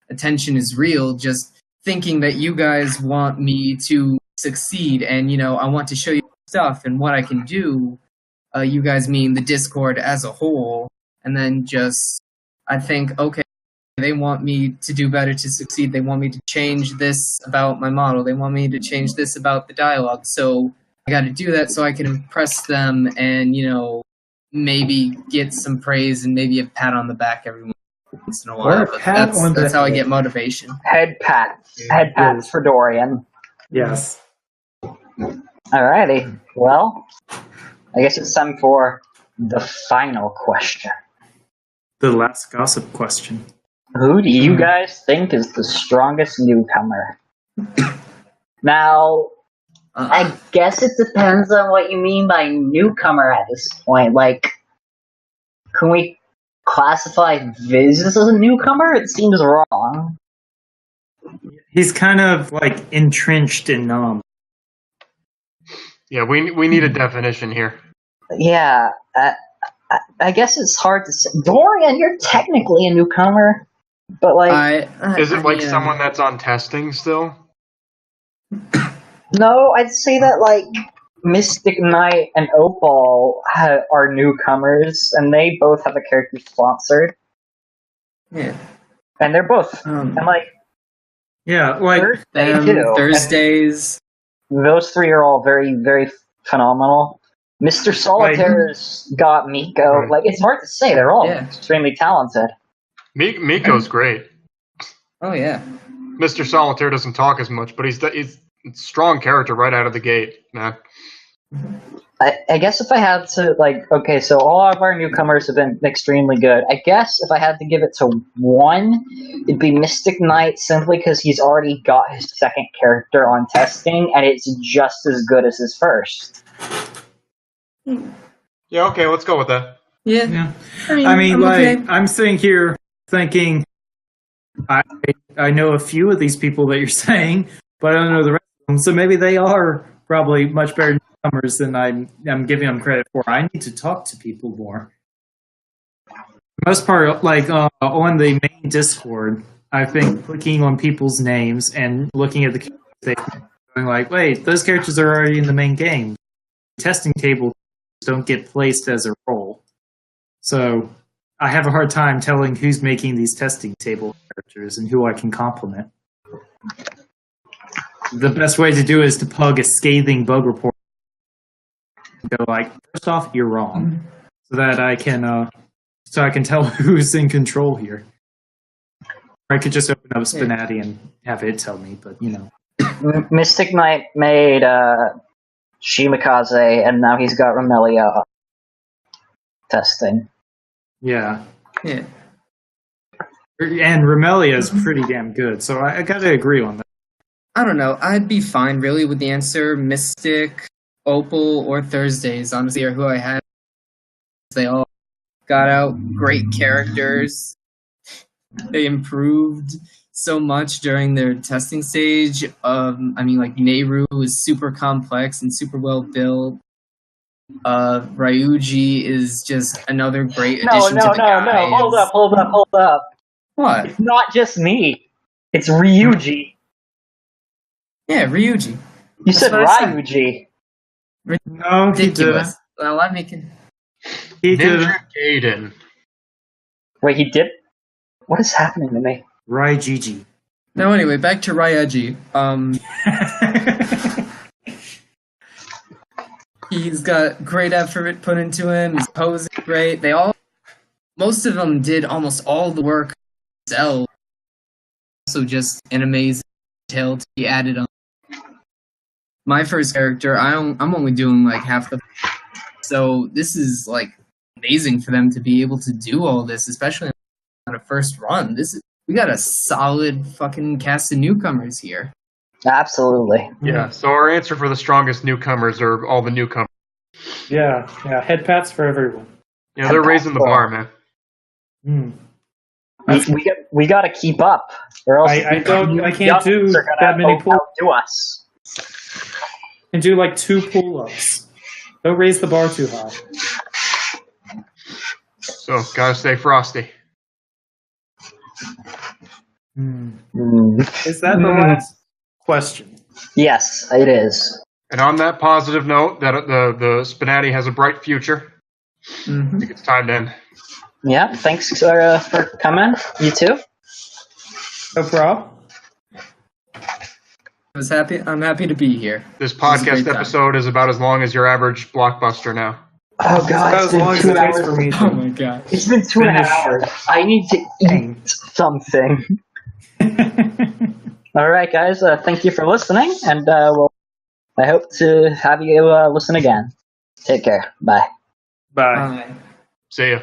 attention is real, just thinking that you guys want me to succeed and, you know, I want to show you stuff and what I can do. You guys mean the Discord as a whole, and then just I think, okay, they want me to do better to succeed. They want me to change this about my model. They want me to change this about the dialogue. So I got to do that so I can impress them and, you know, maybe get some praise and maybe a pat on the back every once in a while. But that's how I get motivation. Head pats. Head pats for Dorian. Yes. Alrighty. Well, I guess it's time for the final question. The last gossip question. Who do you guys think is the strongest newcomer? Now, I guess it depends on what you mean by newcomer at this point. Like, can we classify Viz as a newcomer? It seems wrong. He's kind of like entrenched in Yeah, we need a definition here. Yeah, I guess it's hard to say. Dorian, you're technically a newcomer. But like, is it like someone that's on testing still? no, I'd say that like Mystic Knight and Opal are newcomers, and they both have a character sponsored. Yeah. And they're both, and like, yeah, like Thursdays. And those three are all very, very phenomenal. Mr. Solitaire's got Miko. Right. Like, it's hard to say. They're all extremely talented. Miko's great. Oh yeah. Mr. Solitaire doesn't talk as much, but he's a strong character right out of the gate, man. I guess if I had to, like, okay, so all of our newcomers have been extremely good. I guess if I had to give it to one, it'd be Mystic Knight, simply because he's already got his second character on testing, and it's just as good as his first. Yeah, okay, let's go with that. Yeah. I mean, okay. I'm sitting here thinking, I know a few of these people that you're saying, but I don't know the rest of them, so maybe they are probably much better newcomers than I'm giving them credit for. I need to talk to people more. For the most part, like on the main Discord, I've been clicking on people's names and looking at the characters, going like, wait, those characters are already in the main game. Testing tables don't get placed as a role. So I have a hard time telling who's making these testing table characters and who I can compliment. The best way to do it is to pug a scathing bug report. Go like, first off, you're wrong, so that I can tell who's in control here. Or I could just open up SPNatI and have it tell me, but you know. Mystic Knight made Shimikaze, and now he's got Remelia testing. Yeah. Yeah. And Remelia is pretty damn good, so I gotta agree on that. I don't know. I'd be fine, really, with the answer. Mystic, Opal, or Thursdays, honestly, are who I had. They all got out great characters. They improved so much during their testing stage. I mean, like, Nehru is super complex and super well built. Ryuji is just another great addition to the guys. No. Hold up. What? It's not just me. It's Ryuji. Yeah, Ryuji. You said Ryuji. No, he didn't. Well, I'm making... He didn't. Ninja Gaiden. Wait, he did? What is happening to me? Ryuji. No, anyway, back to Ryuji. He's got great effort put into him. He's posing great. Most of them did almost all the work themselves. Also, just an amazing detail to be added on. My first character, I'm only doing like half the. So this is like amazing for them to be able to do all this, especially on a first run. We got a solid fucking cast of newcomers here. Absolutely. Yeah, so our answer for the strongest newcomers are all the newcomers. Yeah, head pats for everyone. Yeah, they're raising the bar, man. We got to keep up, or else I can't do that many pull-ups. Do us. I can do like 2 pull-ups. Don't raise the bar too high. So, gotta stay frosty. Is that the last question? Yes, it is. And on that positive note, that the SPNatI has a bright future. I think it's time to end. Yeah, thanks for coming. You too. No problem. I'm happy to be here. This podcast episode is about as long as your average blockbuster now. Oh god, as long as it takes for me. Oh my god. It's been 2.5 hours. I need to eat something. All right, guys. Thank you for listening, and I hope to have you listen again. Take care. Bye. Bye. See ya.